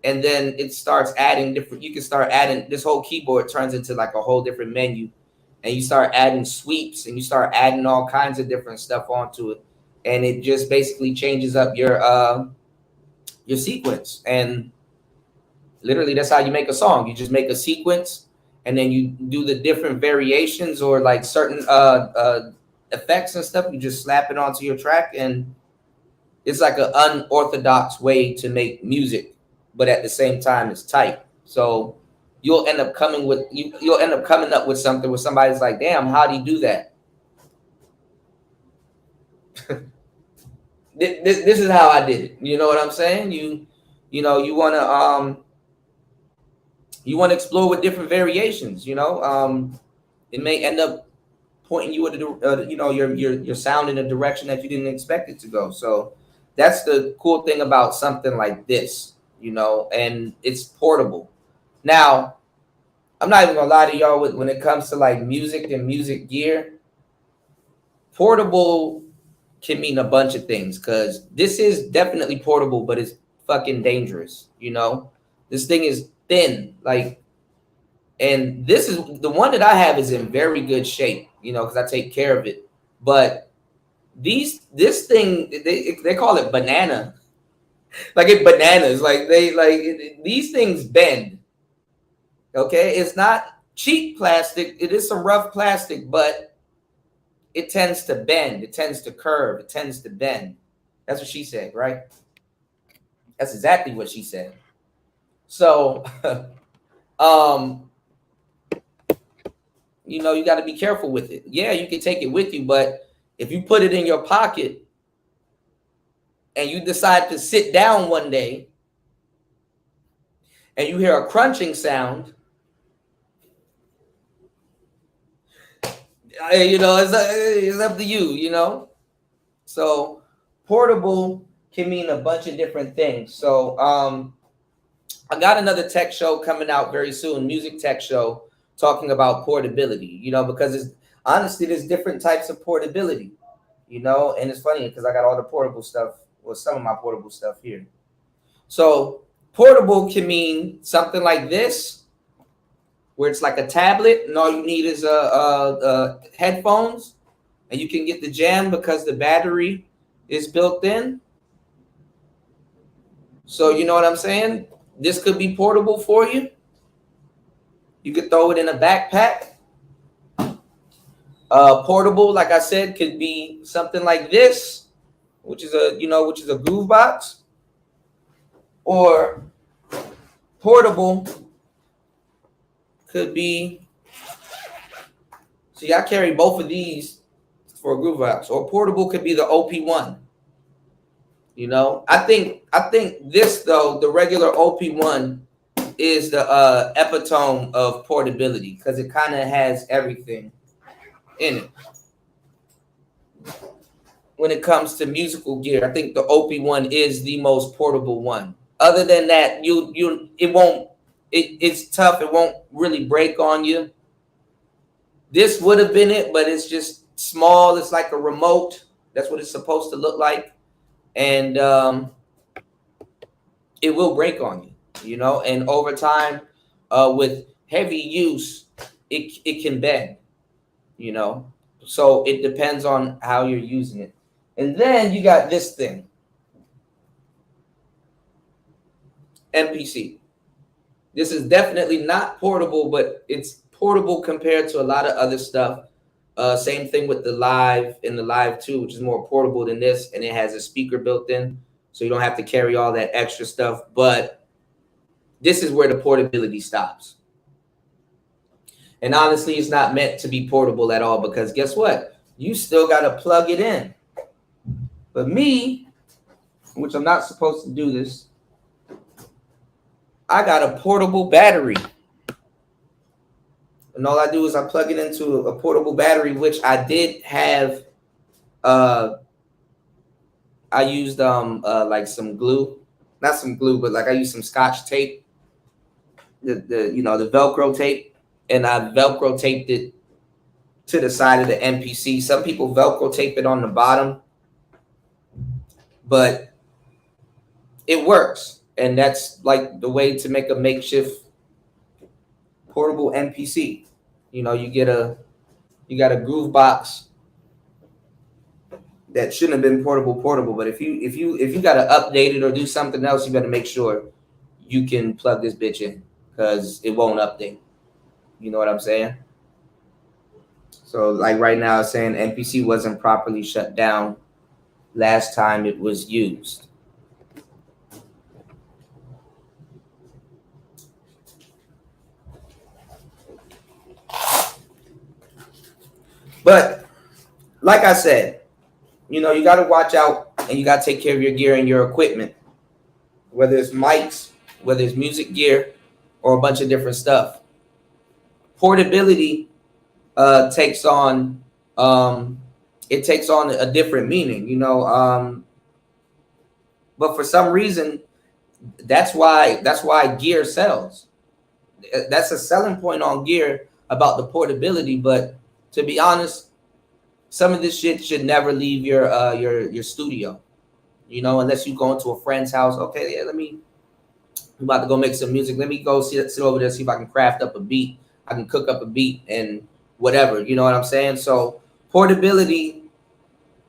Speaker 1: and then it starts adding different, you can start adding, this whole keyboard turns into like a whole different menu, and you start adding sweeps, and you start adding all kinds of different stuff onto it, and it just basically changes up your sequence. And literally that's how you make a song. You just make a sequence, and then you do the different variations or like certain effects and stuff. You just slap it onto your track, and it's like an unorthodox way to make music, but at the same time it's tight. So you'll end up coming up with something where somebody's like, damn, how do you do that? this is how I did it. You know what I'm saying? You know, you want to explore with different variations. You know, it may end up pointing you at you know, your sound in a direction that you didn't expect it to go. So that's the cool thing about something like this, you know, and it's portable. Now, I'm not even gonna lie to y'all, when it comes to like music and music gear, portable can mean a bunch of things, because this is definitely portable, but it's fucking dangerous, you know. This thing is thin, like, and this is the one that I have is in very good shape, you know, because I take care of it. But this thing, they call it banana, like it bananas, like these things bend. Okay, it's not cheap plastic. It is some rough plastic, but it tends to bend. It tends to curve. It tends to bend. That's what she said, right? That's exactly what she said. So, um, you know, you got to be careful with it. Yeah, you can take it with you, but if you put it in your pocket and you decide to sit down one day and you hear a crunching sound, you know, it's up to you, you know. So portable can mean a bunch of different things. So I got another tech show coming out very soon, music tech show, talking about portability, you know, because it's honestly, there's different types of portability, you know, and it's funny because I got all the portable stuff, or some of my portable stuff here. So portable can mean something like this, where it's like a tablet and all you need is headphones, and you can get the jam because the battery is built in. So you know what I'm saying? This could be portable for you. You could throw it in a backpack. Portable, like I said, could be something like this, which is a groove box, or portable could be. See, I carry both of these for a groove box, or portable could be the OP1. You know, I think this though, the regular OP1 is the epitome of portability because it kind of has everything in it. When it comes to musical gear, I think the OP1 is the most portable one. Other than that, it's tough. It won't really break on you. This would have been it, but it's just small. It's like a remote. That's what it's supposed to look like, and it will break on you, you know. And over time, with heavy use, it can bend, you know. So it depends on how you're using it. And then you got this thing, MPC. This is definitely not portable, but it's portable compared to a lot of other stuff. Same thing with the Live and the Live 2, which is more portable than this, and it has a speaker built in, so you don't have to carry all that extra stuff. But this is where the portability stops. And honestly, it's not meant to be portable at all, because guess what? You still got to plug it in. But me, which I'm not supposed to do this, I got a portable battery. And all I do is I plug it into a portable battery, which I did have. I used like some glue, not some glue, but like I used some Scotch tape, the Velcro tape, and I Velcro taped it to the side of the MPC. Some people Velcro tape it on the bottom, but it works, and that's like the way to make a makeshift portable MPC. You know, you got a groove box that shouldn't have been portable, but if you got to update it or do something else, you better make sure you can plug this bitch in, because it won't update. You know what I'm saying? So like right now, it's saying MPC wasn't properly shut down last time it was used. But like I said, you know, you got to watch out and you got to take care of your gear and your equipment, whether it's mics, whether it's music gear, or a bunch of different stuff. Portability takes on it takes on a different meaning, you know. But for some reason, that's why gear sells. That's a selling point on gear about the portability. But to be honest, some of this shit should never leave your studio, you know, unless you go into a friend's house. Okay, yeah, I'm about to go make some music. Let me go sit over there, see if I can craft up a beat. I can cook up a beat and whatever, you know what I'm saying? So portability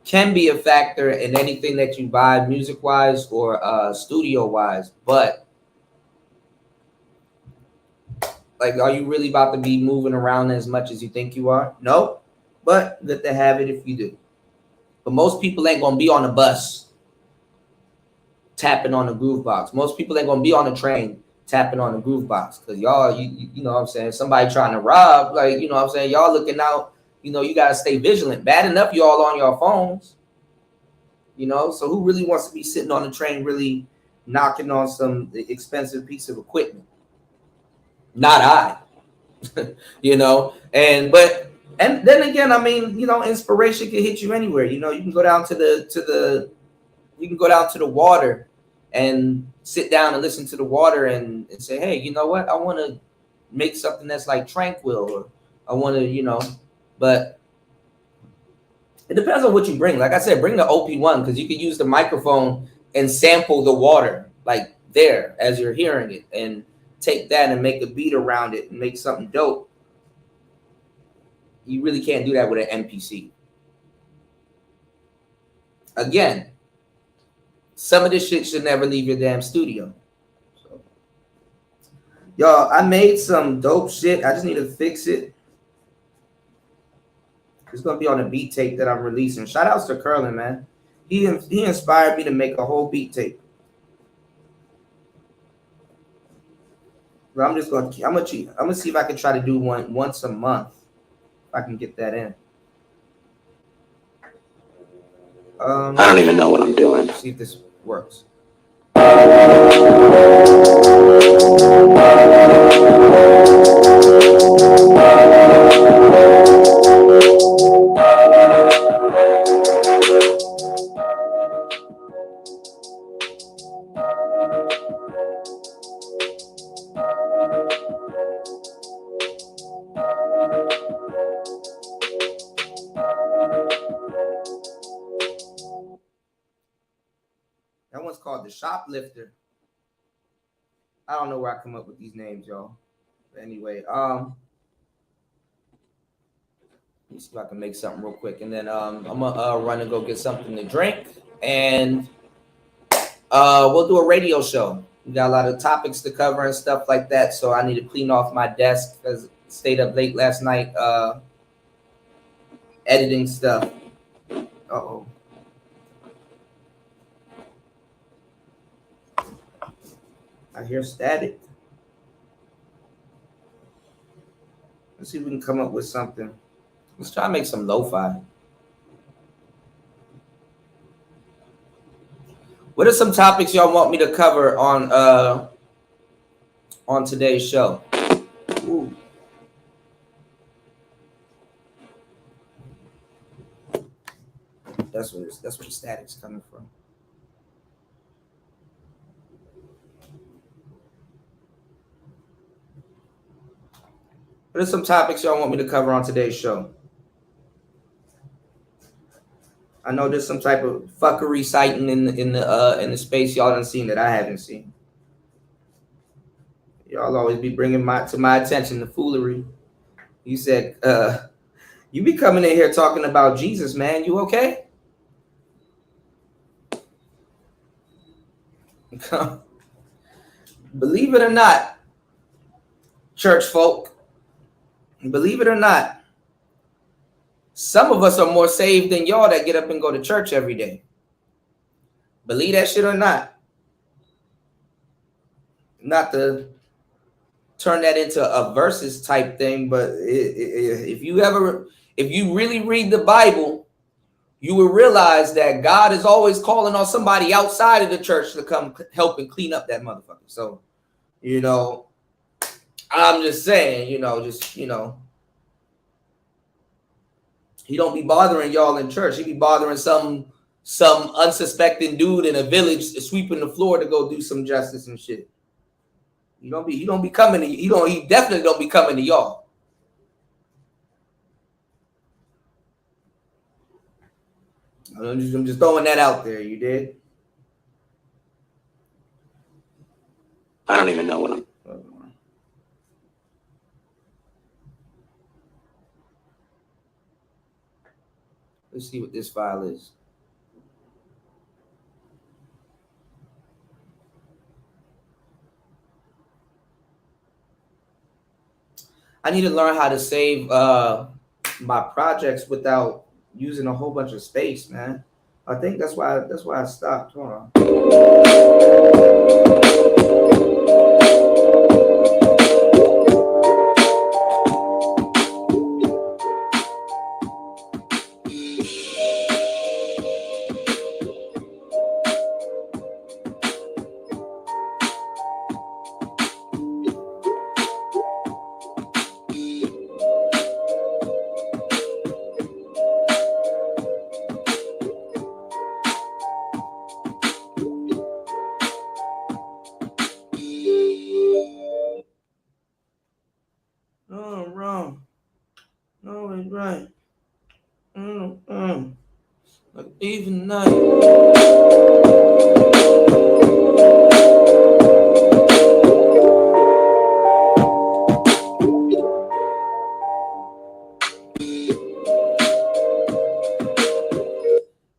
Speaker 1: can be a factor in anything that you buy, music wise or studio wise. But like, are you really about to be moving around as much as you think you are? No, but good to have it if you do. But most people ain't gonna be on a bus tapping on the groove box. Most people ain't gonna be on a train tapping on the groove box, because y'all, you know what I'm saying, somebody trying to rob, like, you know what I'm saying, y'all looking out, you know, you gotta stay vigilant. Bad enough you all on your phones, you know, so who really wants to be sitting on the train really knocking on some expensive piece of equipment? Not I. You know, and then again, I mean, you know, inspiration can hit you anywhere. You know, you can go down to the water and sit down and listen to the water and say, hey, you know what, I want to make something that's like tranquil, or I want to, you know. But it depends on what you bring. Like I said, bring the OP1, because you can use the microphone and sample the water like there as you're hearing it, and take that and make a beat around it and make something dope. You really can't do that with an MPC. Again, some of this shit should never leave your damn studio. So, y'all, I made some dope shit. I just need to fix it. It's gonna be on a beat tape that I'm releasing. Shout outs to Curlin, man. He inspired me to make a whole beat tape. But I'm gonna see if I can try to do one once a month. If I can get that in. I don't even know what I'm doing. See if this works. That one's called The Shoplifter. I don't know where I come up with these names, y'all. But anyway, let me see if I can make something real quick, and then I'm gonna run and go get something to drink, and we'll do a radio show. We got a lot of topics to cover and stuff like that, so I need to clean off my desk because I stayed up late last night editing stuff. Uh-oh. I hear static. Let's see if we can come up with something. Let's try to make some lo-fi. What are some topics y'all want me to cover on today's show? Ooh. That's where the static's coming from. What are some topics y'all want me to cover on today's show? I know there's some type of fuckery sighting in the space y'all done seen that I haven't seen. Y'all always be bringing to my attention the foolery. You said, you be coming in here talking about Jesus, man. You okay? Believe it or not, church folk, believe it or not, some of us are more saved than y'all that get up and go to church every day. Believe that shit or not. Not to turn that into a versus type thing, but if you really read the Bible, you will realize that God is always calling on somebody outside of the church to come help and clean up that motherfucker. So, you know, I'm just saying, you know, he don't be bothering y'all in church. He be bothering some unsuspecting dude in a village sweeping the floor to go do some justice and shit. He don't be coming to, he definitely don't be coming to y'all. I'm just throwing that out there. You did?
Speaker 4: I don't even know what I'm.
Speaker 1: Let's see what this file is. I need to learn how to save my projects without using a whole bunch of space, man. I think that's why I stopped. Hold on. Oh, wrong. No, it's right. Like even night.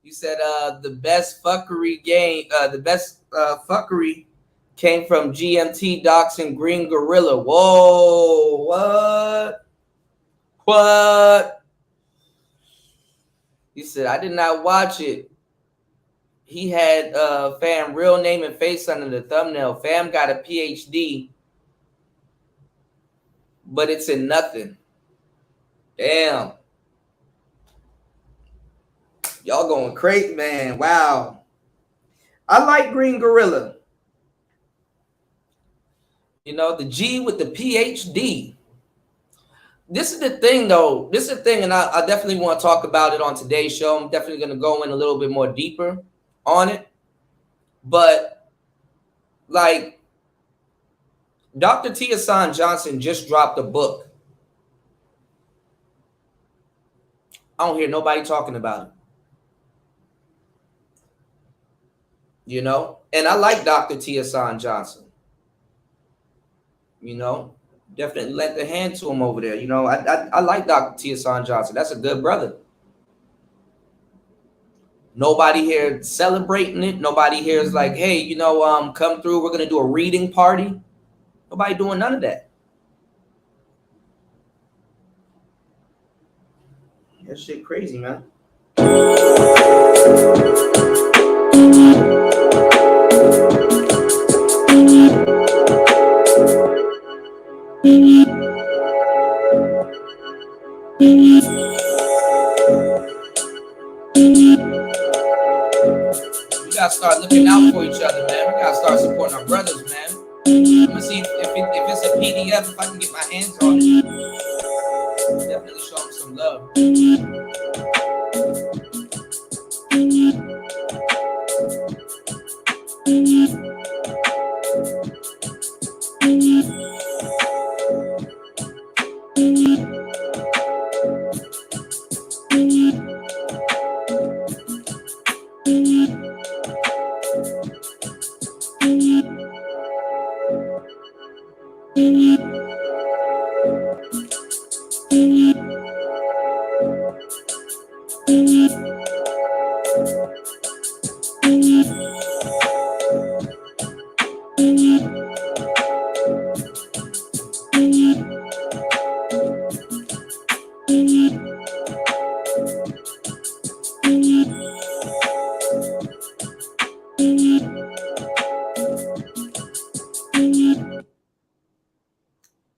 Speaker 1: You said the best fuckery fuckery came from GMT Docs and Green Gorilla. Whoa, what? What? He said, I did not watch it. He had fam real name and face under the thumbnail. Fam got a PhD, but it's in nothing. Damn. Y'all going crazy, man. Wow. I like Green Gorilla. You know, the G with the PhD. This is the thing, though. This is the thing, and I definitely want to talk about it on today's show. I'm definitely going to go in a little bit more deeper on it. But, like, Dr. T.S. Johnson just dropped a book. I don't hear nobody talking about it. You know? And I like Dr. T.S. Johnson. You know? Definitely lent a hand to him over there. You know, I like Dr. T.S. Johnson. That's a good brother. Nobody here celebrating it. Nobody here is like, hey, you know, come through. We're going to do a reading party. Nobody doing none of that. That shit crazy, man. We gotta start looking out for each other, man. We gotta start supporting our brothers, man. I'm gonna see if it's a PDF, if I can get my hands on it. Definitely show them some love.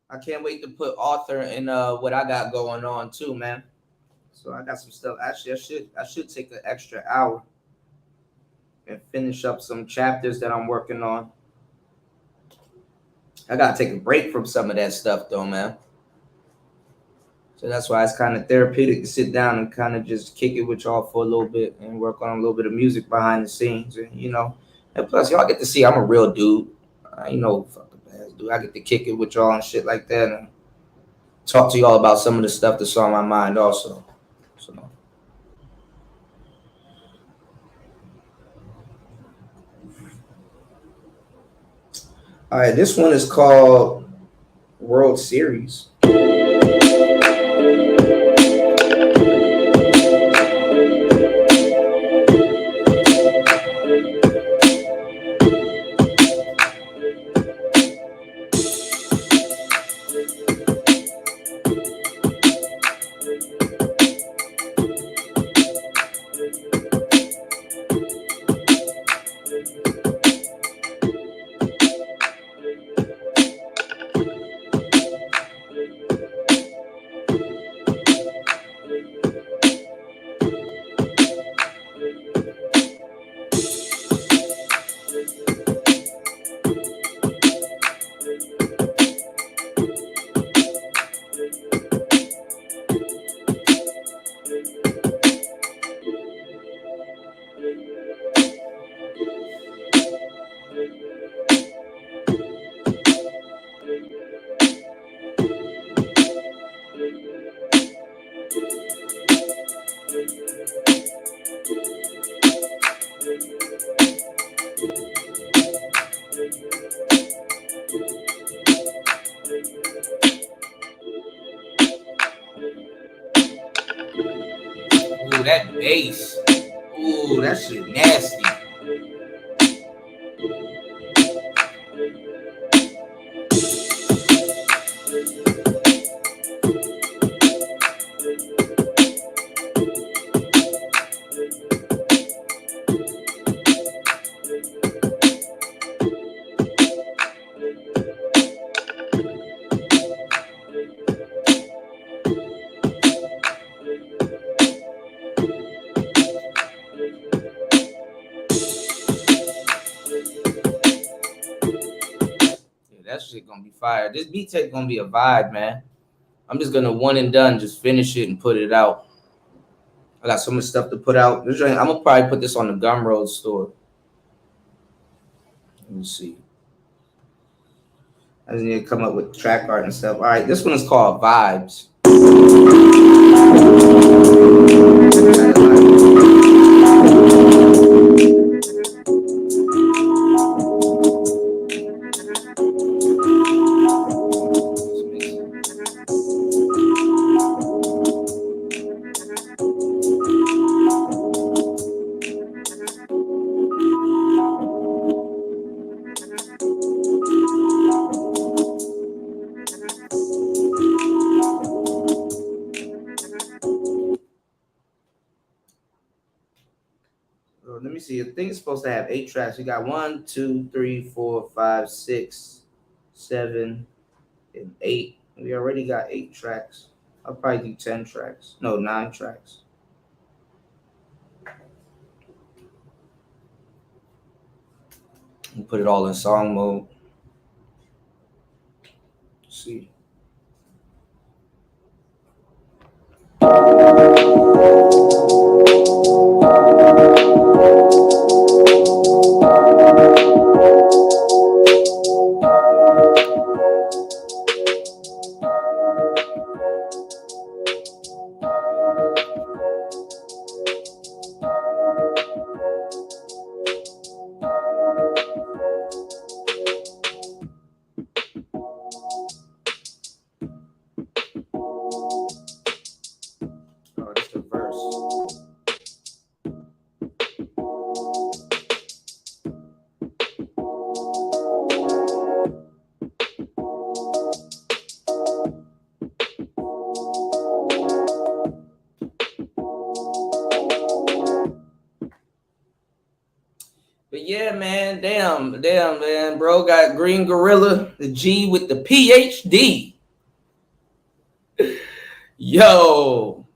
Speaker 1: I can't wait to put author in what I got going on too, man. So I got some stuff. Actually, I should take an extra hour and finish up some chapters that I'm working on. I gotta take a break from some of that stuff though, man. So that's why it's kind of therapeutic to sit down and kind of just kick it with y'all for a little bit and work on a little bit of music behind the scenes, and and plus y'all get to see I'm a real dude. Fucking bad dude. I get to kick it with y'all and shit like that, and talk to y'all about some of the stuff that's on my mind also. So. All right, this one is called World Series. Ooh, that bass. Ooh, that shit nasty. That shit gonna be fire. This beat tape gonna be a vibe, man. I'm just gonna one and done, just finish it and put it out. I got so much stuff to put out. I'm gonna probably put this on the Gumroad store. Let me see. I just need to come up with track art and stuff. All right, this one is called Vibes. Let me see. I think it's supposed to have 8 tracks. We got 1, 2, 3, 4, 5, 6, 7, and 8. We already got 8 tracks. I'll probably do 10 tracks. No, 9 tracks. And put it all in song mode. Let's see. But yeah, man, damn, man, bro got Green Gorilla, the G with the PhD. Yo,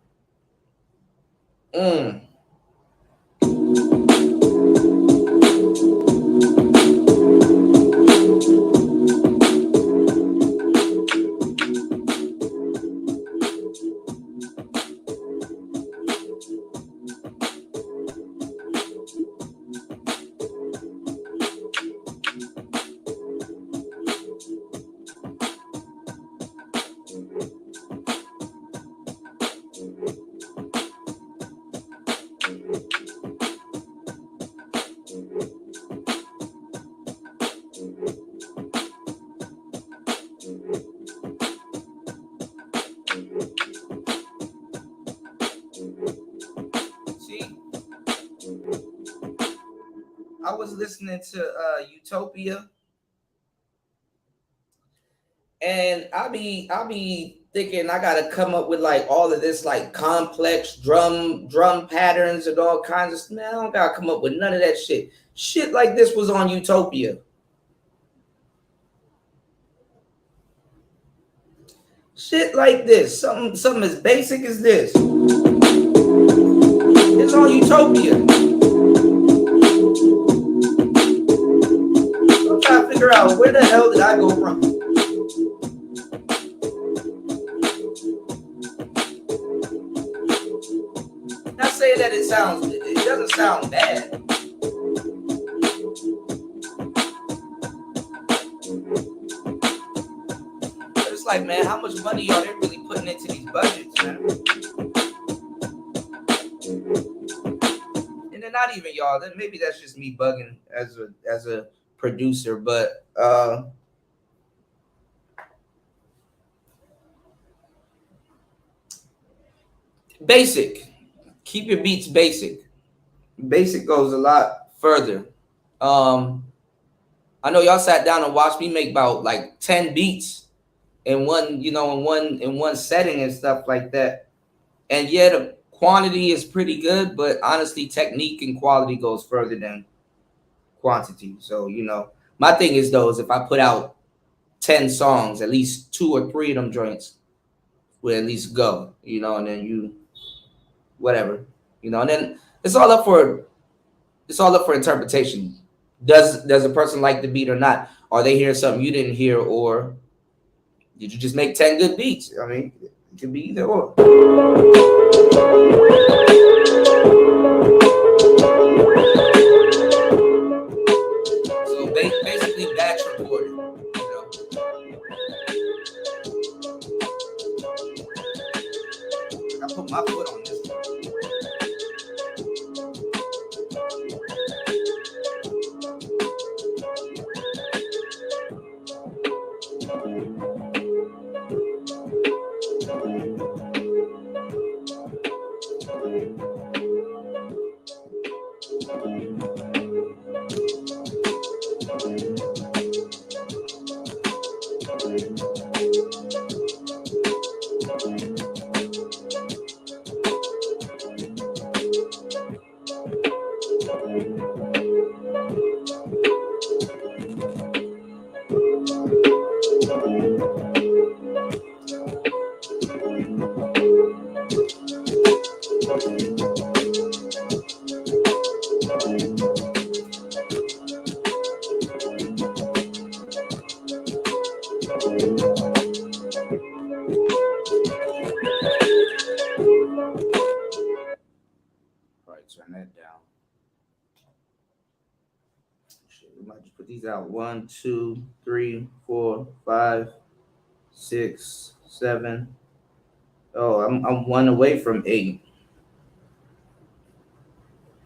Speaker 1: See, I was listening to Utopia, and I be thinking I gotta come up with like all of this like complex drum patterns and all kinds of stuff. Man, I don't gotta come up with none of that shit. Shit like this was on Utopia. Shit like this, something as basic as this. It's on Utopia. I'm trying to figure out where the hell did I go wrong. Not saying that it doesn't sound bad. But it's like, man, how much money are they really putting into these budgets, man? And then not even y'all. Then maybe that's just me bugging as a producer, but basic. Keep your beats basic. Basic goes a lot further. I know y'all sat down and watched me make about like 10 beats in one, in one setting and stuff like that. And yeah, the quantity is pretty good, but honestly, technique and quality goes further than quantity. So, my thing is though, is if I put out 10 songs, at least 2 or 3 of them joints will at least go, and then whatever, and then it's all up for interpretation. Does a person like the beat or not? Are they hearing something you didn't hear, or did you just make 10 good beats? I mean, it can be either or. So basically batch recording. I put my foot on this one. Turn that down. Shit, we might just put these out. 1, 2, 3, 4, 5, 6, 7. Oh, I'm 1 away from 8.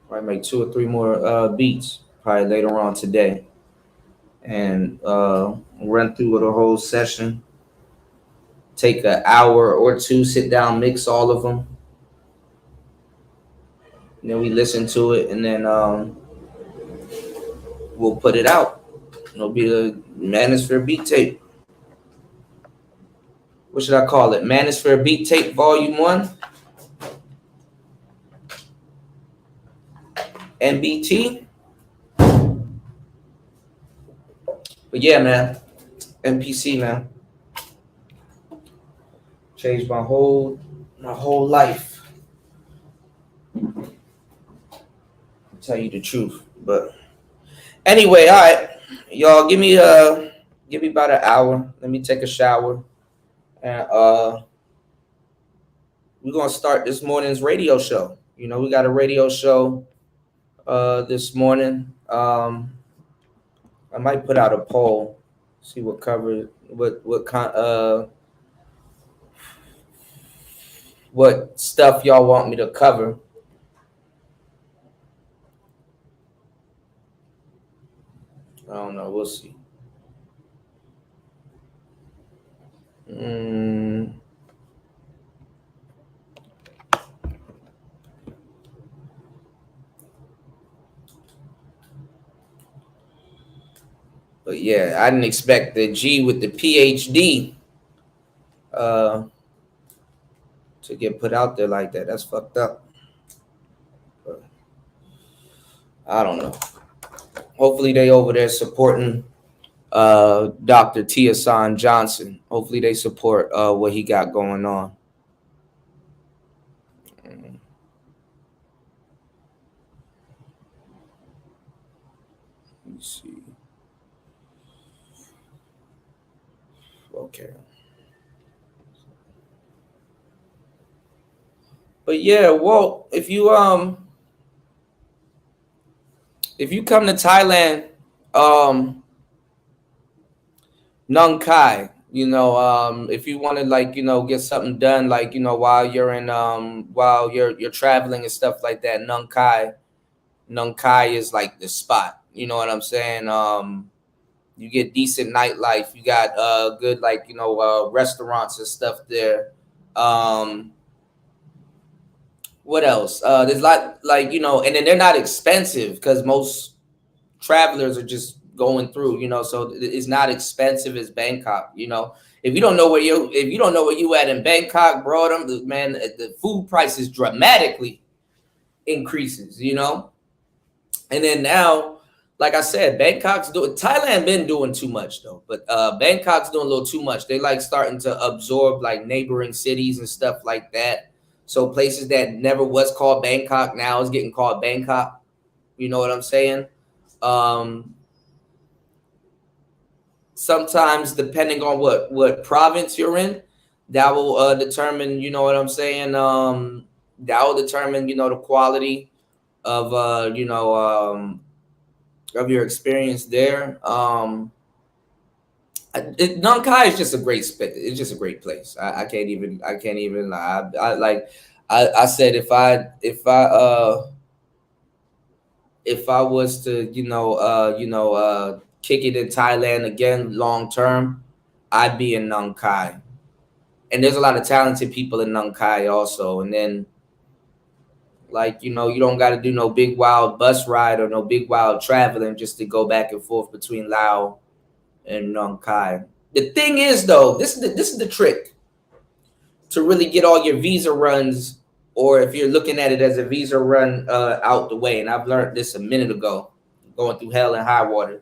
Speaker 1: Probably make 2 or 3 more beats probably later on today, and run through the whole session. Take an hour or 2, sit down, mix all of them. And then we listen to it, and then we'll put it out. It'll be the Manosphere Beat Tape. What should I call it? Manosphere Beat Tape Volume 1. MBT. But yeah, man. MPC, man. Changed my whole life. tell you the truth. But anyway, all right, y'all, give me about an hour. Let me take a shower, and we're gonna start this morning's radio show. You know, we got a radio show this morning. I might put out a poll, see what cover what stuff y'all want me to cover. I don't know. We'll see. But yeah, I didn't expect the G with the PhD to get put out there like that. That's fucked up. But I don't know. Hopefully they over there supporting Dr. Tiasan Johnson. Hopefully they support what he got going on. Let me see. Okay. But yeah, Walt, if you come to Thailand, Nung Khai, you know, if you want to like, you know, get something done, like, you know, while you're in while you're traveling and stuff like that, Nung Khai is like the spot. You know what I'm saying? You get decent nightlife. You got good, like, you know, restaurants and stuff there. What else? There's a lot, like, you know, and then they're not expensive because most travelers are just going through, you know, so it's not expensive as Bangkok. You know, if you don't know where you at in Bangkok, bro, man, the food prices dramatically increases, you know. And then now, like I said, Thailand been doing too much though, but Bangkok's doing a little too much. They like starting to absorb like neighboring cities and stuff like that. So places that never was called Bangkok now is getting called Bangkok. You know what I'm saying? Sometimes depending on what province you're in, that will determine, you know what I'm saying? That will determine, you know, the quality of you know, of your experience there. Nong Khai is just a great space. It's just a great place. I can't even lie. I said if I was to, you know, kick it in Thailand again long term, I'd be in Nong Khai. And there's a lot of talented people in Nong Khai also. And then, like, you know, you don't got to do no big wild bus ride or no big wild traveling just to go back and forth between Laos and Nong Khai. The thing is, though, this is the trick to really get all your visa runs, or if you're looking at it as a visa run, out the way. And I've learned this a minute ago, going through hell and high water.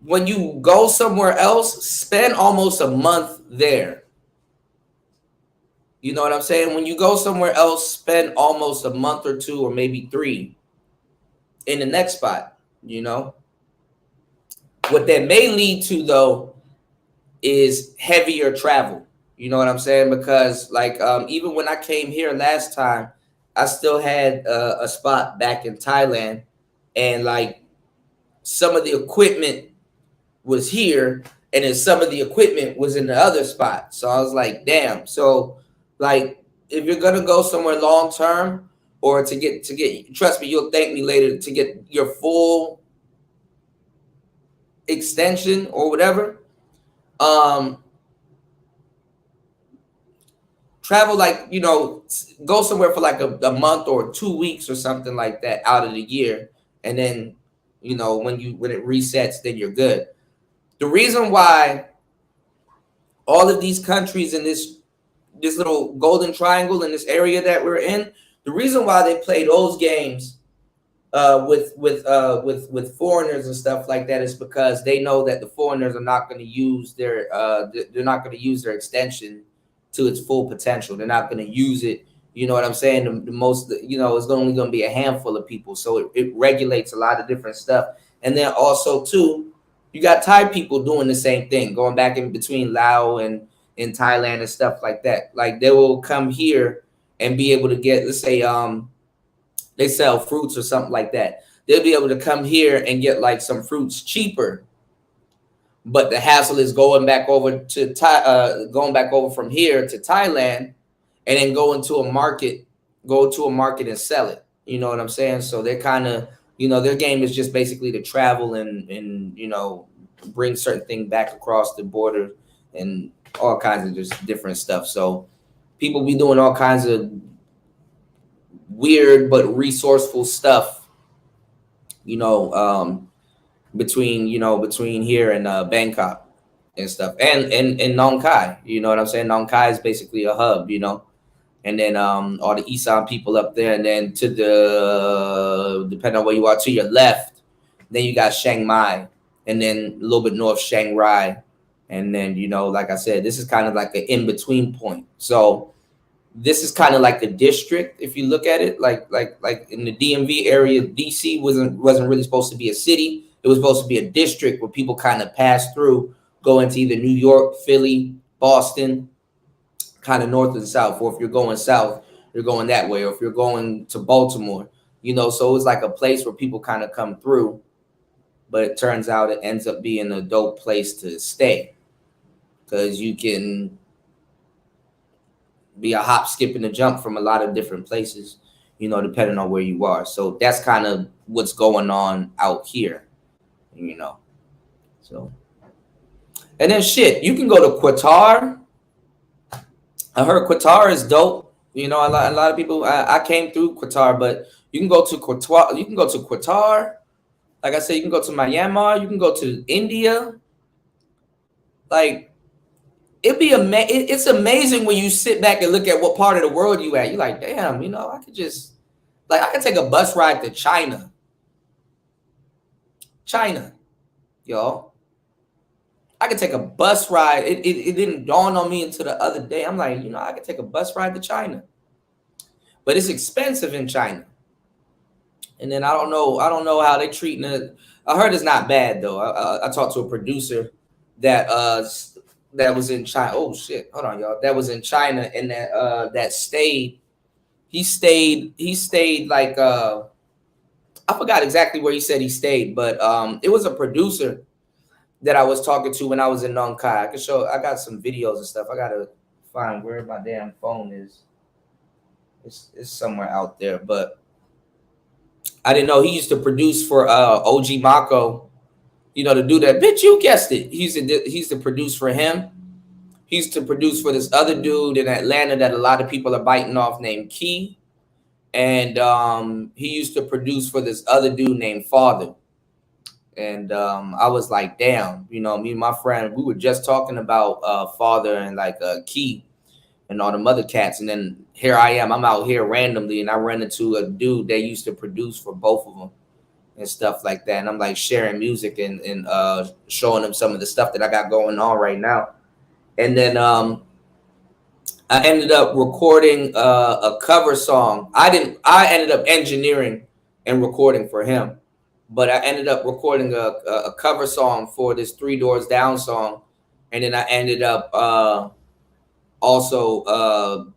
Speaker 1: When you go somewhere else, spend almost a month there. You know what I'm saying? When you go somewhere else, spend almost a month or two or maybe 3 in the next spot, you know? What that may lead to, though, is heavier travel. You know what I'm saying? Because, like, even when I came here last time, I still had a spot back in Thailand. And, like, some of the equipment was here, and then some of the equipment was in the other spot. So I was like, damn. So, like, if you're gonna go somewhere long term, or to get trust me, you'll thank me later, to get your full extension or whatever, travel, like, you know, go somewhere for like a month or 2 weeks or something like that out of the year, and then, you know, when it resets, then you're good. The reason why all of these countries in this little golden triangle in this area that we're in, the reason why they play those games with foreigners and stuff like that is because they know that the foreigners are not going to use their they're not going to use their extension to its full potential. They're not going to use it. You know what I'm saying? The most, it's only going to be a handful of people. So it regulates a lot of different stuff. And then also too, you got Thai people doing the same thing, going back in between Laos and in Thailand and stuff like that. Like they will come here and be able to get, let's say, they sell fruits or something like that. They'll be able to come here and get like some fruits cheaper. But the hassle is going back over from here to Thailand, and then go to a market and sell it. You know what I'm saying? So they're kind of, their game is just basically to travel and bring certain things back across the border and all kinds of just different stuff. So people be doing all kinds of weird but resourceful stuff, between here and Bangkok and stuff, and Nong Khai. You know what I'm saying? Nong Khai is basically a hub, and then all the Isan people up there, and then to the, depending on where you are, to your left, then you got Chiang Mai, and then a little bit north Chiang Rai, and then like I said, this is kind of like an in between point. So this is kind of like a district if you look at it, like in the DMV area. DC wasn't really supposed to be a city. It was supposed to be a district where people kind of pass through, go into either New York, Philly, Boston, kind of north and south. Or if you're going south, you're going that way. Or if you're going to Baltimore, so it's like a place where people kind of come through. But it turns out it ends up being a dope place to stay, because you can be a hop, skip, and a jump from a lot of different places, depending on where you are. So that's kind of what's going on out here, So, and then shit, you can go to Qatar. I heard Qatar is dope. A lot of people. I came through Qatar, but you can go to Qatar. You can go to Qatar. Like I said, you can go to Myanmar. You can go to India. Like, it's amazing when you sit back and look at what part of the world you at. You're like, damn, I could just, like, I could take a bus ride to China. Y'all. I could take a bus ride. It didn't dawn on me until the other day. I'm like, I could take a bus ride to China. But it's expensive in China. And then I don't know how they treating it. I heard it's not bad though. I talked to a producer that was in China. Oh shit, hold on, y'all. That was in China, and that stayed. He stayed like I forgot exactly where he said he stayed, but it was a producer that I was talking to when I was in Nong Khai. I got some videos and stuff. I gotta find where my damn phone is. It's somewhere out there, but I didn't know he used to produce for OG Mako. To do that. Bitch, you guessed it. He's to produce for him. He used to produce for this other dude in Atlanta that a lot of people are biting off named Key. And he used to produce for this other dude named Father. And I was like, damn, me and my friend, we were just talking about Father and like Key and all the other cats. And then here I am. I'm out here randomly, and I ran into a dude that used to produce for both of them and stuff like that. And I'm like sharing music and showing them some of the stuff that I got going on right now. And then I ended up recording a cover song. I ended up engineering and recording for him, but I ended up recording a cover song for this 3 Doors Down song. And then I ended up also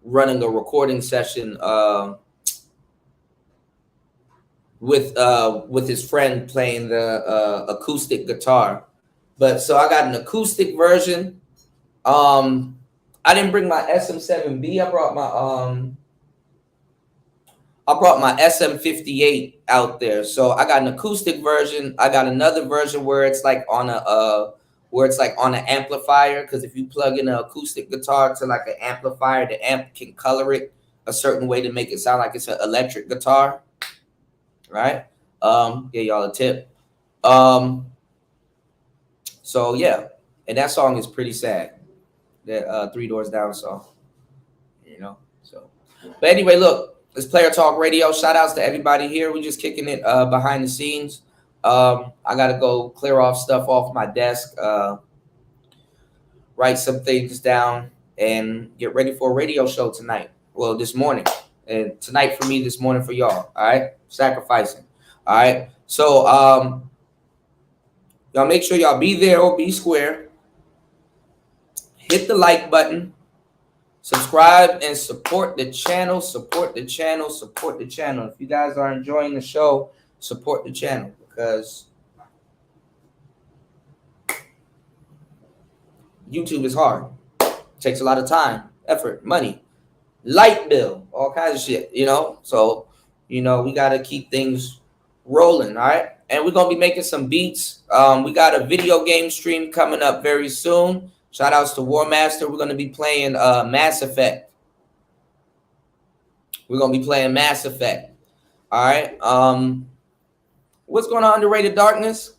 Speaker 1: running a recording session with his friend playing the acoustic guitar. But so I got an acoustic version. I didn't bring my SM7B. I brought my SM58 out there. So I got an acoustic version. I got another version where it's like on an amplifier, because if you plug in an acoustic guitar to like an amplifier, the amp can color it a certain way to make it sound like it's an electric guitar. Right? Yeah, y'all a tip. So yeah, and that song is pretty sad. That 3 Doors Down song. So but anyway, look, it's Player Talk Radio. Shout outs to everybody here. We're just kicking it behind the scenes. I gotta go clear off stuff off my desk. Right write some things down, and get ready for a radio show tonight. Well, this morning, and tonight for me, this morning for y'all. All right, sacrificing. All right, so y'all make sure y'all be there or be square. Hit the like button, subscribe, and support the channel. Support the channel. Support the channel. If you guys are enjoying the show, support the channel, because YouTube is hard. Takes a lot of time, effort, money, light bill, all kinds of shit, you know? So, you know, we got to keep things rolling, all right? And we're going to be making some beats. We got a video game stream coming up very soon. Shout outs to War Master. We're going to be playing Mass Effect. We're going to be playing Mass Effect, all right? What's going on, Underrated Darkness?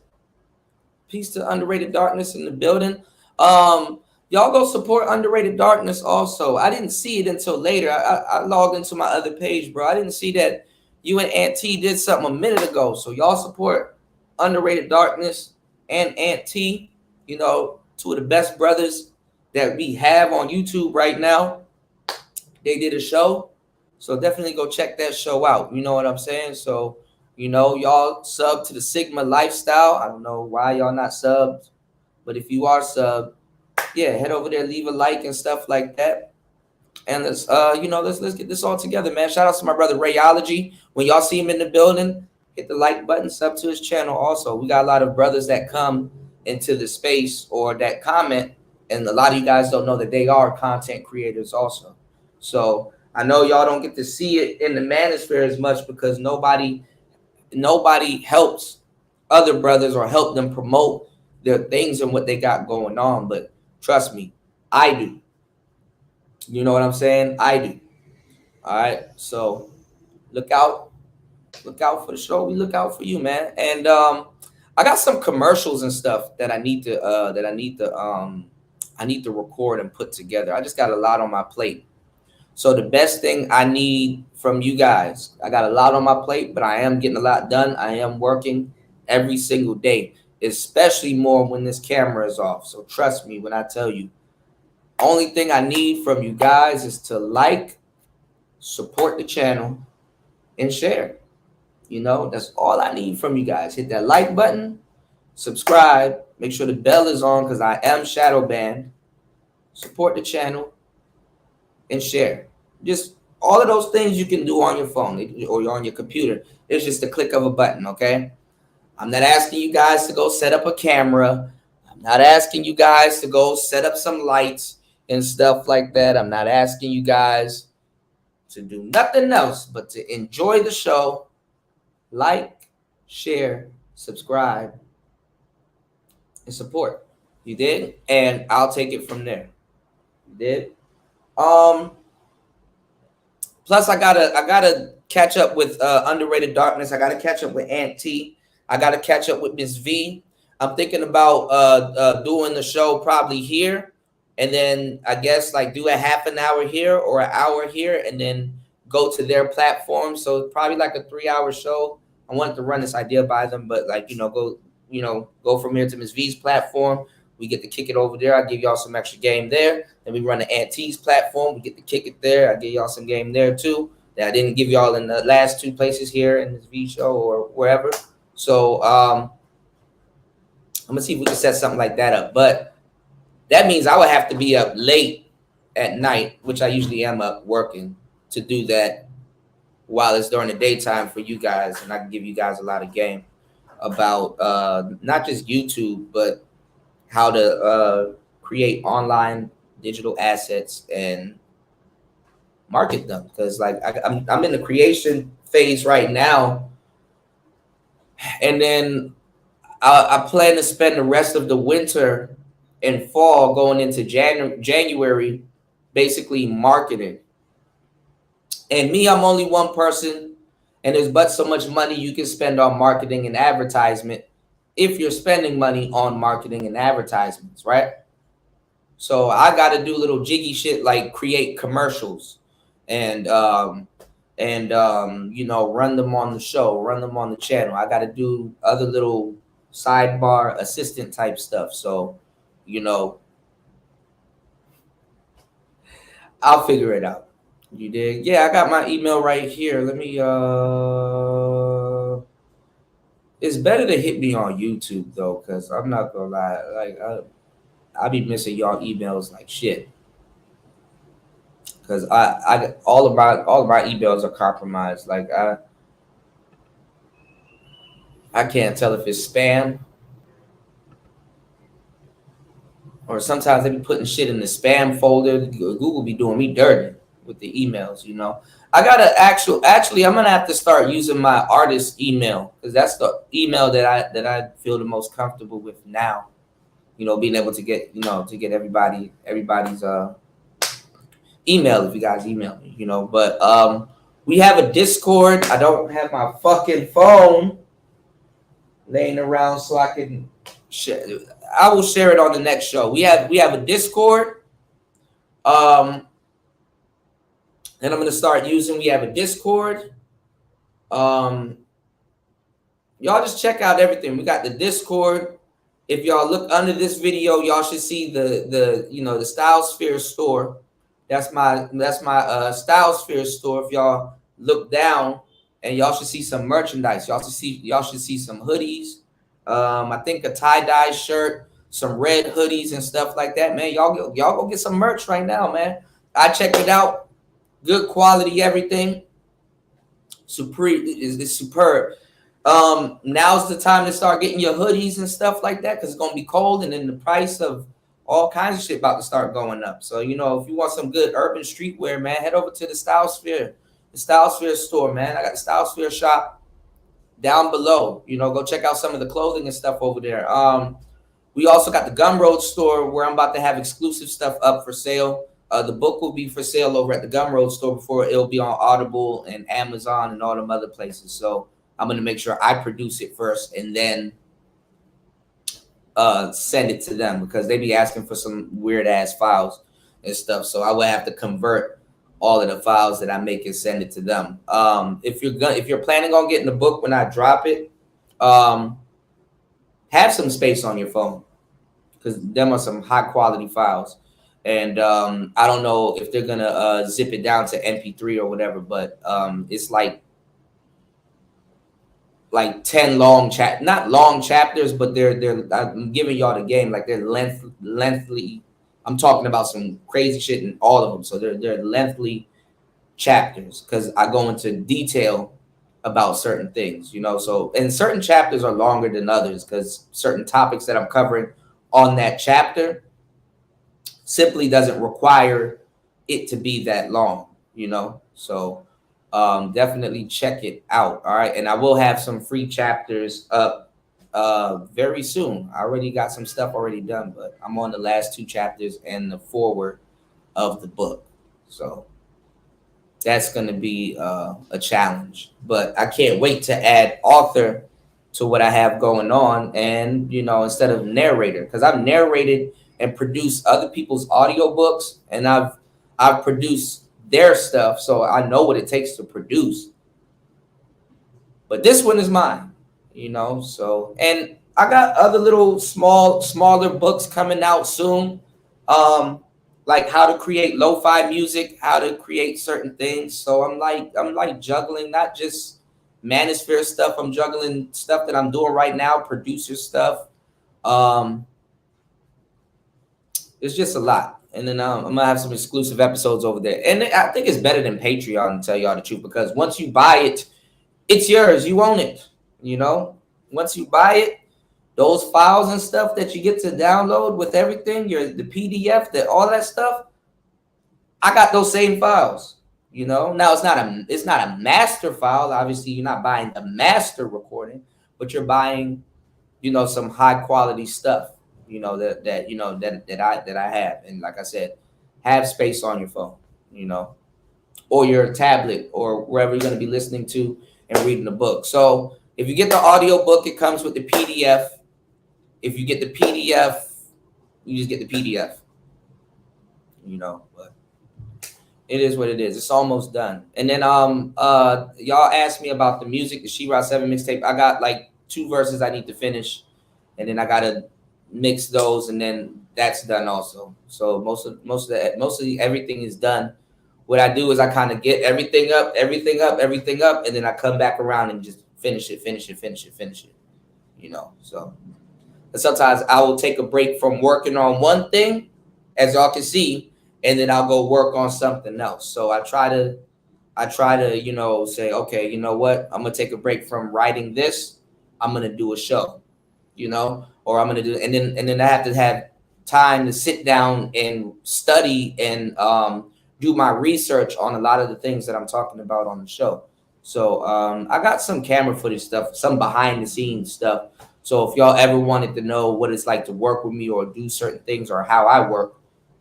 Speaker 1: Peace to Underrated Darkness in the building. Y'all go support Underrated Darkness also. I didn't see it until later. I logged into my other page, bro. I didn't see that you and Aunt T did something a minute ago. So y'all support Underrated Darkness and Aunt T. You know, two of the best brothers that we have on YouTube right now. They did a show. So definitely go check that show out. You know what I'm saying? So, you know, y'all sub to the Sigma Lifestyle. I don't know why y'all not subbed, but if you are subbed, yeah, head over there, leave a like and stuff like that. And let's let's get this all together, man. Shout out to my brother Rayology. When y'all see him in the building, hit the like button, sub to his channel also. We got a lot of brothers that come into the space or that comment, and a lot of you guys don't know that they are content creators also. So I know y'all don't get to see it in the manosphere as much because nobody helps other brothers or help them promote their things and what they got going on. But trust me, I do. You know what I'm saying? I do. All right. So look out for the show. We look out for you, man. And I got some commercials and stuff that I need to record and put together. I just got a lot on my plate. So the best thing I need from you guys, I got a lot on my plate, but I am getting a lot done. I am working every single day, especially more when this camera is off. So trust me when I tell you, only thing I need from you guys is to like, support the channel, and share. You know, that's all I need from you guys. Hit that like button, subscribe, make sure the bell is on because I am shadow banned. Support the channel and share. Just all of those things you can do on your phone or on your computer. It's just a click of a button, okay? I'm not asking you guys to go set up a camera. I'm not asking you guys to go set up some lights and stuff like that. I'm not asking you guys to do nothing else but to enjoy the show, like, share, subscribe, and support. You did? And I'll take it from there. You did? Plus I gotta catch up with Underrated Darkness. I gotta catch up with Aunt T. I gotta catch up with Miss V. I'm thinking about doing the show probably here, and then I guess like do a half an hour here or an hour here, and then go to their platform. So probably like a 3-hour show. I wanted to run this idea by them, but like go from here to Miss V's platform. We get to kick it over there. I give y'all some extra game there. Then we run the Aunt T's platform. We get to kick it there. I give y'all some game there too that I didn't give y'all in the last 2 places here in this V show or wherever. So I'm gonna see if we can set something like that up. But that means I would have to be up late at night, which I usually am up working, to do that while it's during the daytime for you guys, and I can give you guys a lot of game about not just YouTube, but how to create online digital assets and market them. Because like I'm in the creation phase right now, and then I plan to spend the rest of the winter and fall going into January basically marketing. And me, I'm only one person, and there's but so much money you can spend on marketing and advertisement if you're spending money on marketing and advertisements, right? So I got to do little jiggy shit like create commercials and run them on the show, run them on the channel. I got to do other little sidebar assistant type stuff. So, I'll figure it out. You did? Yeah, I got my email right here. Let me it's better to hit me on YouTube though, because I'm not gonna lie, like I be missing y'all emails like shit. Cause I all of my emails are compromised. Like I can't tell if it's spam or sometimes they be putting shit in the spam folder. Google be doing me dirty with the emails, you know. I got to actually I'm gonna have to start using my artist email because that's the email that I feel the most comfortable with now. You know, being able to get everybody's email if you guys email me, you know. But we have a Discord. I don't have my fucking phone laying around so I can share. I will share it on the next show. We have a Discord. And I'm gonna start using. We have a Discord. Y'all just check out everything. We got the Discord. If y'all look under this video, y'all should see the the Stylesphere store. That's my Stylesphere store. If y'all look down, and y'all should see some merchandise. Y'all should see some hoodies. I think a tie-dye shirt, some red hoodies and stuff like that. Man, y'all go get some merch right now, man. I checked it out. Good quality, everything. Is superb. Now's the time to start getting your hoodies and stuff like that because it's gonna be cold, and then the price of all kinds of shit about to start going up. So you know, if you want some good urban streetwear, man, head over to the Stylesphere store, man. I got the Stylesphere shop down below. You know, go check out some of the clothing and stuff over there. We also got the Gumroad store where I'm about to have exclusive stuff up for sale. The book will be for sale over at the Gumroad store before it'll be on Audible and Amazon and all them other places. So I'm going to make sure I produce it first and then send it to them because they be asking for some weird ass files and stuff. So I would have to convert all of the files that I make and send it to them. If you're planning on getting the book when I drop it, have some space on your phone because them are some high quality files. And I don't know if they're gonna zip it down to MP3 or whatever, but it's like 10 not long chapters, but they're I'm giving y'all the game, like they're lengthy. I'm talking about some crazy shit in all of them, so they're lengthy chapters because I go into detail about certain things, you know. So and certain chapters are longer than others because certain topics that I'm covering on that chapter simply doesn't require it to be that long, you know. So definitely check it out. All right, and I will have some free chapters up very soon. I already got some stuff already done, but I'm on the last 2 chapters and the foreword of the book. So that's going to be a challenge, but I can't wait to add author to what I have going on. And, you know, instead of narrator, because I've narrated and produced other people's audiobooks and I've produced their stuff. So I know what it takes to produce, but this one is mine, you know? So, and I got other little smaller books coming out soon. Like how to create lo-fi music, how to create certain things. So I'm like juggling, not just Manosphere stuff. I'm juggling stuff that I'm doing right now, producer stuff. It's just a lot. And then I'm gonna have some exclusive episodes over there. And I think it's better than Patreon, to tell y'all the truth, because once you buy it, it's yours. You own it. You know, once you buy it, those files and stuff that you get to download with everything, the PDF, all that stuff, I got those same files. You know, now it's not a master file. Obviously, you're not buying the master recording, but you're buying, you know, some high quality stuff. You know that I have, and like I said, have space on your phone. You know, or your tablet, or wherever you're going to be listening to and reading the book. So if you get the audio book, it comes with the PDF. If you get the PDF, you just get the PDF, you know, but it is what it is. It's almost done. And then y'all asked me about the music, the She-Ra 7 mixtape. I got like 2 verses I need to finish, and then I gotta mix those and then that's done also. So most of everything is done. What I do is I kind of get everything up, and then I come back around and just finish it. You know, so and sometimes I will take a break from working on one thing, as y'all can see, and then I'll go work on something else. So I try to, you know, say, okay, you know what? I'm gonna take a break from writing this. I'm gonna do a show, you know, or I'm gonna do, and then I have to have time to sit down and study and do my research on a lot of the things that I'm talking about on the show. So I got some camera footage stuff, some behind the scenes stuff. So if y'all ever wanted to know what it's like to work with me or do certain things or how I work,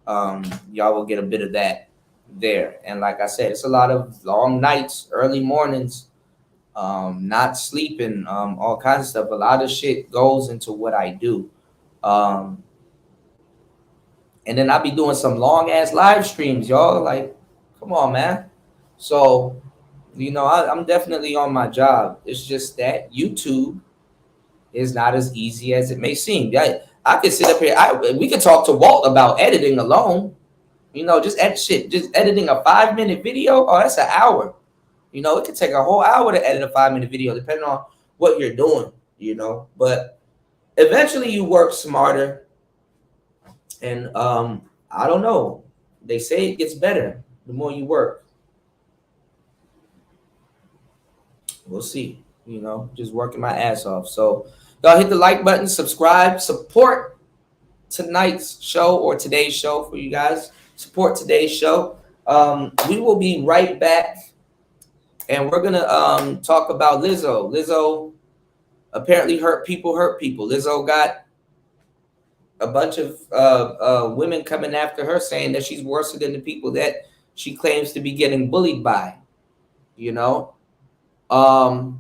Speaker 1: y'all will get a bit of that there. And like I said, it's a lot of long nights, early mornings, not sleeping, all kinds of stuff. A lot of shit goes into what I do. And then I'll be doing some long ass live streams, y'all. Like, come on, man. So, you know, I'm definitely on my job. It's just that YouTube is not as easy as it may seem. I could sit up here. We could talk to Walt about editing alone. You know, just editing a 5-minute video. Oh, that's an hour. You know, it could take a whole hour to edit a 5-minute video, depending on what you're doing. You know, but eventually you work smarter. And I don't know. They say it gets better the more you work. We'll see. You know, just working my ass off. So y'all hit the like button, subscribe, support tonight's show or today's show for you guys. Support today's show. We will be right back, and we're gonna talk about Lizzo. Lizzo apparently hurt people. Lizzo got a bunch of women coming after her, saying that she's worse than the people that she claims to be getting bullied by. You know, I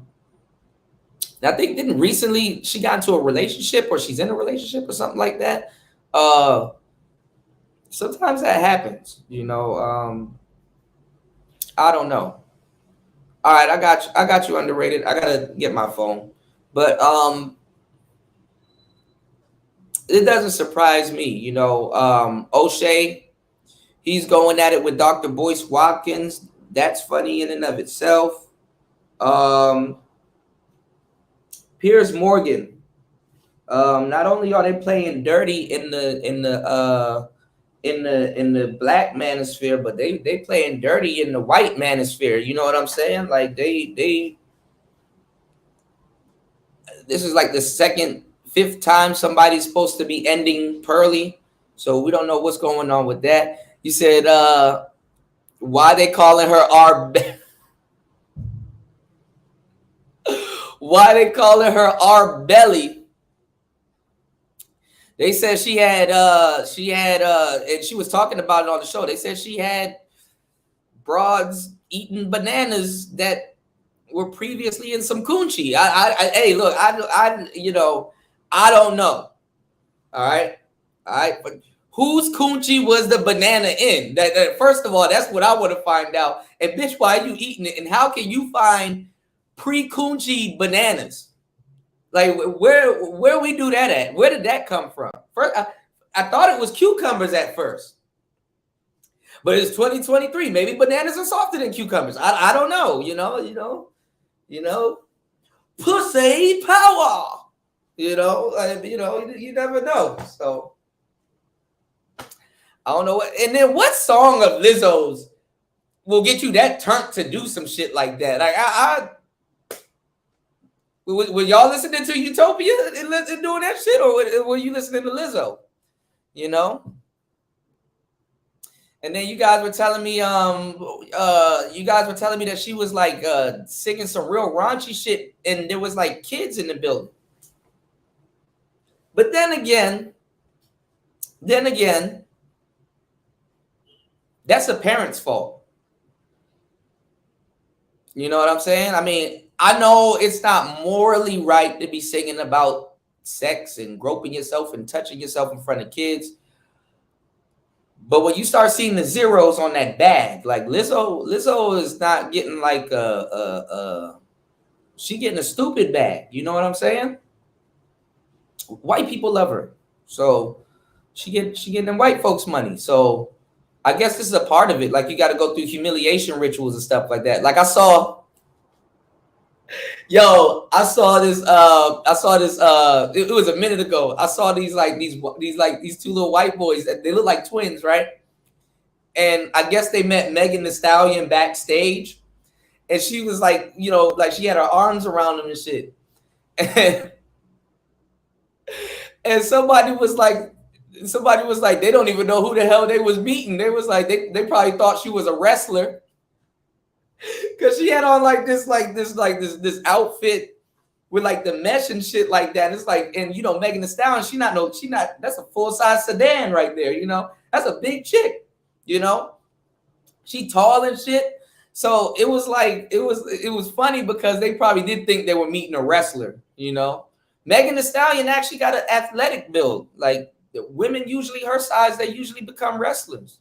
Speaker 1: think didn't recently she got into a relationship, or she's in a relationship or something like that. Sometimes that happens, you know. I don't know. All right, I got you underrated. I gotta get my phone, but it doesn't surprise me, you know. O'Shea, he's going at it with Dr. Boyce Watkins. That's funny in and of itself. Piers Morgan. Not only are they playing dirty in the black manosphere, but they playing dirty in the white manosphere. You know what I'm saying? Like they this is like the fifth time somebody's supposed to be ending Pearly. So we don't know what's going on with that. You said why they calling her why they calling her our belly? They said she had and she was talking about it on the show. They said she had broads eating bananas that were previously in some coochie. Hey, look, you know, I don't know. All right, but whose coochie was the banana in? That first of all, that's what I want to find out. And bitch, why are you eating it? And how can you find pre-coochie bananas? Like where we do that at? Where did that come from? First, I thought it was cucumbers at first, but it's 2023. Maybe bananas are softer than cucumbers. I don't know. You know, pussy power. You know, you never know. So I don't know what. And then what song of Lizzo's will get you that turned to do some shit like that? Like were y'all listening to Utopia and doing that shit, or were you listening to Lizzo? You know. And then you guys were telling me, that she was like singing some real raunchy shit, and there was like kids in the building. But then again, that's a parent's fault. You know what I'm saying? I mean, I know it's not morally right to be singing about sex and groping yourself and touching yourself in front of kids. But when you start seeing the zeros on that bag, like Lizzo is not getting like she getting a stupid bag. You know what I'm saying? White people love her. So She getting them white folks money. So I guess this is a part of it. Like you got to go through humiliation rituals and stuff like that. Like I saw, I saw this. It was a minute ago. I saw these two little white boys that they look like twins, right? And I guess they met Megan Thee Stallion backstage, and she was like, like she had her arms around him and shit. And somebody was like, they don't even know who the hell they was meeting. They was like, they probably thought she was a wrestler because she had on this outfit with like the mesh and shit like that. It's like, and Megan Thee Stallion, she not. That's a full size sedan right there. That's a big chick. She tall and shit. So it was like it was funny because they probably did think they were meeting a wrestler. Megan Thee Stallion actually got an athletic build. Like the women usually her size, they usually become wrestlers.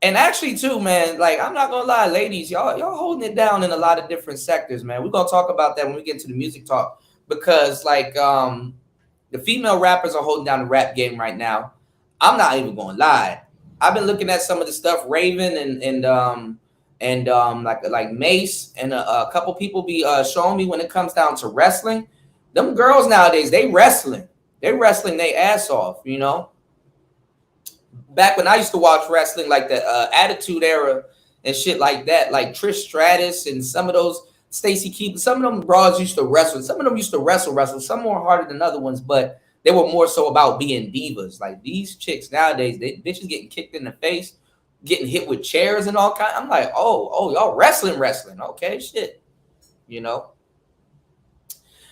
Speaker 1: And actually too, man, like I'm not gonna lie, ladies, y'all holding it down in a lot of different sectors, man. We're gonna talk about that when we get to the music talk because like the female rappers are holding down the rap game right now. I'm not even gonna lie. I've been looking at some of the stuff Raven and like Mace and a couple people be showing me when it comes down to wrestling. Them girls nowadays, they wrestling their ass off, Back when I used to watch wrestling, like the Attitude Era and shit like that, like Trish Stratus and some of those Stacy Keibler, some of them broads used to wrestle. Some of them used to wrestle. Some more harder than other ones, but they were more so about being divas. Like these chicks nowadays, they bitches getting kicked in the face, getting hit with chairs and all kind. I'm like, oh, y'all wrestling. Okay, shit,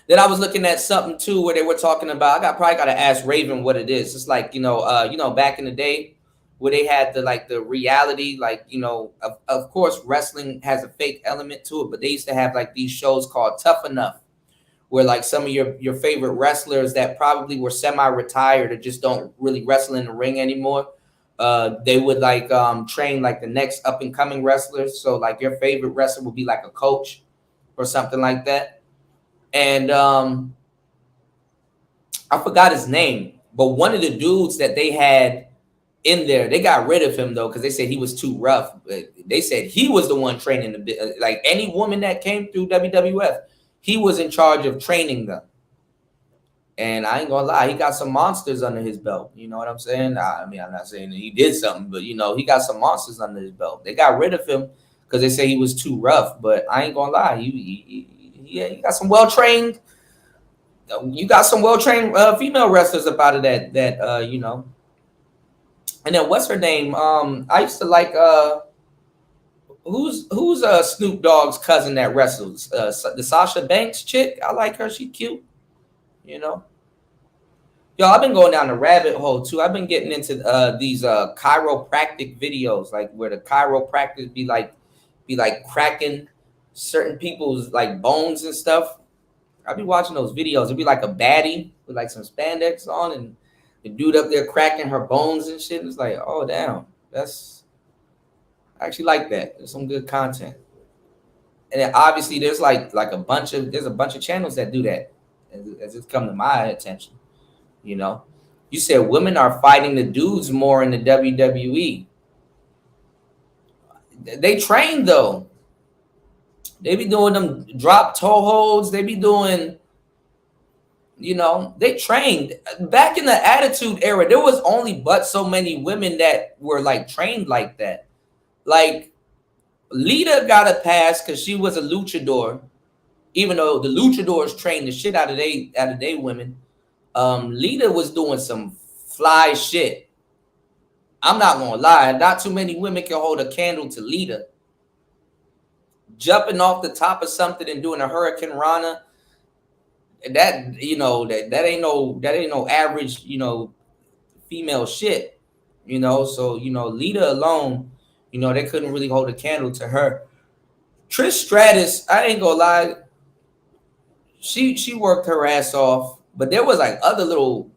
Speaker 1: Then I was looking at something too where they were talking about. Probably got to ask Raven what it is. It's like back in the day where they had the reality, like of course wrestling has a fake element to it, but they used to have like these shows called Tough Enough, where like some of your favorite wrestlers that probably were semi-retired or just don't really wrestle in the ring anymore. They would like train like the next up and coming wrestlers. So like your favorite wrestler would be like a coach or something like that. And I forgot his name, but one of the dudes that they had in there, they got rid of him though because they said he was too rough. They said he was the one training like any woman that came through WWF, he was in charge of training them. And I ain't gonna lie, he got some monsters under his belt. You know what I'm saying? I mean, I'm not saying that he did something, but he got some monsters under his belt. They got rid of him because they say he was too rough. But I ain't gonna lie, you got some well trained. You got some well trained female wrestlers up out of that. And then what's her name? I used to like who's Snoop Dogg's cousin that wrestles? The Sasha Banks chick. I like her. She cute. Yo, I've been going down the rabbit hole too. I've been getting into these chiropractic videos, like where the chiropractors be like cracking certain people's like bones and stuff. I'll be watching those videos. It'd be like a baddie with like some spandex on and the dude up there cracking her bones and shit. It's like, oh damn, I actually like that. There's some good content. And then obviously there's a bunch of channels that do that. As it's come to my attention, you said women are fighting the dudes more in the WWE. They train though. They be doing them drop toe holds. They be doing, they trained. Back in the Attitude Era, there was only but so many women that were like trained like that. Like Lita got a pass because she was a luchador, even though the luchadors trained the shit out of they women. Lita was doing some fly shit. I'm not gonna lie, not too many women can hold a candle to Lita. Jumping off the top of something and doing a Hurricane Rana, that that ain't no average female shit. So Lita alone, they couldn't really hold a candle to her. Trish Stratus, I ain't gonna lie, she worked her ass off, but there was like other little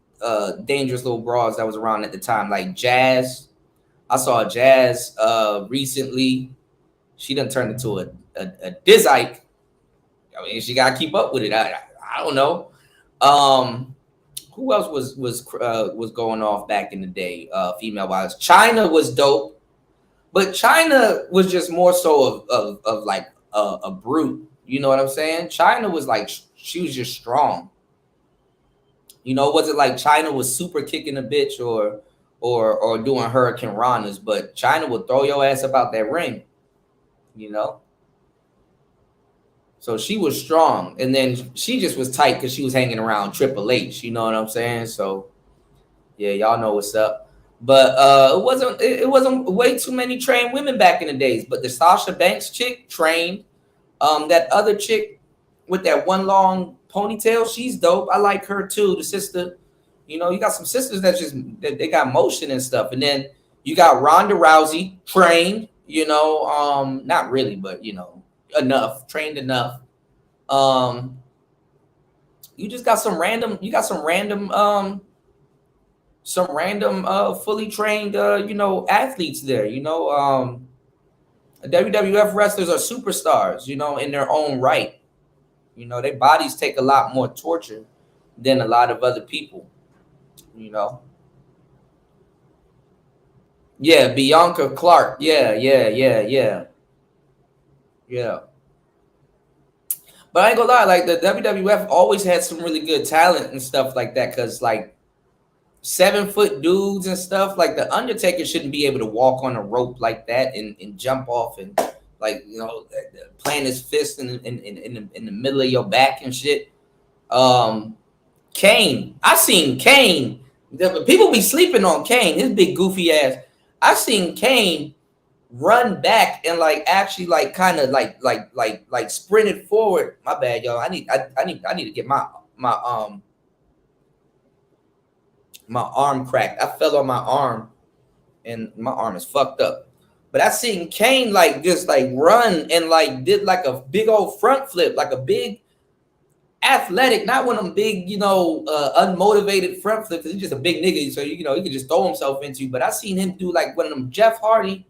Speaker 1: dangerous little broads that was around at the time, like Jazz. I saw Jazz recently. She done turned into a Dizike. I mean, she gotta keep up with it. I don't know. Who else was going off back in the day? Female wise, China was dope, but China was just more so of like a brute. You know what I'm saying? China was like she was just strong. You know, was it like China was super kicking a bitch or doing hurricane ranas? But China would throw your ass about that ring. You know. So she was strong, and then she just was tight because she was hanging around Triple H. You know what I'm saying? So yeah, y'all know what's up. But it wasn't way too many trained women back in the days. But the Sasha Banks chick trained. That other chick with that one long ponytail, she's dope. I like her too. The sister, you know, you got some sisters that they got motion and stuff, and then you got Ronda Rousey trained. You know, not really, but you know, trained enough. Um, you just got some random. You got some random fully trained you know, athletes there. You know, WWF wrestlers are superstars. You know, in their own right. You know, their bodies take a lot more torture than a lot of other people. You know. Yeah, Bianca Clark. Yeah. But I ain't gonna lie, like the WWF always had some really good talent and stuff like that. Cause like 7-foot dudes and stuff, like the Undertaker shouldn't be able to walk on a rope like that and jump off and like, you know, plant his fist in the middle of your back and shit. Kane, I seen Kane. The people be sleeping on Kane, his big goofy ass. I seen Kane run back and like actually like kind of like sprinted forward. My bad, y'all. I need to get my arm cracked. I fell on my arm and my arm is fucked up. But I seen Kane like just like run and like did like a big old front flip, like a big athletic, not one of them big, you know, unmotivated front flips. He's just a big nigga, so you know he could just throw himself into. But I seen him do like one of them Jeff Hardy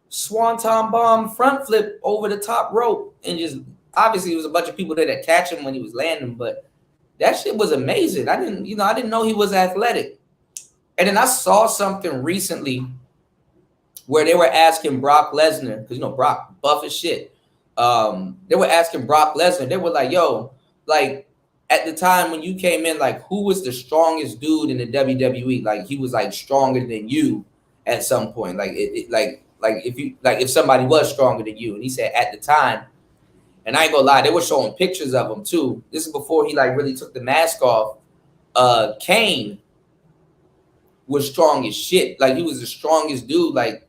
Speaker 1: swanton bomb front flip over the top rope, and just obviously it was a bunch of people there that catch him when he was landing, but that shit was amazing. I didn't know he was athletic. And then I saw something recently where they were asking Brock Lesnar, because you know Brock buff as shit. They were asking Brock Lesnar, they were like, yo, like at the time when you came in, like who was the strongest dude in the WWE? Like he was like stronger than you at some point. Like if somebody was stronger than you. And he said at the time, and I ain't gonna lie, they were showing pictures of him too. This is before he like really took the mask off. Kane was strong as shit. Like he was the strongest dude. Like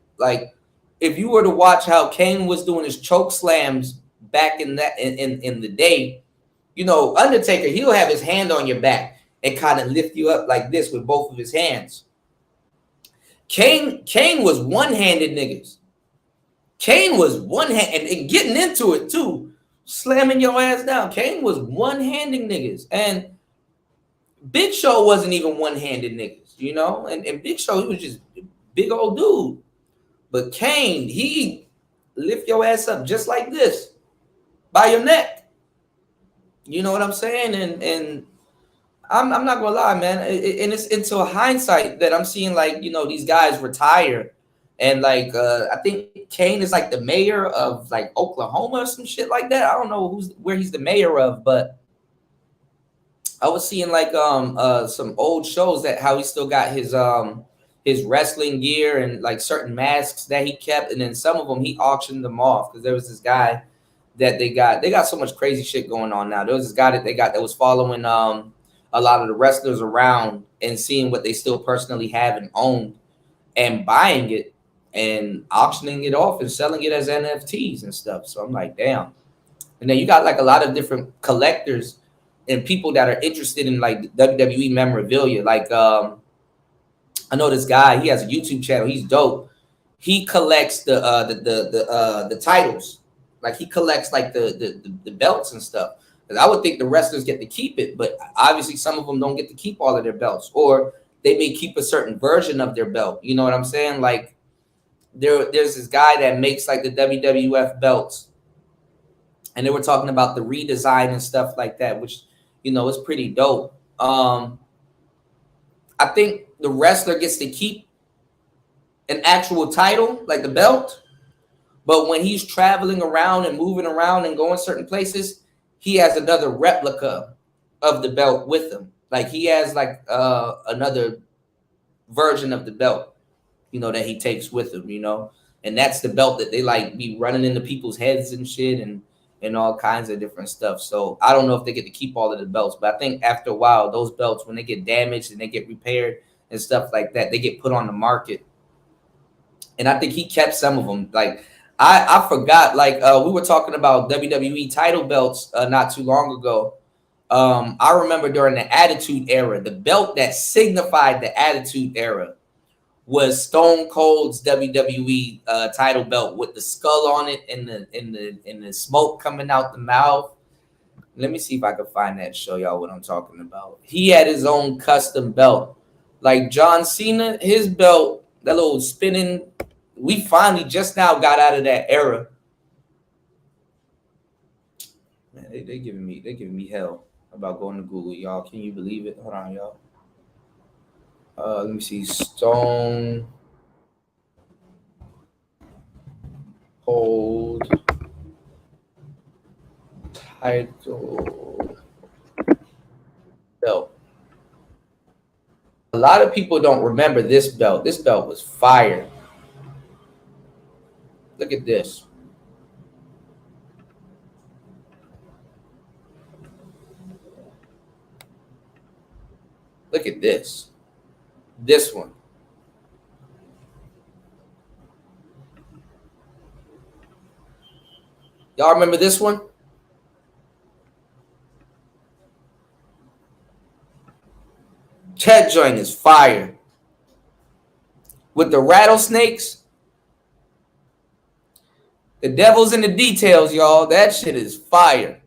Speaker 1: if you were to watch how Kane was doing his choke slams back in the day, you know, Undertaker, he'll have his hand on your back and kind of lift you up like this with both of his hands. Kane was one-handed niggas. Kane was one-handed and getting into it too, slamming your ass down. Kane was one-handing niggas. And Big Show wasn't even one-handed niggas, you know? And Big Show, he was just a big old dude. But Kane, he lift your ass up just like this by your neck. You know what I'm saying? And I'm not gonna lie, man. And it's into a hindsight that I'm seeing, like, you know, these guys retire. And like I think Kane is like the mayor of like Oklahoma or some shit like that. I don't know where he's the mayor of, but I was seeing like some old shows that how he still got his wrestling gear and like certain masks that he kept, and then some of them he auctioned them off because there was this guy that they got so much crazy shit going on now. There was this guy that they got that was following a lot of the wrestlers around and seeing what they still personally have and own and buying it and auctioning it off and selling it as NFTs and stuff. So I'm like, damn. And then you got like a lot of different collectors and people that are interested in like WWE memorabilia. Like I know this guy, he has a YouTube channel. He's dope. He collects the titles. Like he collects like the belts and stuff. Because I would think the wrestlers get to keep it, but obviously some of them don't get to keep all of their belts, or they may keep a certain version of their belt. You know what I'm saying? Like there's this guy that makes like the WWF belts, and they were talking about the redesign and stuff like that, which, you know, is pretty dope. I think the wrestler gets to keep an actual title, like the belt. But when he's traveling around and moving around and going certain places, he has another replica of the belt with him. Like he has like another version of the belt, you know, that he takes with him, you know. And that's the belt that they like be running into people's heads and shit and all kinds of different stuff. So I don't know if they get to keep all of the belts, but I think after a while, those belts, when they get damaged and they get repaired and stuff like that, they get put on the market. And I think he kept some of them. Like I forgot, like we were talking about WWE title belts not too long ago. I remember during the Attitude Era, the belt that signified the Attitude Era was Stone Cold's WWE title belt with the skull on it and the smoke coming out the mouth. Let me see if I can find that and show y'all what I'm talking about. He had his own custom belt. Like John Cena, his belt, that little spinning, we finally just now got out of that era. Man, they giving me hell about going to Google, y'all. Can you believe it? Hold on, y'all. Let me see. Stone Cold title belt. A lot of people don't remember this belt. This belt was fire. Look at this. Look at this. This one. Y'all remember this one? That joint is fire. With the rattlesnakes, the devil's in the details, y'all. That shit is fire.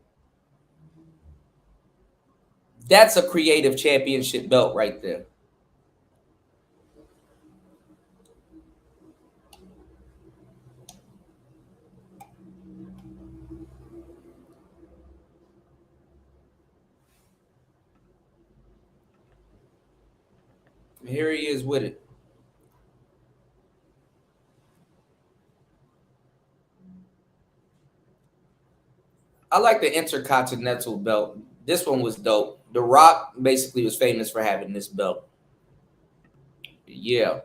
Speaker 1: That's a creative championship belt right there. Here he is with it. I like the Intercontinental belt. This one was dope. The Rock basically was famous for having this belt. Yeah.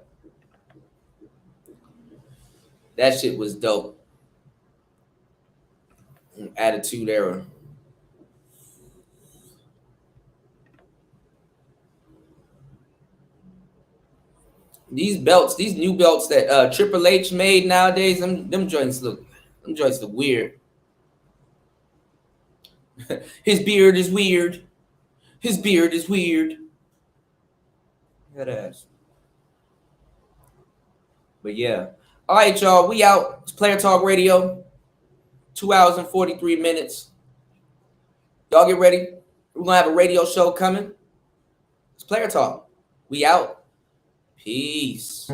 Speaker 1: That shit was dope. Attitude Era. These belts, these new belts that Triple H made nowadays, them joints look weird. His beard is weird. His beard is weird. That ass. But yeah. All right, y'all. We out. It's Player Talk Radio. 2 hours and 43 minutes. Y'all get ready. We're going to have a radio show coming. It's Player Talk. We out. Peace.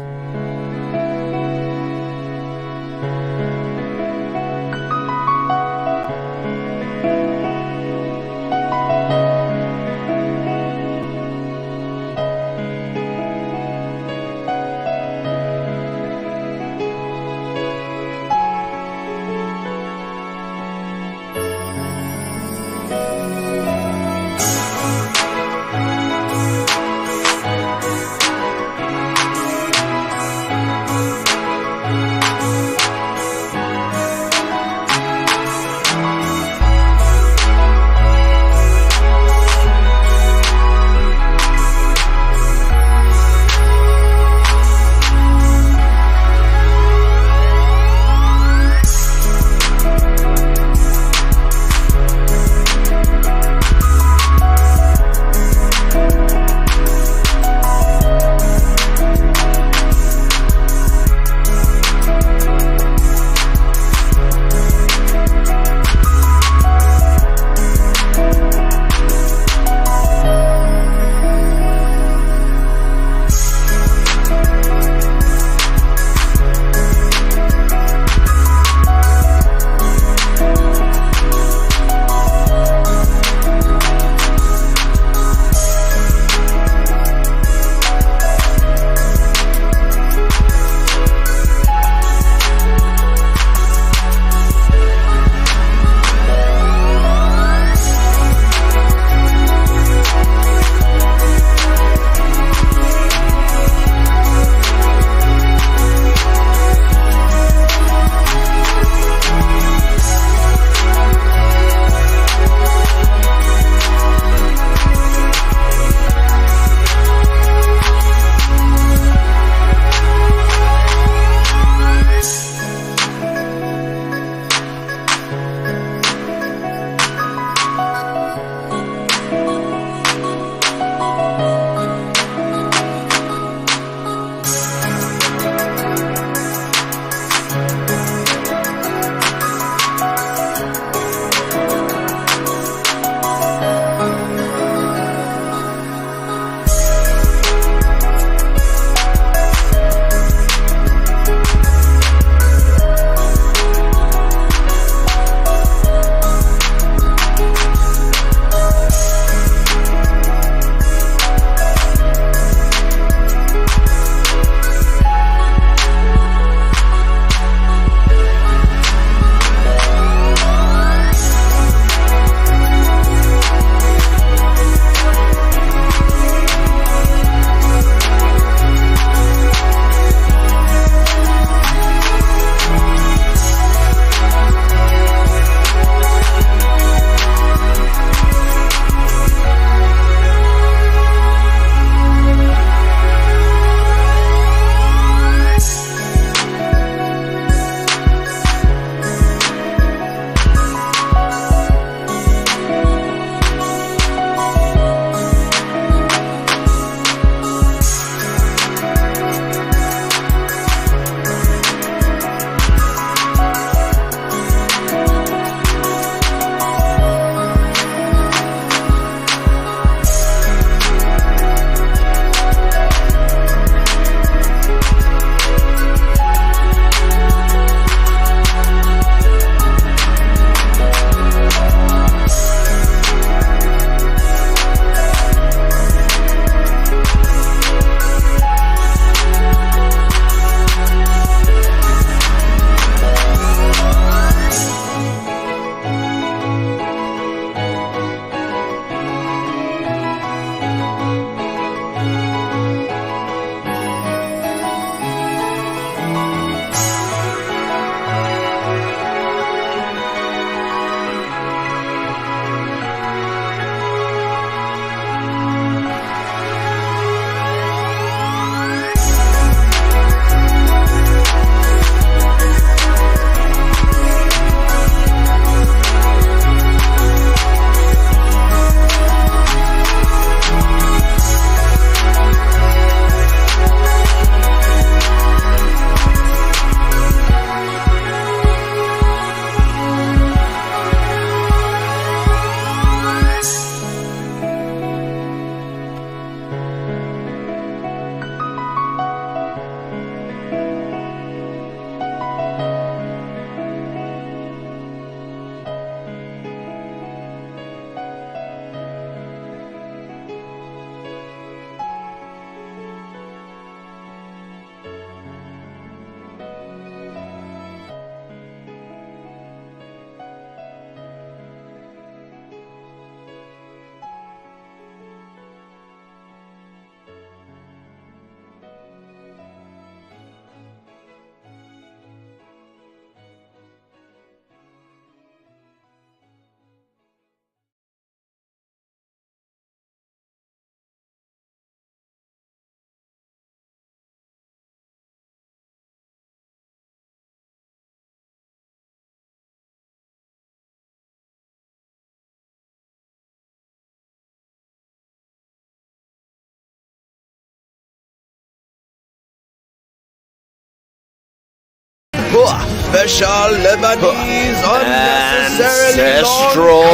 Speaker 5: Special Lebanese unnecessarily
Speaker 6: Ancestral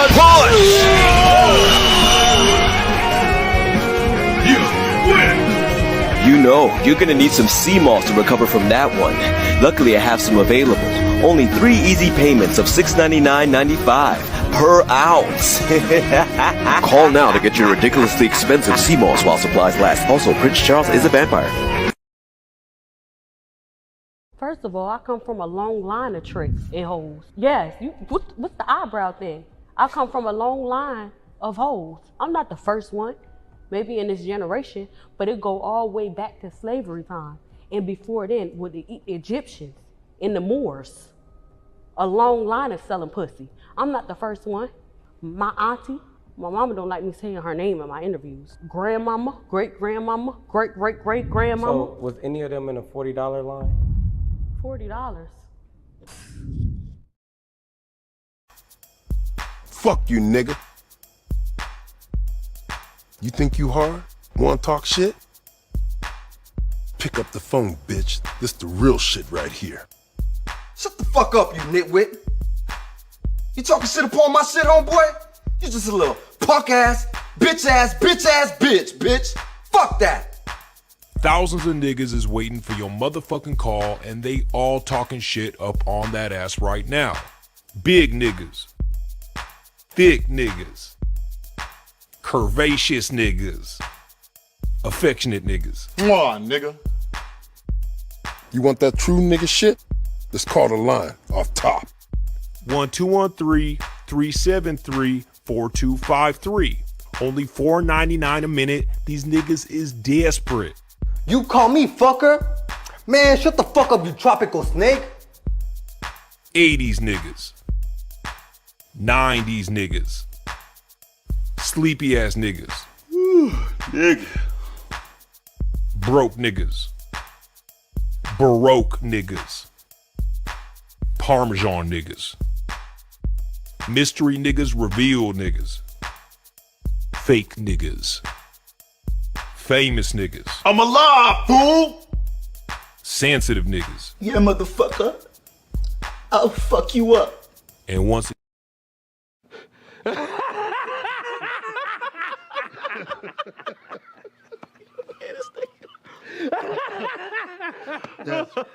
Speaker 6: push! You know, you're gonna need some sea moss to recover from that one. Luckily, I have some available. Only 3 easy payments of $6.99.95 per ounce.
Speaker 5: Call now to get your ridiculously expensive sea moss while supplies last. Also, Prince Charles is a vampire.
Speaker 7: First of all, I come from a long line of tricks and hoes. Yes, what's the eyebrow thing? I come from a long line of hoes. I'm not the first one, maybe in this generation, but it go all the way back to slavery time. And before then, with the Egyptians and the Moors, a long line of selling pussy. I'm not the first one. My auntie, my mama don't like me saying her name in my interviews. Grandmama, great-grandmama, great-great-great-grandmama.
Speaker 8: So was any of them in a $40 line?
Speaker 7: $40.
Speaker 9: Fuck you, nigga. You think you hard? Wanna talk shit? Pick up the phone, bitch. This the real shit right here.
Speaker 10: Shut the fuck up, you nitwit. You talking shit upon my shit, homeboy? You just a little punk ass, bitch, bitch. Fuck that.
Speaker 11: Thousands of niggas is waiting for your motherfucking call, and they all talking shit up on that ass right now. Big niggas, thick niggas, curvaceous niggas, affectionate niggas.
Speaker 9: Come on, nigga. You want that true nigga shit? Let's call the line off top.
Speaker 11: 1213-373-4253. Only $4.99 a minute. These niggas is desperate.
Speaker 10: You call me fucker? Man, shut the fuck up, you tropical snake.
Speaker 11: 80s niggas. 90s niggas. Sleepy ass niggas.
Speaker 9: Nigga.
Speaker 11: Broke niggas. Baroque niggas. Parmesan niggas. Mystery niggas, revealed niggas. Fake niggas. Famous niggas.
Speaker 9: I'm alive, fool!
Speaker 11: Sensitive niggas.
Speaker 10: Yeah, motherfucker. I'll fuck you up.
Speaker 11: And once
Speaker 9: That's funny.